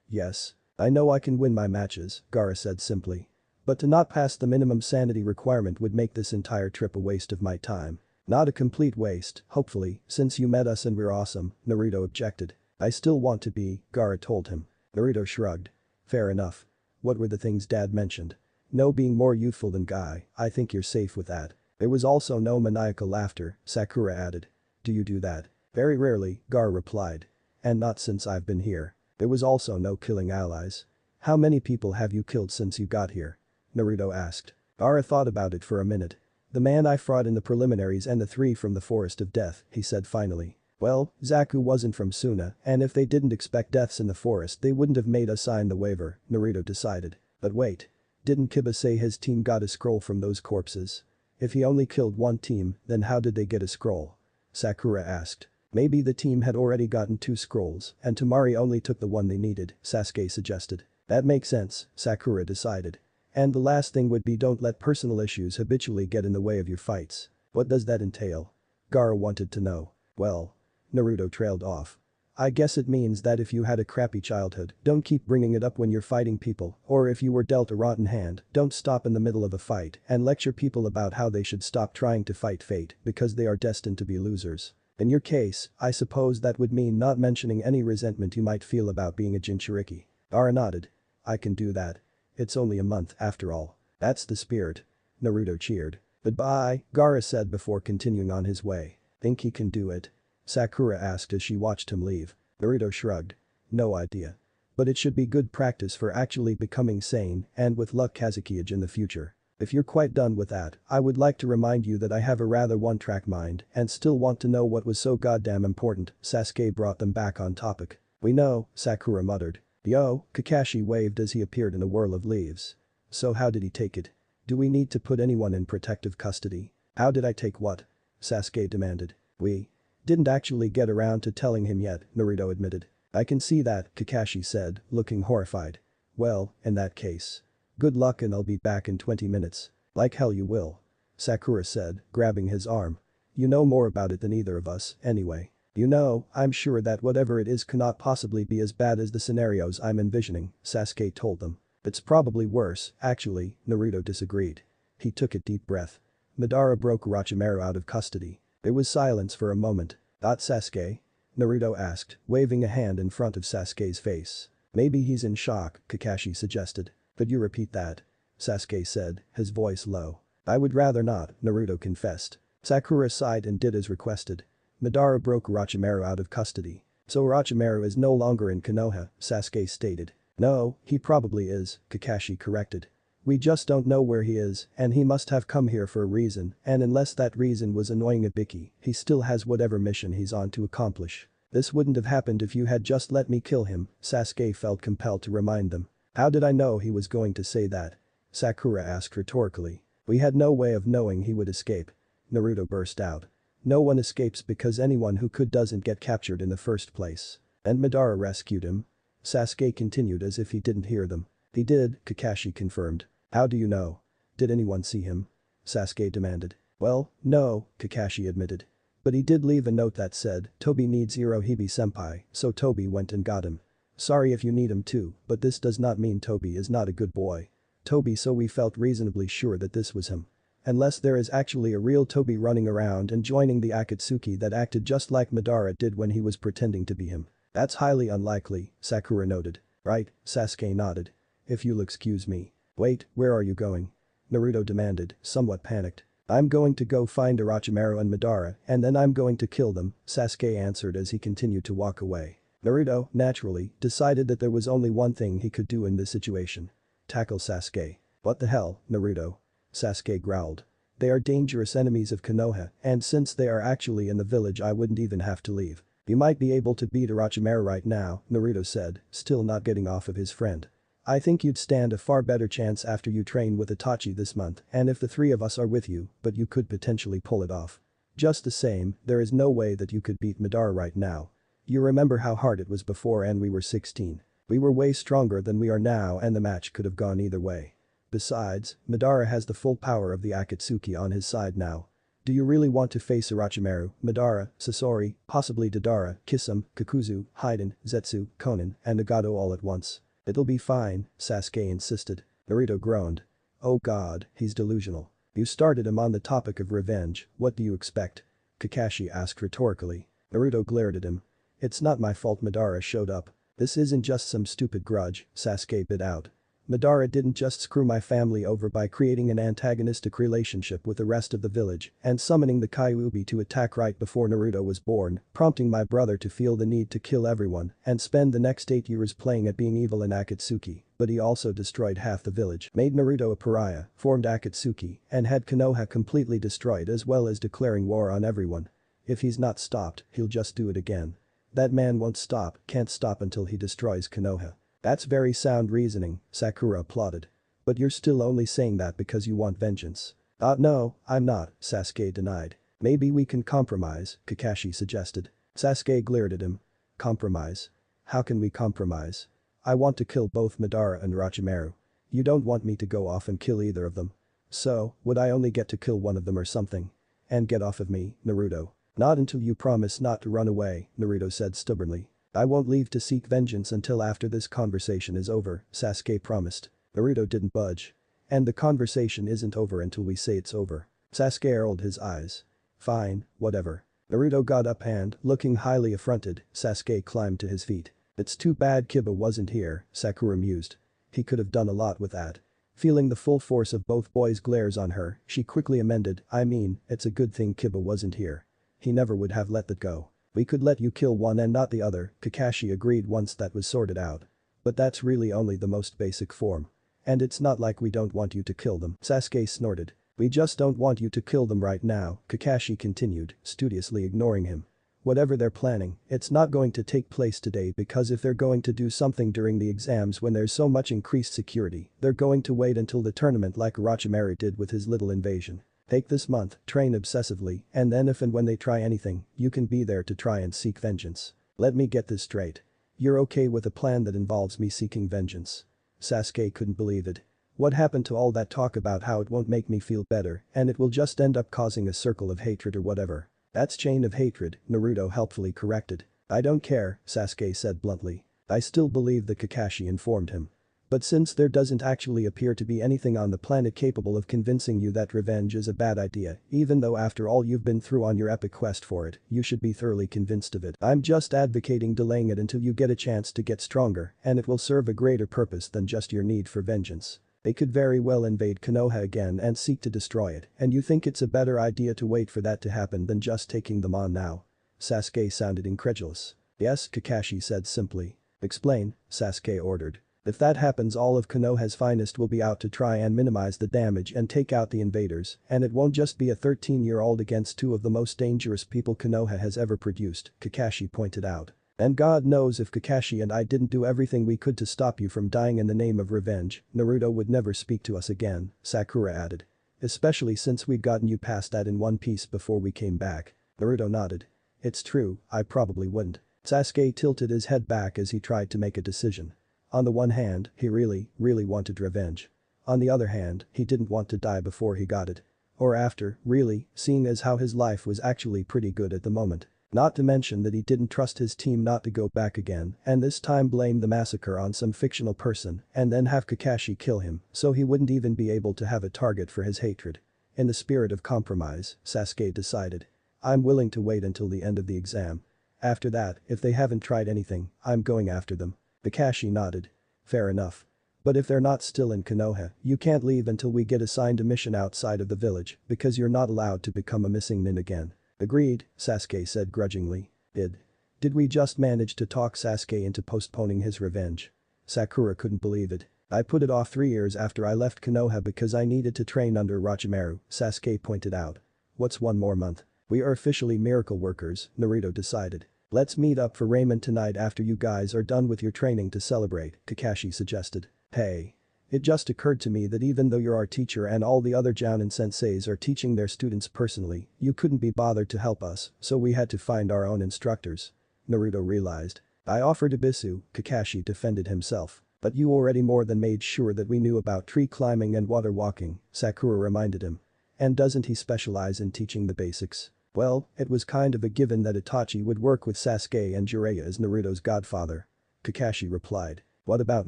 Yes. I know I can win my matches," Gaara said simply. "But to not pass the minimum sanity requirement would make this entire trip a waste of my time." "Not a complete waste, hopefully, since you met us and we're awesome," Naruto objected. "I still want to be," Gaara told him. Naruto shrugged. "Fair enough. What were the things Dad mentioned?" "No being more youthful than Guy, I think you're safe with that." There was also no maniacal laughter, Sakura added. "Do you do that?" "Very rarely," Gaara replied. "And not since I've been here." There was also no killing allies. "How many people have you killed since you got here?" Naruto asked. Gaara thought about it for a minute. The man I fought in the preliminaries and the three from the Forest of Death, he said finally. Well, Zaku wasn't from Suna, and if they didn't expect deaths in the forest they wouldn't have made us sign the waiver, Naruto decided. But wait. Didn't Kiba say his team got a scroll from those corpses? If he only killed one team, then how did they get a scroll? Sakura asked. Maybe the team had already gotten 2 scrolls, and Temari only took the one they needed, Sasuke suggested. That makes sense, Sakura decided. And the last thing would be don't let personal issues habitually get in the way of your fights. What does that entail? Gaara wanted to know. Well. Naruto trailed off. I guess it means that if you had a crappy childhood, don't keep bringing it up when you're fighting people, or if you were dealt a rotten hand, don't stop in the middle of a fight and lecture people about how they should stop trying to fight fate because they are destined to be losers. In your case, I suppose that would mean not mentioning any resentment you might feel about being a Jinchuriki. Gaara nodded. I can do that. It's only a month after all. That's the spirit. Naruto cheered. Goodbye, Gaara said before continuing on his way. Think he can do it? Sakura asked as she watched him leave. Naruto shrugged. No idea. But it should be good practice for actually becoming sane and with luck Kazekage in the future. If you're quite done with that, I would like to remind you that I have a rather one-track mind and still want to know what was so goddamn important. Sasuke brought them back on topic. We know, Sakura muttered. Yo, Kakashi waved as he appeared in a whirl of leaves. So how did he take it? Do we need to put anyone in protective custody? How did I take what? Sasuke demanded. We didn't actually get around to telling him yet, Naruto admitted. I can see that, Kakashi said, looking horrified. Well, in that case. Good luck and I'll be back in 20 minutes. Like hell you will. Sakura said, grabbing his arm. You know more about it than either of us, anyway. You know, I'm sure that whatever it is cannot possibly be as bad as the scenarios I'm envisioning, Sasuke told them. It's probably worse, actually, Naruto disagreed. He took a deep breath. Madara broke Orochimaru out of custody. There was silence for a moment. Sasuke? Naruto asked, waving a hand in front of Sasuke's face. Maybe he's in shock, Kakashi suggested. Could you repeat that? Sasuke said, his voice low. I would rather not, Naruto confessed. Sakura sighed and did as requested. Madara broke Orochimaru out of custody. So Orochimaru is no longer in Konoha, Sasuke stated. No, he probably is, Kakashi corrected. We just don't know where he is, and he must have come here for a reason, and unless that reason was annoying Ibiki, he still has whatever mission he's on to accomplish. This wouldn't have happened if you had just let me kill him, Sasuke felt compelled to remind them. How did I know he was going to say that? Sakura asked rhetorically. We had no way of knowing he would escape. Naruto burst out. No one escapes because anyone who could doesn't get captured in the first place. And Madara rescued him. Sasuke continued as if he didn't hear them. He did, Kakashi confirmed. How do you know? Did anyone see him? Sasuke demanded. Well, no, Kakashi admitted. But he did leave a note that said, Tobi needs Irohibi-senpai, so Tobi went and got him. Sorry if you need him too, but this does not mean Tobi is not a good boy. Tobi, so we felt reasonably sure that this was him. Unless there is actually a real Tobi running around and joining the Akatsuki that acted just like Madara did when he was pretending to be him. That's highly unlikely, Sakura noted. Right, Sasuke nodded. If you'll excuse me. Wait, where are you going? Naruto demanded, somewhat panicked. I'm going to go find Orochimaru and Madara and then I'm going to kill them, Sasuke answered as he continued to walk away. Naruto, naturally, decided that there was only one thing he could do in this situation. Tackle Sasuke. What the hell, Naruto? Sasuke growled. They are dangerous enemies of Konoha, and since they are actually in the village I wouldn't even have to leave. You might be able to beat Orochimaru right now, Naruto said, still not getting off of his friend. I think you'd stand a far better chance after you train with Itachi this month and if the three of us are with you, but you could potentially pull it off. Just the same, there is no way that you could beat Madara right now. You remember how hard it was before and we were 16. We were way stronger than we are now and the match could have gone either way. Besides, Madara has the full power of the Akatsuki on his side now. Do you really want to face Orochimaru, Madara, Sasori, possibly Deidara, Kisame, Kakuzu, Haiden, Zetsu, Konan, and Nagato all at once? It'll be fine, Sasuke insisted. Naruto groaned. Oh god, he's delusional. You started him on the topic of revenge, what do you expect? Kakashi asked rhetorically. Naruto glared at him. It's not my fault Madara showed up. This isn't just some stupid grudge, Sasuke bit out. Madara didn't just screw my family over by creating an antagonistic relationship with the rest of the village and summoning the Kyuubi to attack right before Naruto was born, prompting my brother to feel the need to kill everyone and spend the next 8 years playing at being evil in Akatsuki, but he also destroyed half the village, made Naruto a pariah, formed Akatsuki, and had Konoha completely destroyed as well as declaring war on everyone. If he's not stopped, he'll just do it again. That man won't stop, can't stop until he destroys Konoha. That's very sound reasoning, Sakura applauded. But you're still only saying that because you want vengeance. No, I'm not, Sasuke denied. Maybe we can compromise, Kakashi suggested. Sasuke glared at him. Compromise? How can we compromise? I want to kill both Madara and Orochimaru. You don't want me to go off and kill either of them. So, would I only get to kill one of them or something? And get off of me, Naruto. Not until you promise not to run away, Naruto said stubbornly. I won't leave to seek vengeance until after this conversation is over, Sasuke promised. Naruto didn't budge. And the conversation isn't over until we say it's over. Sasuke rolled his eyes. Fine, whatever. Naruto got up and, looking highly affronted, Sasuke climbed to his feet. It's too bad Kiba wasn't here, Sakura mused. He could have done a lot with that. Feeling the full force of both boys' glares on her, she quickly amended, I mean, it's a good thing Kiba wasn't here. He never would have let that go. We could let you kill one and not the other, Kakashi agreed once that was sorted out. But that's really only the most basic form. And it's not like we don't want you to kill them, Sasuke snorted. We just don't want you to kill them right now, Kakashi continued, studiously ignoring him. Whatever they're planning, it's not going to take place today because if they're going to do something during the exams when there's so much increased security, they're going to wait until the tournament like Orochimaru did with his little invasion. Take this month, train obsessively, and then if and when they try anything, you can be there to try and seek vengeance. Let me get this straight. You're okay with a plan that involves me seeking vengeance? Sasuke couldn't believe it. What happened to all that talk about how it won't make me feel better and it will just end up causing a circle of hatred or whatever? That's chain of hatred, Naruto helpfully corrected. I don't care, Sasuke said bluntly. I still believe that Kakashi informed him. But since there doesn't actually appear to be anything on the planet capable of convincing you that revenge is a bad idea, even though after all you've been through on your epic quest for it, you should be thoroughly convinced of it. I'm just advocating delaying it until you get a chance to get stronger and it will serve a greater purpose than just your need for vengeance. They could very well invade Konoha again and seek to destroy it, and you think it's a better idea to wait for that to happen than just taking them on now? Sasuke sounded incredulous. Yes, Kakashi said simply. Explain, Sasuke ordered. If that happens all of Konoha's finest will be out to try and minimize the damage and take out the invaders, and it won't just be a 13-year-old against two of the most dangerous people Konoha has ever produced, Kakashi pointed out. And God knows if Kakashi and I didn't do everything we could to stop you from dying in the name of revenge, Naruto would never speak to us again, Sakura added. Especially since we'd gotten you past that in one piece before we came back. Naruto nodded. It's true, I probably wouldn't. Sasuke tilted his head back as he tried to make a decision. On the one hand, he really wanted revenge. On the other hand, he didn't want to die before he got it. Or after, really, seeing as how his life was actually pretty good at the moment. Not to mention that he didn't trust his team not to go back again and this time blame the massacre on some fictional person and then have Kakashi kill him so he wouldn't even be able to have a target for his hatred. In the spirit of compromise, Sasuke decided. I'm willing to wait until the end of the exam. After that, if they haven't tried anything, I'm going after them. Kakashi nodded. Fair enough. But if they're not still in Konoha, you can't leave until we get assigned a mission outside of the village because you're not allowed to become a missing nin again. Agreed, Sasuke said grudgingly. Did we just manage to talk Sasuke into postponing his revenge? Sakura couldn't believe it. I put it off 3 years after I left Konoha because I needed to train under Orochimaru, Sasuke pointed out. What's one more month? We are officially miracle workers, Naruto decided. Let's meet up for ramen tonight after you guys are done with your training to celebrate, Kakashi suggested. Hey. It just occurred to me that even though you're our teacher and all the other Jounin senseis are teaching their students personally, you couldn't be bothered to help us, so we had to find our own instructors. Naruto realized. I offered Ibisu, Kakashi defended himself. But you already more than made sure that we knew about tree climbing and water walking, Sakura reminded him. And doesn't he specialize in teaching the basics? Well, it was kind of a given that Itachi would work with Sasuke and Jiraiya as Naruto's godfather. Kakashi replied. What about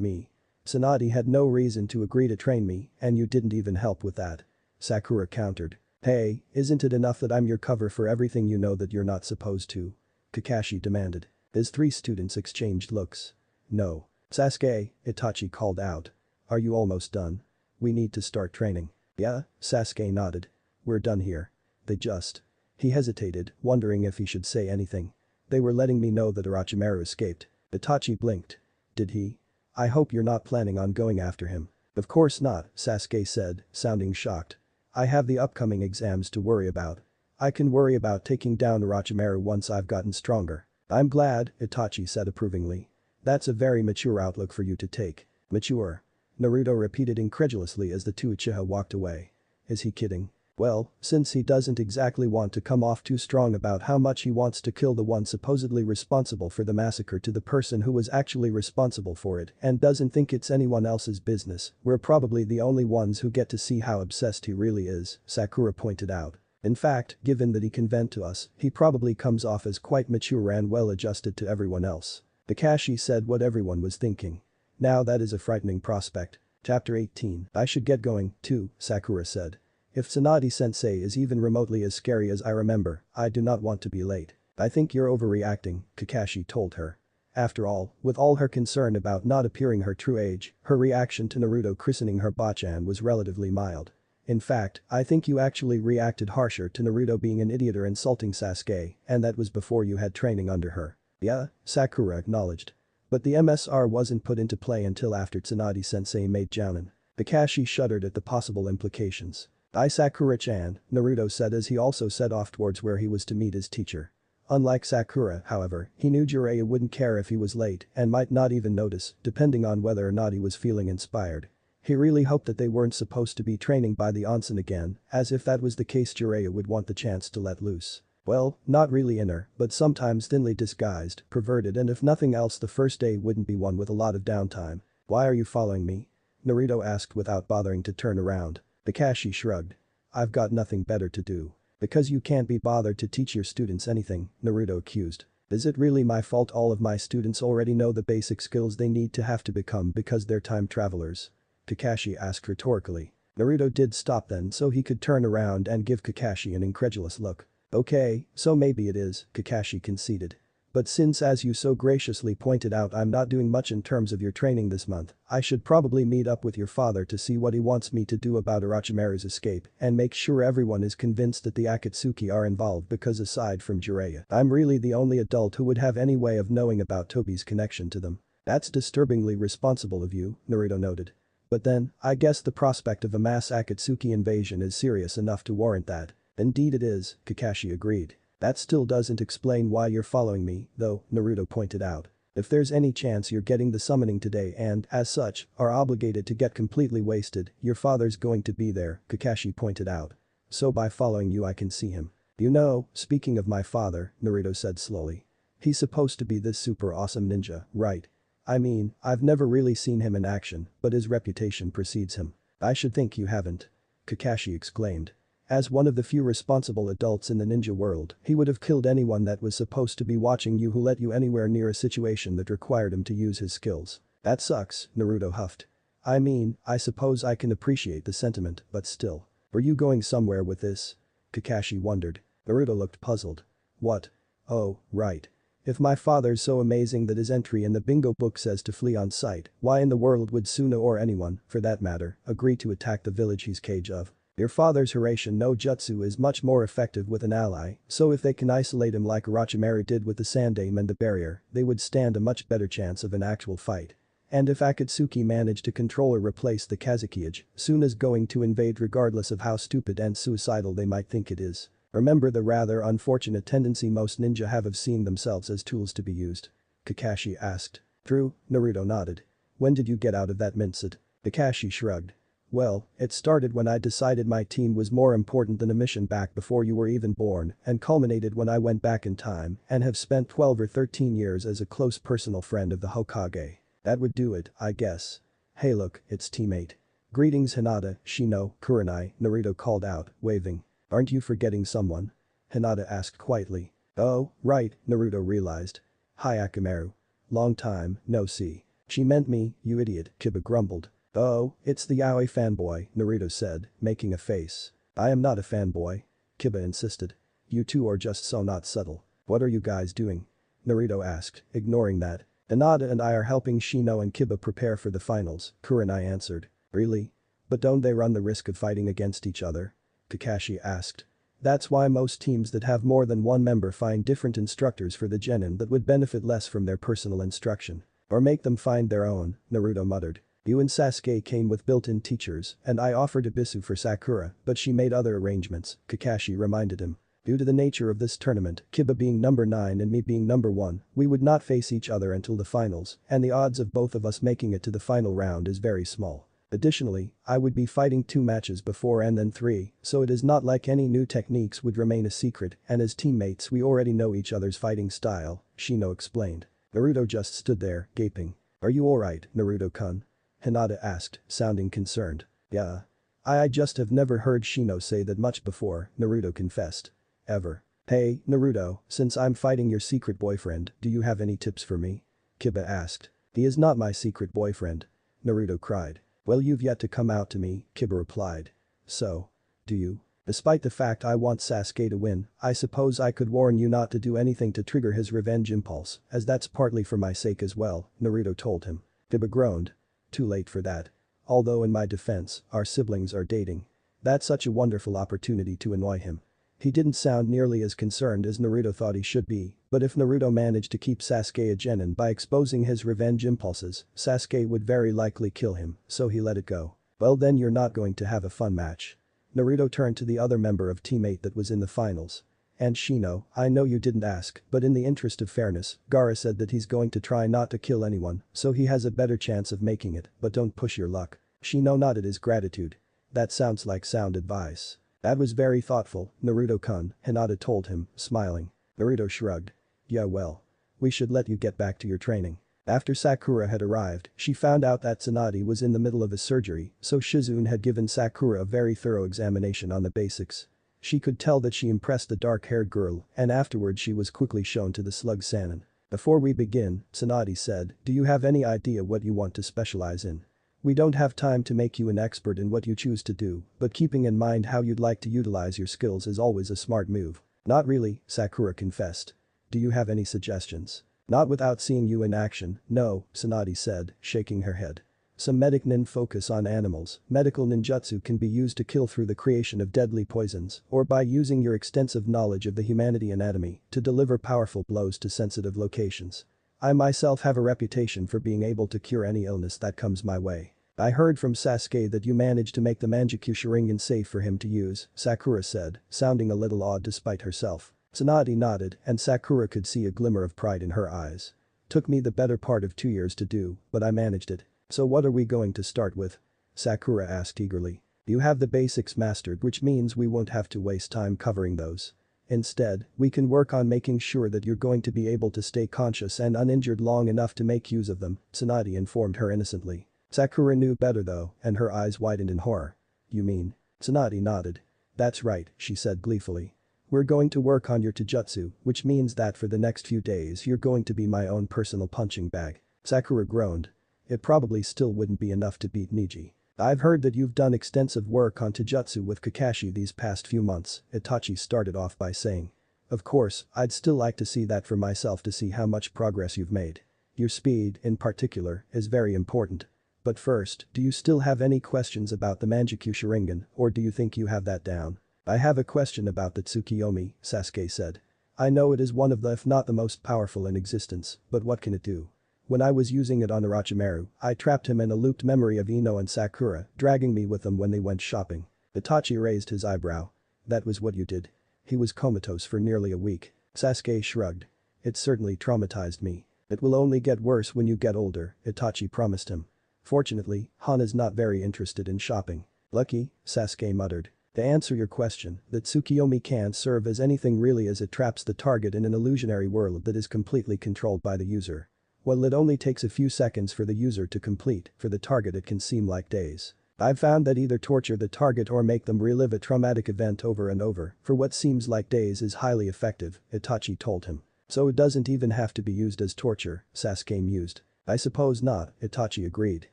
me? Tsunade had no reason to agree to train me and you didn't even help with that. Sakura countered. Hey, isn't it enough that I'm your cover for everything you know that you're not supposed to? Kakashi demanded. His 3 students exchanged looks. No. Sasuke, Itachi called out. Are you almost done? We need to start training. Yeah, Sasuke nodded. We're done here. They just. He hesitated, wondering if he should say anything. They were letting me know that Orochimaru escaped. Itachi blinked. Did he? I hope you're not planning on going after him. Of course not, Sasuke said, sounding shocked. I have the upcoming exams to worry about. I can worry about taking down Orochimaru once I've gotten stronger. I'm glad, Itachi said approvingly. That's a very mature outlook for you to take. Mature. Naruto repeated incredulously as the two Uchiha walked away. Is he kidding? Well, since he doesn't exactly want to come off too strong about how much he wants to kill the one supposedly responsible for the massacre to the person who was actually responsible for it and doesn't think it's anyone else's business, we're probably the only ones who get to see how obsessed he really is, Sakura pointed out. In fact, given that he can vent to us, he probably comes off as quite mature and well-adjusted to everyone else. Kakashi said what everyone was thinking. Now that is a frightening prospect. Chapter 18. I should get going, too, Sakura said. If Tsunade-sensei is even remotely as scary as I remember, I do not want to be late. I think you're overreacting, Kakashi told her. After all, with all her concern about not appearing her true age, her reaction to Naruto christening her Bachan was relatively mild. In fact, I think you actually reacted harsher to Naruto being an idiot or insulting Sasuke, and that was before you had training under her. Yeah, Sakura acknowledged. But the MSR wasn't put into play until after Tsunade-sensei made Jounin. Kakashi shuddered at the possible implications. Sakura-chan, Naruto said as he also set off towards where he was to meet his teacher. Unlike Sakura, however, he knew Jiraiya wouldn't care if he was late and might not even notice, depending on whether or not he was feeling inspired. He really hoped that they weren't supposed to be training by the onsen again, as if that was the case Jiraiya would want the chance to let loose. Well, not really inner, but sometimes thinly disguised, perverted, and if nothing else the first day wouldn't be one with a lot of downtime. Why are you following me? Naruto asked without bothering to turn around. Kakashi shrugged. I've got nothing better to do. Because you can't be bothered to teach your students anything, Naruto accused. Is it really my fault all of my students already know the basic skills they need to have to become because they're time travelers? Kakashi asked rhetorically. Naruto did stop then so he could turn around and give Kakashi an incredulous look. Okay, so maybe it is, Kakashi conceded. But since as you so graciously pointed out I'm not doing much in terms of your training this month, I should probably meet up with your father to see what he wants me to do about Orochimaru's escape and make sure everyone is convinced that the Akatsuki are involved because aside from Jiraiya, I'm really the only adult who would have any way of knowing about Tobi's connection to them. That's disturbingly responsible of you, Naruto noted. But then, I guess the prospect of a mass Akatsuki invasion is serious enough to warrant that. Indeed it is, Kakashi agreed. That still doesn't explain why you're following me, though, Naruto pointed out. If there's any chance you're getting the summoning today and, as such, are obligated to get completely wasted, your father's going to be there, Kakashi pointed out. So by following you I can see him. You know, speaking of my father, Naruto said slowly. He's supposed to be this super awesome ninja, right? I mean, I've never really seen him in action, but his reputation precedes him. I should think you haven't. Kakashi exclaimed. As one of the few responsible adults in the ninja world, he would have killed anyone that was supposed to be watching you who let you anywhere near a situation that required him to use his skills. That sucks, Naruto huffed. I mean, I suppose I can appreciate the sentiment, but still. Were you going somewhere with this? Kakashi wondered. Naruto looked puzzled. What? Oh, right. If my father's so amazing that his entry in the bingo book says to flee on sight, why in the world would Suna or anyone, for that matter, agree to attack the village he's cage of? Your father's Hiraishin no Jutsu is much more effective with an ally, so if they can isolate him like Orochimaru did with the Sandaime and the barrier, they would stand a much better chance of an actual fight. And if Akatsuki manage to control or replace the Kazuki-age, Suna's going to invade regardless of how stupid and suicidal they might think it is. Remember the rather unfortunate tendency most ninja have of seeing themselves as tools to be used? Kakashi asked. True, Naruto nodded. When did you get out of that mindset? Kakashi shrugged. Well, it started when I decided my team was more important than a mission back before you were even born and culminated when I went back in time and have spent 12 or 13 years as a close personal friend of the Hokage. That would do it, I guess. Hey look, it's teammate. Greetings Hinata, Shino, Kurenai, Naruto called out, waving. Aren't you forgetting someone? Hinata asked quietly. Oh, right, Naruto realized. Hi Akamaru. Long time, no see. She meant me, you idiot, Kiba grumbled. Oh, it's the yaoi fanboy, Naruto said, making a face. I am not a fanboy. Kiba insisted. You two are just so not subtle. What are you guys doing? Naruto asked, ignoring that. Hinata and I are helping Shino and Kiba prepare for the finals, Kurenai answered. Really? But don't they run the risk of fighting against each other? Kakashi asked. That's why most teams that have more than one member find different instructors for the genin that would benefit less from their personal instruction. Or make them find their own, Naruto muttered. You and Sasuke came with built-in teachers, and I offered Ibisu for Sakura, but she made other arrangements, Kakashi reminded him. Due to the nature of this tournament, Kiba being number 9 and me being number 1, we would not face each other until the finals, and the odds of both of us making it to the final round is very small. Additionally, I would be fighting 2 matches before and then 3, so it is not like any new techniques would remain a secret, and as teammates we already know each other's fighting style, Shino explained. Naruto just stood there, gaping. Are you alright, Naruto-kun? Hinata asked, sounding concerned. Yeah. I just have never heard Shino say that much before, Naruto confessed. Ever. Hey, Naruto, since I'm fighting your secret boyfriend, do you have any tips for me? Kiba asked. He is not my secret boyfriend. Naruto cried. Well, you've yet to come out to me, Kiba replied. So. Do you? Despite the fact I want Sasuke to win, I suppose I could warn you not to do anything to trigger his revenge impulse, as that's partly for my sake as well, Naruto told him. Kiba groaned. Too late for that. Although in my defense, our siblings are dating. That's such a wonderful opportunity to annoy him. He didn't sound nearly as concerned as Naruto thought he should be, but if Naruto managed to keep Sasuke a genin by exposing his revenge impulses, Sasuke would very likely kill him, so he let it go. Well then you're not going to have a fun match. Naruto turned to the other member of teammate that was in the finals. And Shino, I know you didn't ask, but in the interest of fairness, Gaara said that he's going to try not to kill anyone, so he has a better chance of making it, but don't push your luck. Shino nodded his gratitude. That sounds like sound advice. That was very thoughtful, Naruto-kun, Hinata told him, smiling. Naruto shrugged. Yeah well. We should let you get back to your training. After Sakura had arrived, she found out that Tsunade was in the middle of a surgery, so Shizune had given Sakura a very thorough examination on the basics. She could tell that she impressed the dark-haired girl, and afterwards she was quickly shown to the slug Sannin. Before we begin, Tsunade said, do you have any idea what you want to specialize in? We don't have time to make you an expert in what you choose to do, but keeping in mind how you'd like to utilize your skills is always a smart move. Not really, Sakura confessed. Do you have any suggestions? Not without seeing you in action, no, Tsunade said, shaking her head. Some medic nin focus on animals, medical ninjutsu can be used to kill through the creation of deadly poisons, or by using your extensive knowledge of the humanity anatomy to deliver powerful blows to sensitive locations. I myself have a reputation for being able to cure any illness that comes my way. I heard from Sasuke that you managed to make the Mangekyou Sharingan safe for him to use, Sakura said, sounding a little awed despite herself. Tsunade nodded and Sakura could see a glimmer of pride in her eyes. Took me the better part of 2 years to do, but I managed it. So what are we going to start with? Sakura asked eagerly. You have the basics mastered, which means we won't have to waste time covering those. Instead, we can work on making sure that you're going to be able to stay conscious and uninjured long enough to make use of them, Tsunade informed her innocently. Sakura knew better though, and her eyes widened in horror. You mean? Tsunade nodded. That's right, she said gleefully. We're going to work on your taijutsu, which means that for the next few days you're going to be my own personal punching bag. Sakura groaned. It probably still wouldn't be enough to beat Neji. I've heard that you've done extensive work on taijutsu with Kakashi these past few months, Itachi started off by saying. Of course, I'd still like to see that for myself to see how much progress you've made. Your speed, in particular, is very important. But first, do you still have any questions about the Mangekyou Sharingan, or do you think you have that down? I have a question about the Tsukiyomi, Sasuke said. I know it is one of the if not the most powerful in existence, but what can it do? When I was using it on Orochimaru, I trapped him in a looped memory of Ino and Sakura, dragging me with them when they went shopping. Itachi raised his eyebrow. That was what you did? He was comatose for nearly a week. Sasuke shrugged. It certainly traumatized me. It will only get worse when you get older, Itachi promised him. Fortunately, Hana's not very interested in shopping. Lucky, Sasuke muttered. To answer your question, the Tsukiyomi can't serve as anything really as it traps the target in an illusionary world that is completely controlled by the user. While it only takes a few seconds for the user to complete, for the target it can seem like days. I've found that either torture the target or make them relive a traumatic event over and over for what seems like days is highly effective, Itachi told him. So it doesn't even have to be used as torture, Sasuke mused. I suppose not, Itachi agreed.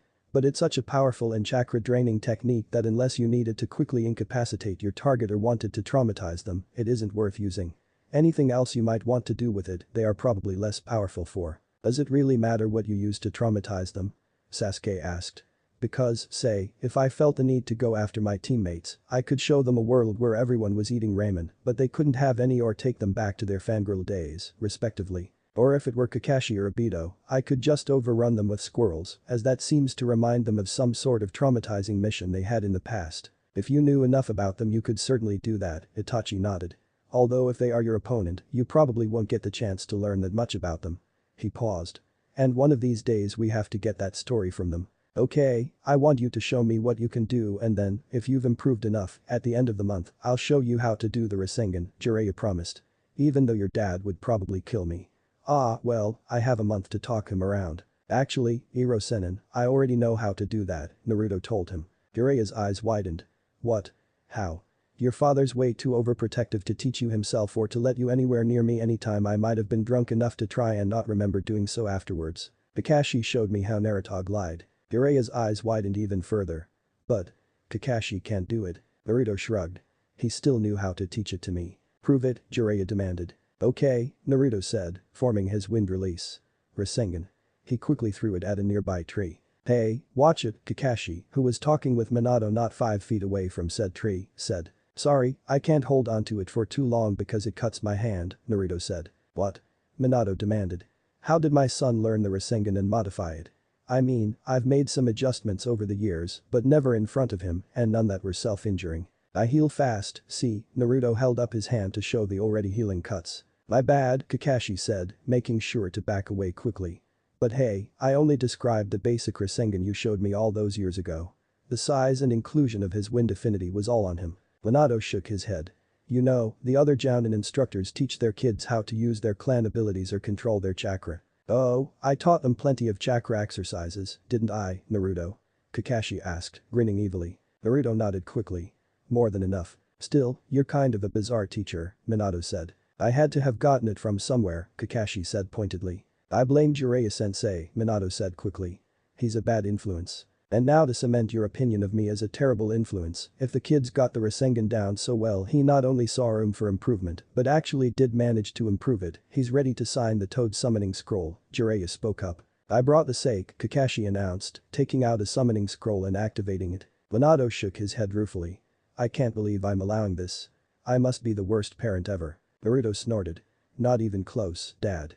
But it's such a powerful and chakra-draining technique that unless you needed to quickly incapacitate your target or wanted to traumatize them, it isn't worth using. Anything else you might want to do with it, they are probably less powerful for. Does it really matter what you use to traumatize them? Sasuke asked. Because, say, if I felt the need to go after my teammates, I could show them a world where everyone was eating ramen, but they couldn't have any or take them back to their fangirl days, respectively. Or if it were Kakashi or Obito, I could just overrun them with squirrels, as that seems to remind them of some sort of traumatizing mission they had in the past. If you knew enough about them you could certainly do that, Itachi nodded. Although if they are your opponent, you probably won't get the chance to learn that much about them. He paused. And one of these days we have to get that story from them. Okay, I want you to show me what you can do and then, if you've improved enough, at the end of the month, I'll show you how to do the Rasengan, Jiraiya promised. Even though your dad would probably kill me. Ah, well, I have a month to talk him around. Actually, Iro-senin, I already know how to do that, Naruto told him. Jiraiya's eyes widened. What? How? Your father's way too overprotective to teach you himself or to let you anywhere near me anytime I might have been drunk enough to try and not remember doing so afterwards. Kakashi showed me how Naruto lied. Jiraiya's eyes widened even further. But. Kakashi can't do it. Naruto shrugged. He still knew how to teach it to me. Prove it, Jiraiya demanded. Okay, Naruto said, forming his wind release. Rasengan. He quickly threw it at a nearby tree. Hey, watch it, Kakashi, who was talking with Minato not 5 feet away from said tree, said. Sorry, I can't hold onto it for too long because it cuts my hand, Naruto said. What? Minato demanded. How did my son learn the Rasengan and modify it? I mean, I've made some adjustments over the years, but never in front of him and none that were self-injuring. I heal fast, see, Naruto held up his hand to show the already healing cuts. My bad, Kakashi said, making sure to back away quickly. But hey, I only described the basic Rasengan you showed me all those years ago. The size and inclusion of his wind affinity was all on him. Minato shook his head. You know, the other Jounin instructors teach their kids how to use their clan abilities or control their chakra. Oh, I taught them plenty of chakra exercises, didn't I, Naruto? Kakashi asked, grinning evilly. Naruto nodded quickly. More than enough. Still, you're kind of a bizarre teacher, Minato said. I had to have gotten it from somewhere, Kakashi said pointedly. I blame Jiraiya-sensei, Minato said quickly. He's a bad influence. And now to cement your opinion of me as a terrible influence, if the kid's got the Rasengan down so well he not only saw room for improvement but actually did manage to improve it, he's ready to sign the Toad summoning scroll, Jiraiya spoke up. I brought the sake, Kakashi announced, taking out a summoning scroll and activating it. Minato shook his head ruefully. I can't believe I'm allowing this. I must be the worst parent ever. Naruto snorted. Not even close, Dad.